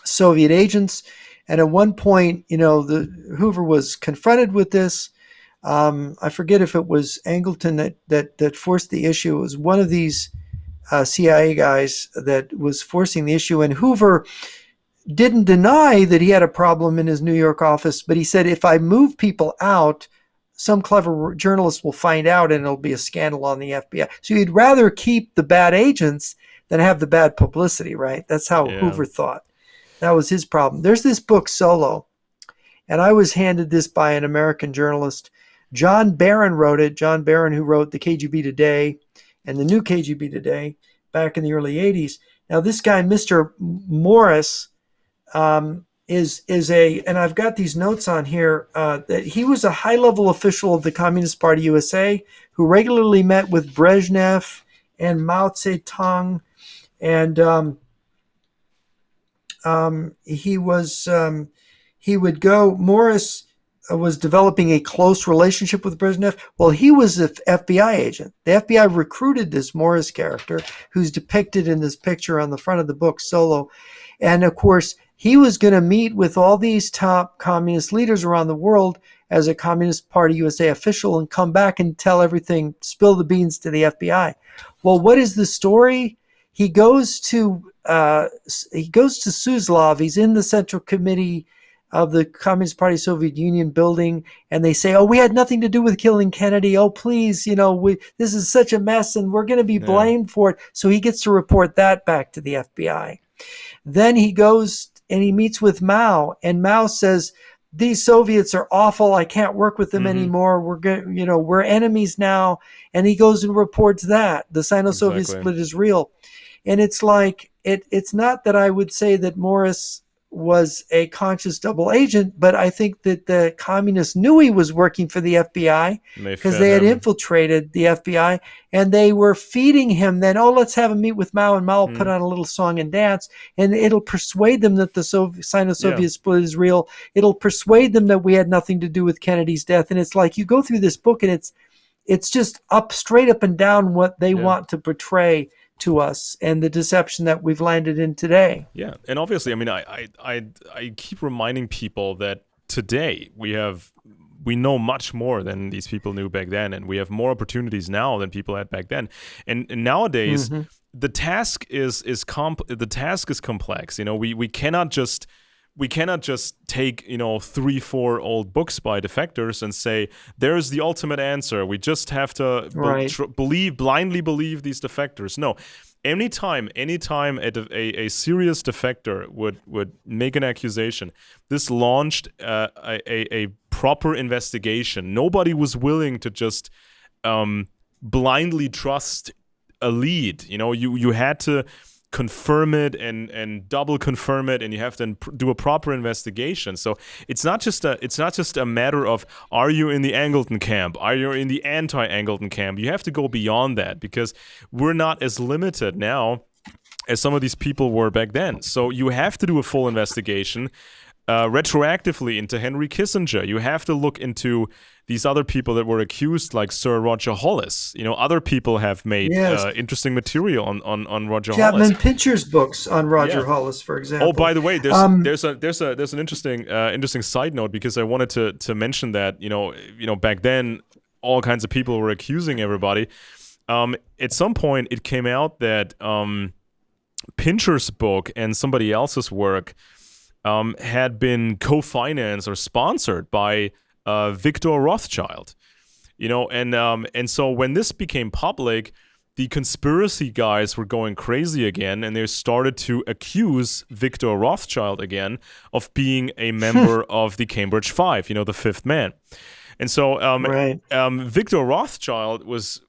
Soviet agents. And at one point, Hoover was confronted with this. I forget if it was Angleton that forced the issue. It was one of these CIA guys that was forcing the issue, and Hoover didn't deny that he had a problem in his New York office, but he said, if I move people out, some clever journalist will find out and it'll be a scandal on the FBI. So he'd rather keep the bad agents than have the bad publicity, right? That's how Hoover thought. That was his problem. There's this book, Solo, and I was handed this by an American journalist. John Barron wrote it. John Barron, who wrote The KGB Today and The New KGB Today back in the early 80s. Now, this guy, Mr. Morris, is a, and I've got these notes on here, that he was a high-level official of the Communist Party USA who regularly met with Brezhnev and Mao Zedong, and Morris was developing a close relationship with Brezhnev. Well, he was an FBI agent. The FBI recruited this Morris character, who's depicted in this picture on the front of the book, Solo. And of course, he was going to meet with all these top communist leaders around the world as a Communist Party USA official and come back and tell everything, spill the beans to the FBI. Well, what is the story? He goes to Suslov. He's in the Central Committee of the Communist Party Soviet Union building, and they say, oh, we had nothing to do with killing Kennedy. Oh, please, this is such a mess, and we're going to be blamed for it. So he gets to report that back to the FBI. Then he goes and he meets with Mao, and Mao says, these Soviets are awful. I can't work with them anymore. We're enemies now. And he goes and reports that the Sino-Soviet split is real. And it's like, it's not that I would say that Morris was a conscious double agent, but I think that the communists knew he was working for the FBI because they had infiltrated the FBI, and they were feeding him then, oh, let's have him meet with Mao, and Mao will put on a little song and dance, and it'll persuade them that the Sino-Soviet split is real. It'll persuade them that we had nothing to do with Kennedy's death. And it's like, you go through this book and it's just straight up and down what they want to portray to us and the deception that we've landed in today. Yeah, and obviously, I mean, I keep reminding people that today we know much more than these people knew back then, and we have more opportunities now than people had back then. And nowadays, the task is complex. We cannot just take 3-4 old books by defectors and say there's the ultimate answer. We just have to blindly believe these defectors. No, anytime a serious defector would make an accusation, this launched a proper investigation. Nobody was willing to just blindly trust a lead. You had to confirm it and double confirm it, and you have to do a proper investigation. So it's not just a matter of, are you in the Angleton camp, are you in the anti-Angleton camp? You have to go beyond that, because we're not as limited now as some of these people were back then. So you have to do a full investigation retroactively into Henry Kissinger. You have to look into these other people that were accused, like Sir Roger Hollis. Other people have made interesting material on Roger Hollis. Chapman Pincher's books on Roger Hollis, for example. Oh, by the way, there's an interesting side note, because I wanted to mention that back then all kinds of people were accusing everybody. At some point, it came out that Pincher's book and somebody else's work had been co-financed or sponsored by Victor Rothschild, and so when this became public, the conspiracy guys were going crazy again, and they started to accuse Victor Rothschild again of being a member of the Cambridge Five, the fifth man. And so Victor Rothschild was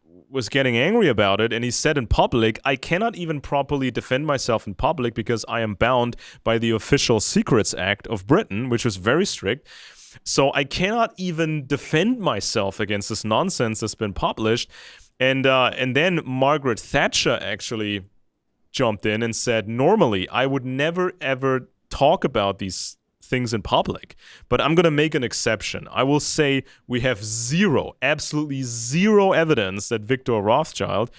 getting angry about it, and he said in public, I cannot even properly defend myself in public because I am bound by the Official Secrets Act of Britain, which was very strict. So I cannot even defend myself against this nonsense that's been published. And then Margaret Thatcher actually jumped in and said, normally I would never ever talk about these things in public, but I'm going to make an exception. I will say we have absolutely zero evidence that Victor Rothschild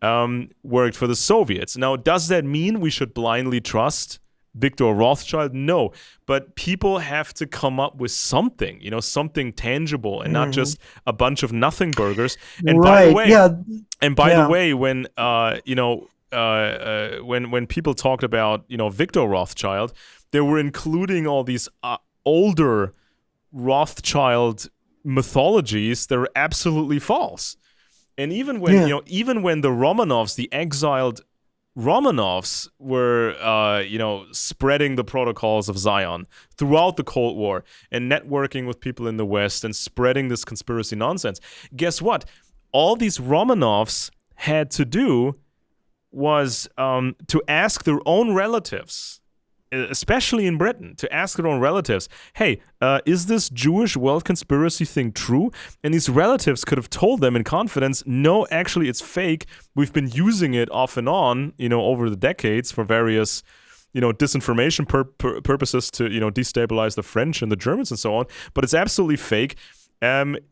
worked for the Soviets. Now, does that mean we should blindly trust Victor Rothschild? No, but people have to come up with something, something tangible, and not just a bunch of nothing burgers. And by the way, when when people talked about Victor Rothschild, they were including all these older Rothschild mythologies that are absolutely false. And even when even when the Romanovs, the exiled Romanovs, were spreading the protocols of Zion throughout the Cold War and networking with people in the West and spreading this conspiracy nonsense, guess what? All these Romanovs had to do was to ask their own relatives, especially in Britain, to ask their own relatives, hey, is this Jewish world conspiracy thing true? And these relatives could have told them in confidence, no, actually it's fake. We've been using it off and on, over the decades for various, disinformation purposes to, destabilize the French and the Germans and so on. But it's absolutely fake.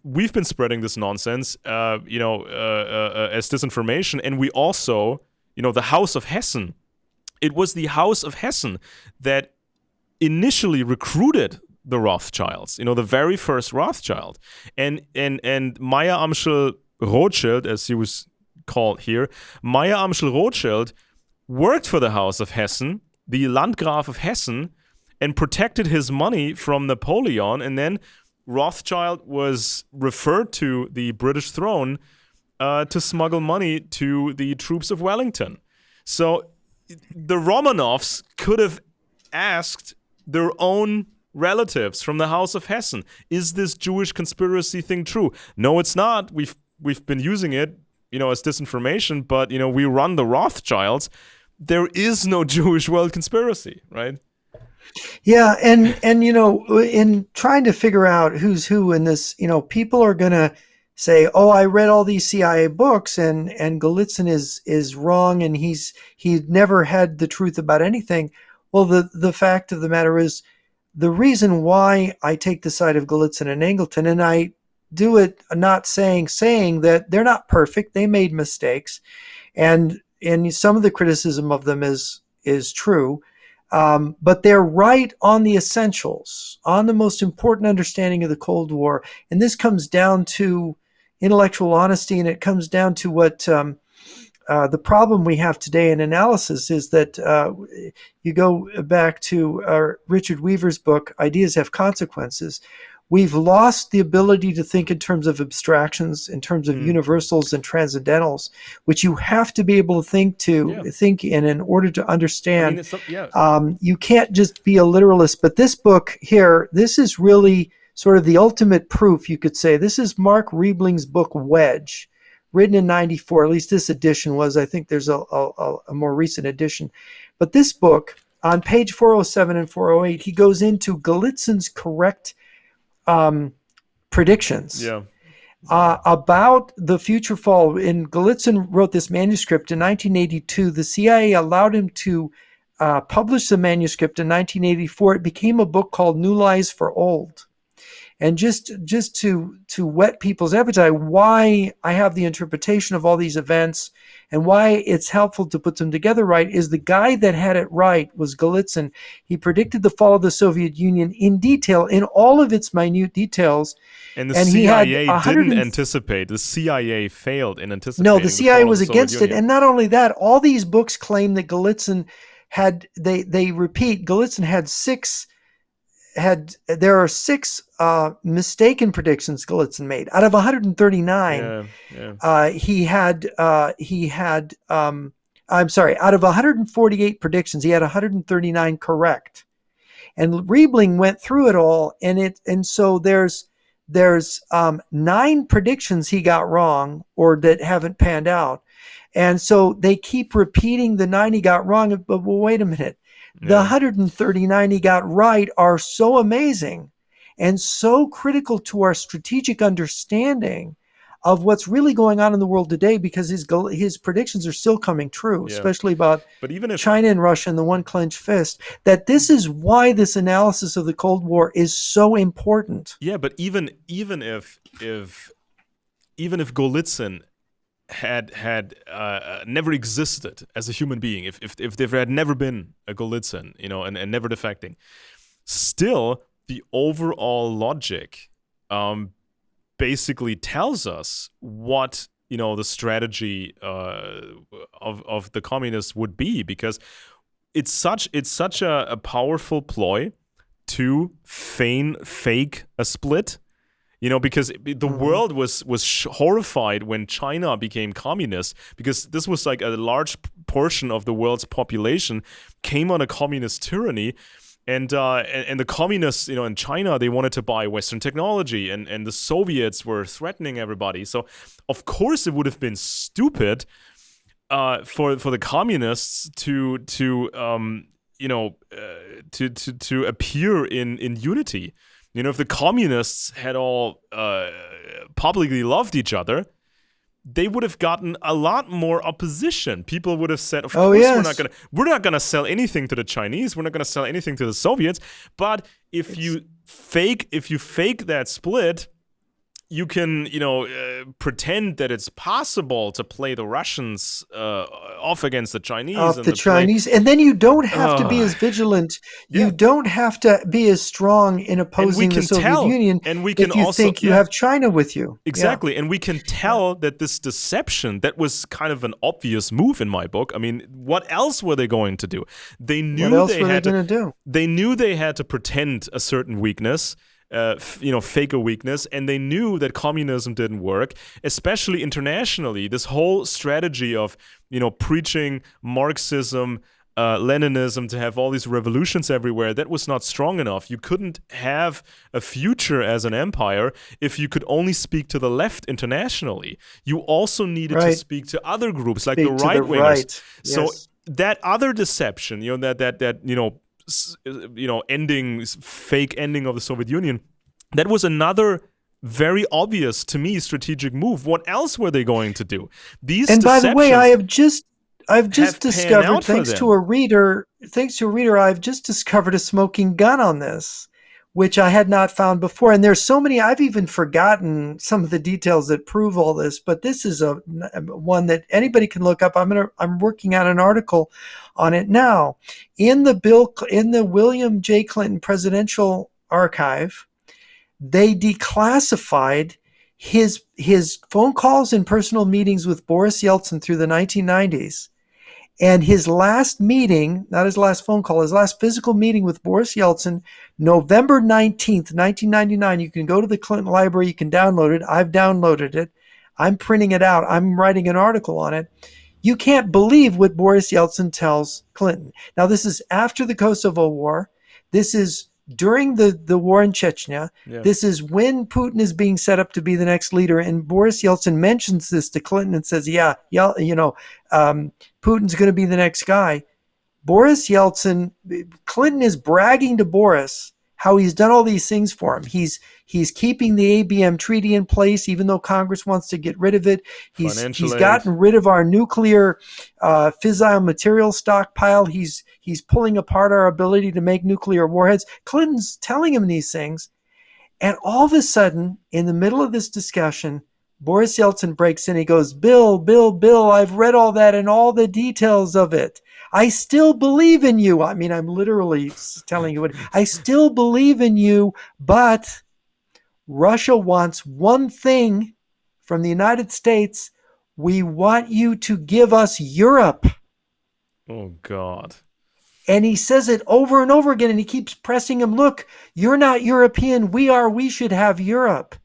We've been spreading this nonsense, as disinformation. And we also, the House of Hessen, it was the House of Hessen that initially recruited the Rothschilds, the very first Rothschild. And Meyer Amschel Rothschild, as he was called here, Meyer Amschel Rothschild worked for the House of Hessen, the Landgraf of Hessen, and protected his money from Napoleon. And then Rothschild was referred to the British throne to smuggle money to the troops of Wellington. So the Romanovs could have asked their own relatives from the House of Hessen, is this Jewish conspiracy thing true? No, it's not. We've been using it, as disinformation, but, we run the Rothschilds. There is no Jewish world conspiracy, right? Yeah, and in trying to figure out who's who in this, people are going to say, oh, I read all these CIA books and Golitzen is wrong and he never had the truth about anything. Well, the fact of the matter is, the reason why I take the side of Golitzen and Angleton, and I do it not saying that they're not perfect, they made mistakes, and some of the criticism of them is true, but they're right on the essentials, on the most important understanding of the Cold War, and this comes down to intellectual honesty, and it comes down to what the problem we have today in analysis is that you go back to Richard Weaver's book, Ideas Have Consequences. We've lost the ability to think in terms of abstractions, in terms of universals and transcendentals, which you have to be able to think in order to understand. You can't just be a literalist. But this book here, this is really sort of the ultimate proof, you could say. This is Mark Riebling's book, Wedge, written in 94. At least this edition was. I think there's a more recent edition. But this book, on page 407 and 408, he goes into Golitzen's correct predictions about the future fall. And Golitzen wrote this manuscript in 1982. The CIA allowed him to publish the manuscript in 1984. It became a book called New Lies for Old. And just to whet people's appetite, why I have the interpretation of all these events and why it's helpful to put them together right is the guy that had it right was Golitzen. He predicted the fall of the Soviet Union in detail, in all of its minute details. And the CIA didn't anticipate. The CIA failed in anticipating. No, the CIA was against it. And not only that, all these books claim that Golitzen had, they repeat, Golitzen had there are six mistaken predictions Golitzen made out of 139. Out of 148 predictions, he had 139 correct. And Riebling went through it all, and so there's 9 predictions he got wrong or that haven't panned out. And so they keep repeating the 9 he got wrong, but well, wait a minute. The 139 he got right are so amazing and so critical to our strategic understanding of what's really going on in the world today, because his predictions are still coming true, especially about China and Russia and the one clenched fist, that this is why this analysis of the Cold War is so important. Yeah, but even if Golitzen had never existed as a human being, if there had never been a Golitzen, and never defecting, still the overall logic basically tells us what the strategy of the communists would be, because it's such a powerful ploy to fake a split. Because the world was horrified when China became communist, because this was like a large portion of the world's population came on a communist tyranny, and the communists, in China, they wanted to buy Western technology, and the Soviets were threatening everybody. So of course it would have been stupid for the communists to appear in unity. If the communists had all publicly loved each other, they would have gotten a lot more opposition. People would have said, "Of course, yes. we're not gonna sell anything to the Chinese. We're not gonna sell anything to the Soviets." But if you fake that split, you can, pretend that it's possible to play the Russians off against the Chinese. And then you don't have to be as vigilant. Yeah. You don't have to be as strong in opposing the Soviet Union. And we can if you also think you have China with you. Exactly, and we can tell that this deception, that was kind of an obvious move in my book. I mean, what else were they going to do? They knew They knew they had to pretend a certain weakness. Fake a weakness, and they knew that communism didn't work, especially internationally. This whole strategy of, preaching Marxism, Leninism, to have all these revolutions everywhere, that was not strong enough. You couldn't have a future as an empire if you could only speak to the left internationally. You also needed to speak to other groups, like the right-wingers. Yes. So that other deception, fake ending of the Soviet Union, that was another very obvious to me strategic move. What else were they going to do? By the way, I've just discovered, thanks to a reader, I've just discovered a smoking gun on this, which I had not found before. And there's so many, I've even forgotten some of the details that prove all this, but this is one that anybody can look up. I'm working on an article on it now. In the William J. Clinton Presidential Archive, they declassified his phone calls and personal meetings with Boris Yeltsin through the 1990s. And his last meeting, not his last phone call, his last physical meeting with Boris Yeltsin, November 19th, 1999. You can go to the Clinton Library. You can download it. I've downloaded it. I'm printing it out. I'm writing an article on it. You can't believe what Boris Yeltsin tells Clinton. Now, this is after the Kosovo War. This is during the war in Chechnya. Yeah. This is when Putin is being set up to be the next leader. And Boris Yeltsin mentions this to Clinton and says, Putin's going to be the next guy. Boris Yeltsin, Clinton is bragging to Boris how he's done all these things for him. He's keeping the ABM treaty in place, even though Congress wants to get rid of it. He's gotten rid of our nuclear fissile material stockpile. He's pulling apart our ability to make nuclear warheads. Clinton's telling him these things. And all of a sudden, in the middle of this discussion, Boris Yeltsin breaks in. He goes, Bill, I've read all that and all the details of it. I still believe in you. I mean, I'm literally telling you what. I still believe in you, but Russia wants one thing from the United States. We want you to give us Europe. Oh, God. And he says it over and over again, and he keeps pressing him, look, you're not European. We are. We should have Europe.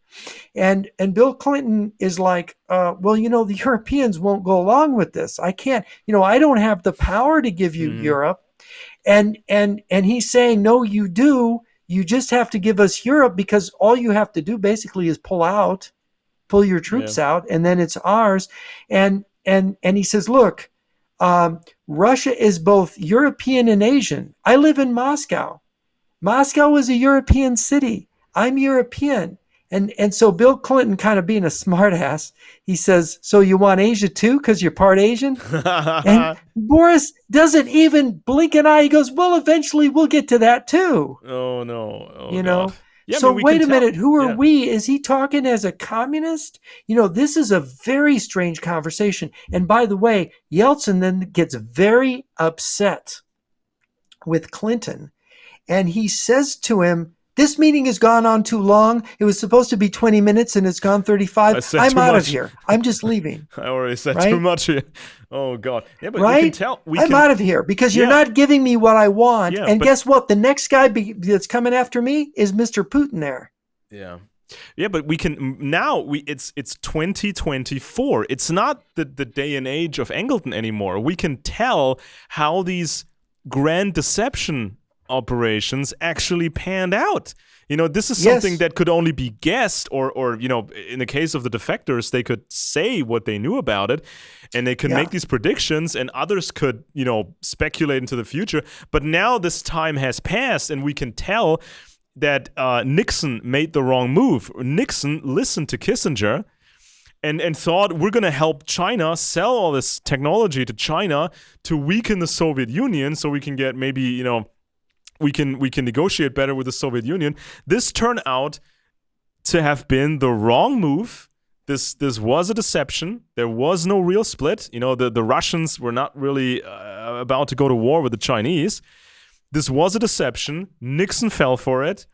And Bill Clinton is like, the Europeans won't go along with this. I can't, I don't have the power to give you Europe. And he's saying, no, you do. You just have to give us Europe, because all you have to do basically is pull your troops out, and then it's ours. And he says, look, Russia is both European and Asian. I live in Moscow. Moscow is a European city. I'm European. And so Bill Clinton, kind of being a smartass, he says, so you want Asia too because you're part Asian? And Boris doesn't even blink an eye. He goes, well, eventually we'll get to that too. Oh, no. Oh, you know? Yeah, I So mean, we can wait a tell. minute, who are Yeah. we? Is he talking as a communist? This is a very strange conversation. And by the way, Yeltsin then gets very upset with Clinton, and he says to him, "This meeting has gone on too long. It was supposed to be 20 minutes and it's gone I 35. said I'm too out of much. here. I'm just leaving." I already said too Right? much here. Oh God. Yeah, but we can Right? tell. We I'm can. out of here because you're Yeah. not giving me what I want. Yeah. And But guess what? The next guy that's coming after me is Mr. Putin there. yeah. Yeah, but we can now. It's 2024. It's not the day and age of Angleton anymore. We can tell how these grand deception operations actually panned out. This is something Yes. that could only be guessed, or in the case of the defectors, they could say what they knew about it, and they could Yeah. make these predictions, and others could speculate into the future. But now this time has passed, and we can tell that Nixon made the wrong move. Nixon listened to Kissinger and thought, we're going to help China sell all this technology to China to weaken the Soviet Union so we can get maybe, we can negotiate better with the Soviet Union. This turned out to have been the wrong move. This was a deception. There was no real split. The Russians were not really about to go to war with the Chinese. This was a deception. Nixon fell for it.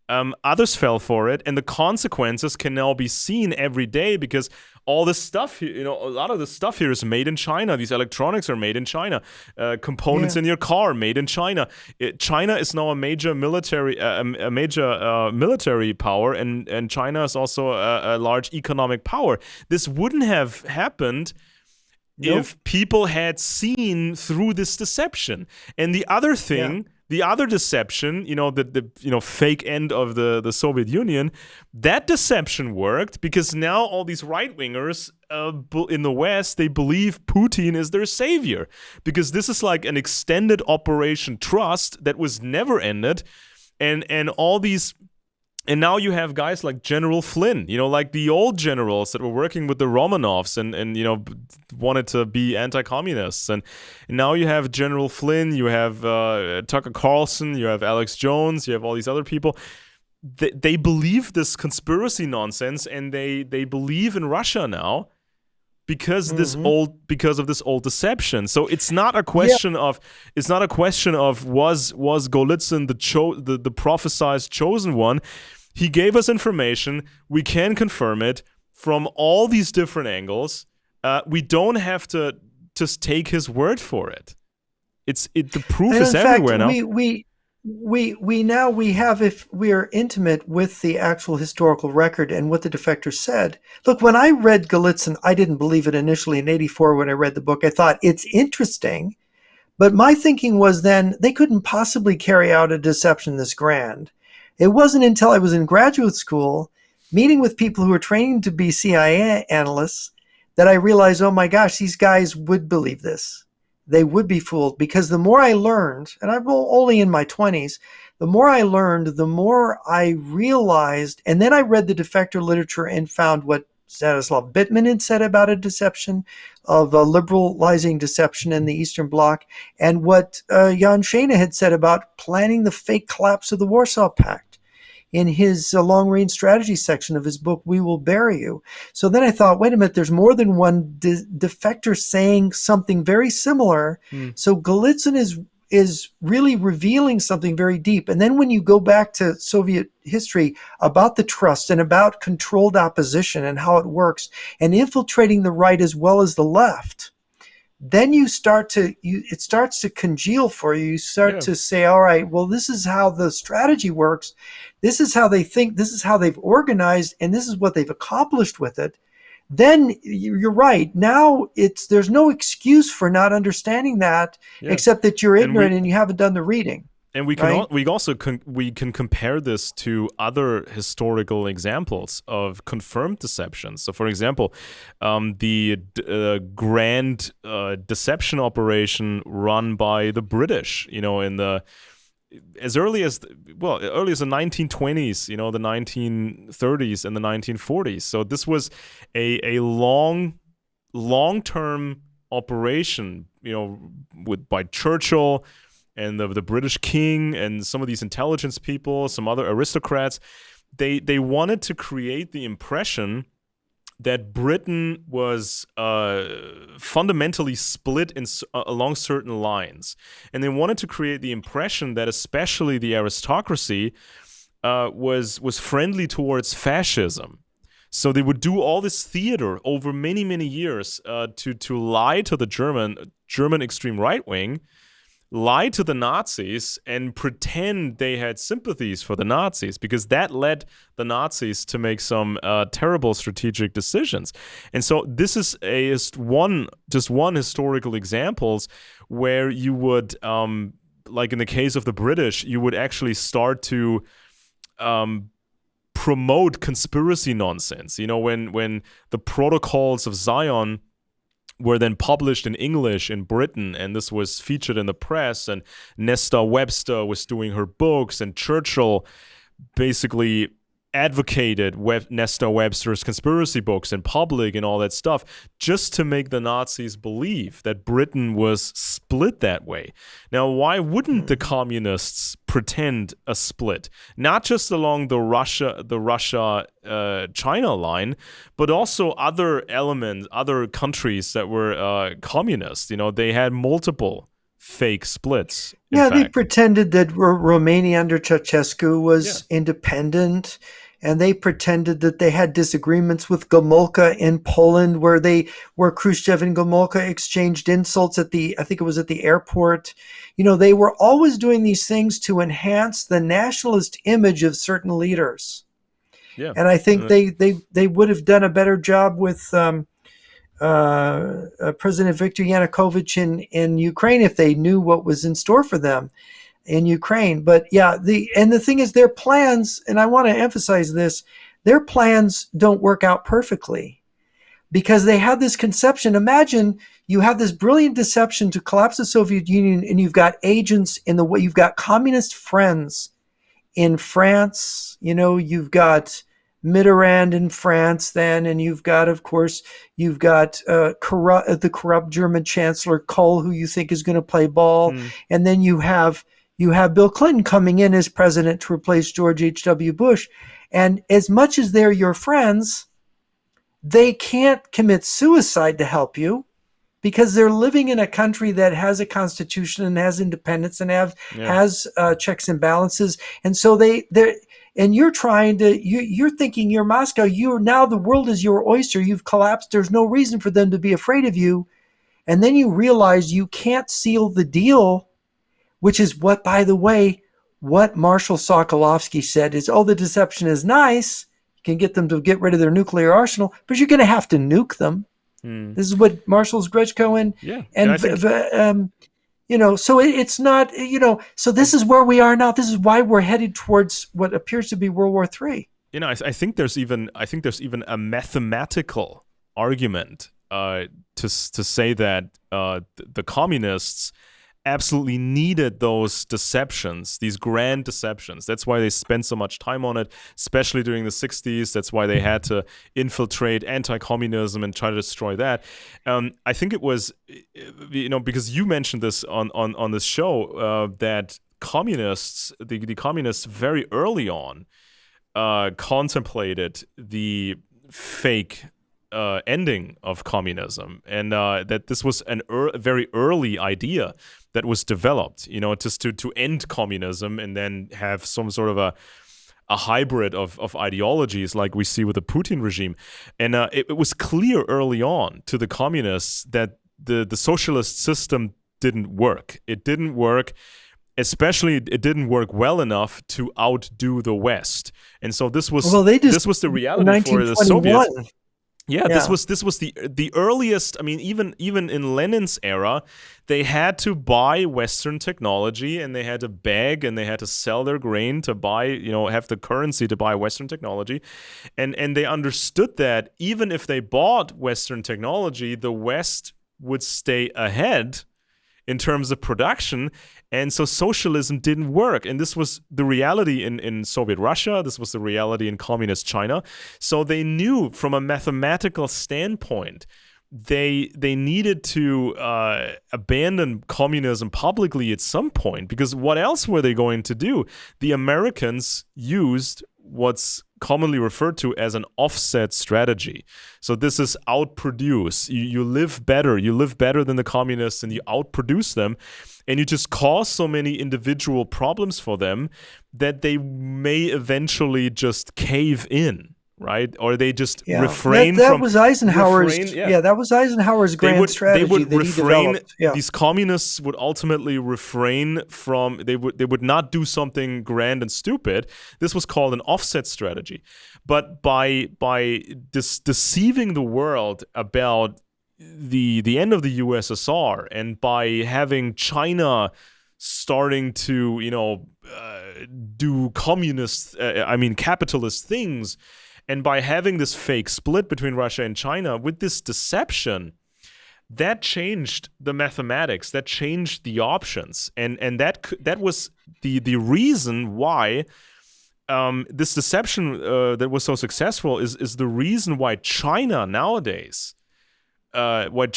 Others fell for it, and the consequences can now be seen every day because all this stuff, a lot of the stuff here is made in China. These electronics are made in China. Components in your car made in China. China is now a major military, military power, and China is also a large economic power. This wouldn't have happened if people had seen through this deception. And the other thing, the other deception, the fake end of the Soviet Union, that deception worked because now all these right-wingers in the West, they believe Putin is their savior because this is like an extended Operation Trust that was never ended, and all these. And now you have guys like General Flynn, like the old generals that were working with the Romanovs and wanted to be anti-communists. And now you have General Flynn, you have Tucker Carlson, you have Alex Jones, you have all these other people. They believe this conspiracy nonsense, and they believe in Russia now because of this old deception. So it's not a question of was Golitzen the prophesized chosen one. He gave us information. We can confirm it from all these different angles. We don't have to just take his word for it. The proof is everywhere now. We have, if we are intimate with the actual historical record and what the defectors said. Look, when I read Golitzen, I didn't believe it initially in '84 when I read the book. I thought it's interesting, but my thinking was then they couldn't possibly carry out a deception this grand. It wasn't until I was in graduate school, meeting with people who were training to be CIA analysts, that I realized, oh my gosh, these guys would believe this. They would be fooled, because the more I learned, and I'm only in my 20s, the more I learned, the more I realized, and then I read the defector literature and found what Stanislav Bittman had said about a deception, of a liberalizing deception in the Eastern Bloc, and what Jan Shana had said about planning the fake collapse of the Warsaw Pact in his long-range strategy section of his book, We Will Bury You. So then I thought, wait a minute, there's more than one defector saying something very similar. So Golitzen is really revealing something very deep. And then when you go back to Soviet history about the trust and about controlled opposition and how it works, and infiltrating the right as well as the left, then it starts to congeal for you. You start to say, all right, well, this is how the strategy works. This is how they think. This is how they've organized, and this is what they've accomplished with it. Then you're right. Now there's no excuse for not understanding that, except that you're ignorant and you haven't done the reading. And we can we can compare this to other historical examples of confirmed deceptions. So, for example, the grand deception operation run by the British, as early as the 1920s, the 1930s and the 1940s. So this was a long-term operation, by Churchill and the British king and some of these intelligence people, some other aristocrats, they wanted to create the impression that Britain was fundamentally split along certain lines. And they wanted to create the impression that especially the aristocracy was friendly towards fascism. So they would do all this theater over many, many years to lie to the German extreme right wing, lie to the Nazis, and pretend they had sympathies for the Nazis, because that led the Nazis to make some terrible strategic decisions. And so this is just one historical examples where you would, like in the case of the British, you would actually start to promote conspiracy nonsense. You know, when the Protocols of Zion were then published in English in Britain, and this was featured in the press, and Nesta Webster was doing her books, and Churchill basically advocated Nesta Webster's conspiracy books in public and all that stuff, just to make the Nazis believe that Britain was split that way. Now, why wouldn't the communists pretend a split? Not just along the Russia-China line, but also other elements, other countries that were communist. You know, they had multiple fake splits. They pretended that Romania under Ceausescu was independent, and they pretended that they had disagreements with Gomulka in Poland, where Khrushchev and Gomulka exchanged insults at the airport. You know, they were always doing these things to enhance the nationalist image of certain leaders. Yeah, and I think they would have done a better job with President Viktor Yanukovych in Ukraine if they knew what was in store for them in Ukraine. But the thing is, their plans, and I want to emphasize this, their plans don't work out perfectly, because they have this conception. Imagine you have this brilliant deception to collapse the Soviet Union, and you've got agents you've got communist friends in France. You know, you've got Mitterrand in France then, and you've got the corrupt German Chancellor Kohl, who you think is going to play ball, and then you have Bill Clinton coming in as president to replace George H.W. Bush. And as much as they're your friends, they can't commit suicide to help you, because they're living in a country that has a constitution and has independence and has checks and balances. And so and you're you're thinking you're Moscow. Now the world is your oyster. You've collapsed. There's no reason for them to be afraid of you. And then you realize you can't seal the deal, which is what, by the way, what Marshal Sokolovsky said is, the deception is nice. You can get them to get rid of their nuclear arsenal, but you're going to have to nuke them. This is what Marshals Grechko so it's not, so this is where we are now. This is why we're headed towards what appears to be World War III. You know, I think there's even a mathematical argument to say that the communists absolutely needed those deceptions, these grand deceptions. That's why they spent so much time on it, especially during the 60s. That's why they had to infiltrate anti-communism and try to destroy that. I think it was, because you mentioned this on this show, that communists, the communists very early on contemplated the fake ending of communism, and that this was a very early idea that was developed, just to end communism and then have some sort of a hybrid of ideologies like we see with the Putin regime. And it was clear early on to the communists that the socialist system didn't work. It didn't work. Especially, it didn't work well enough to outdo the West. And so this was the reality for the Soviets. Yeah, this was the earliest. I mean, even in Lenin's era, they had to buy Western technology, and they had to beg, and they had to sell their grain to buy, have the currency to buy Western technology, and they understood that even if they bought Western technology, the West would stay ahead in terms of production, and so socialism didn't work. And this was the reality in Soviet Russia. This was the reality in communist China. So they knew from a mathematical standpoint they needed to abandon communism publicly at some point, because what else were they going to do? The Americans used what's commonly referred to as an offset strategy. So this is outproduce. You live better than the communists, and you outproduce them, and you just cause so many individual problems for them that they may eventually just cave in. Right, or they just refrain that from. Was Eisenhower's. That was Eisenhower's grand strategy. They would that refrain. He developed. These communists would ultimately refrain from. They would not do something grand and stupid. This was called an offset strategy. But by deceiving the world about the end of the USSR, and by having China starting to do capitalist things. And by having this fake split between Russia and China, with this deception, that changed the mathematics, that changed the options, and that was the reason why this deception that was so successful is the reason why China nowadays could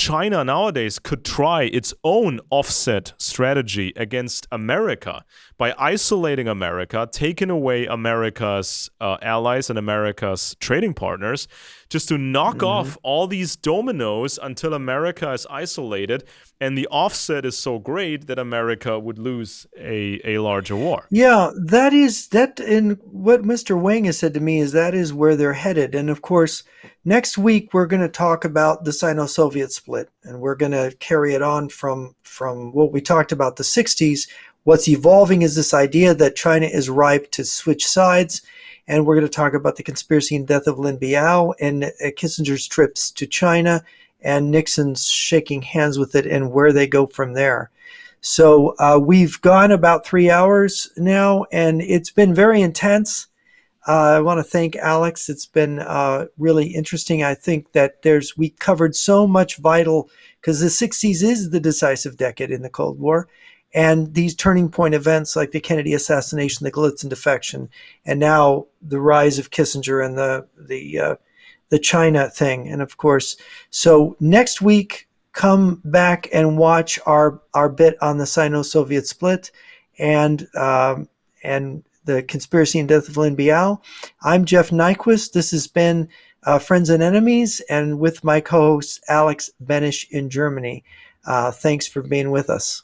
try its own offset strategy against America by isolating America, taking away America's allies and America's trading partners, just to knock off all these dominoes until America is isolated, and the offset is so great that America would lose a larger war. Yeah, and what Mr. Wang has said to me is that is where they're headed. And of course, next week we're going to talk about the Sino-Soviet split, and we're going to carry it on from what we talked about the 60s. What's evolving is this idea that China is ripe to switch sides, and we're going to talk about the conspiracy and death of Lin Biao and Kissinger's trips to China and Nixon's shaking hands with it and where they go from there. So we've gone about 3 hours now, and it's been very intense. I want to thank Alex. It's been really interesting. I think that we covered so much vital, because the 60s is the decisive decade in the Cold War. And these turning point events like the Kennedy assassination, the Golitzen defection, and now the rise of Kissinger and the China thing. And of course, so next week, come back and watch our bit on the Sino-Soviet split and the conspiracy and death of Lin Biao. I'm Jeff Nyquist. This has been Friends and Enemies, and with my co-host Alex Benesch in Germany. Thanks for being with us.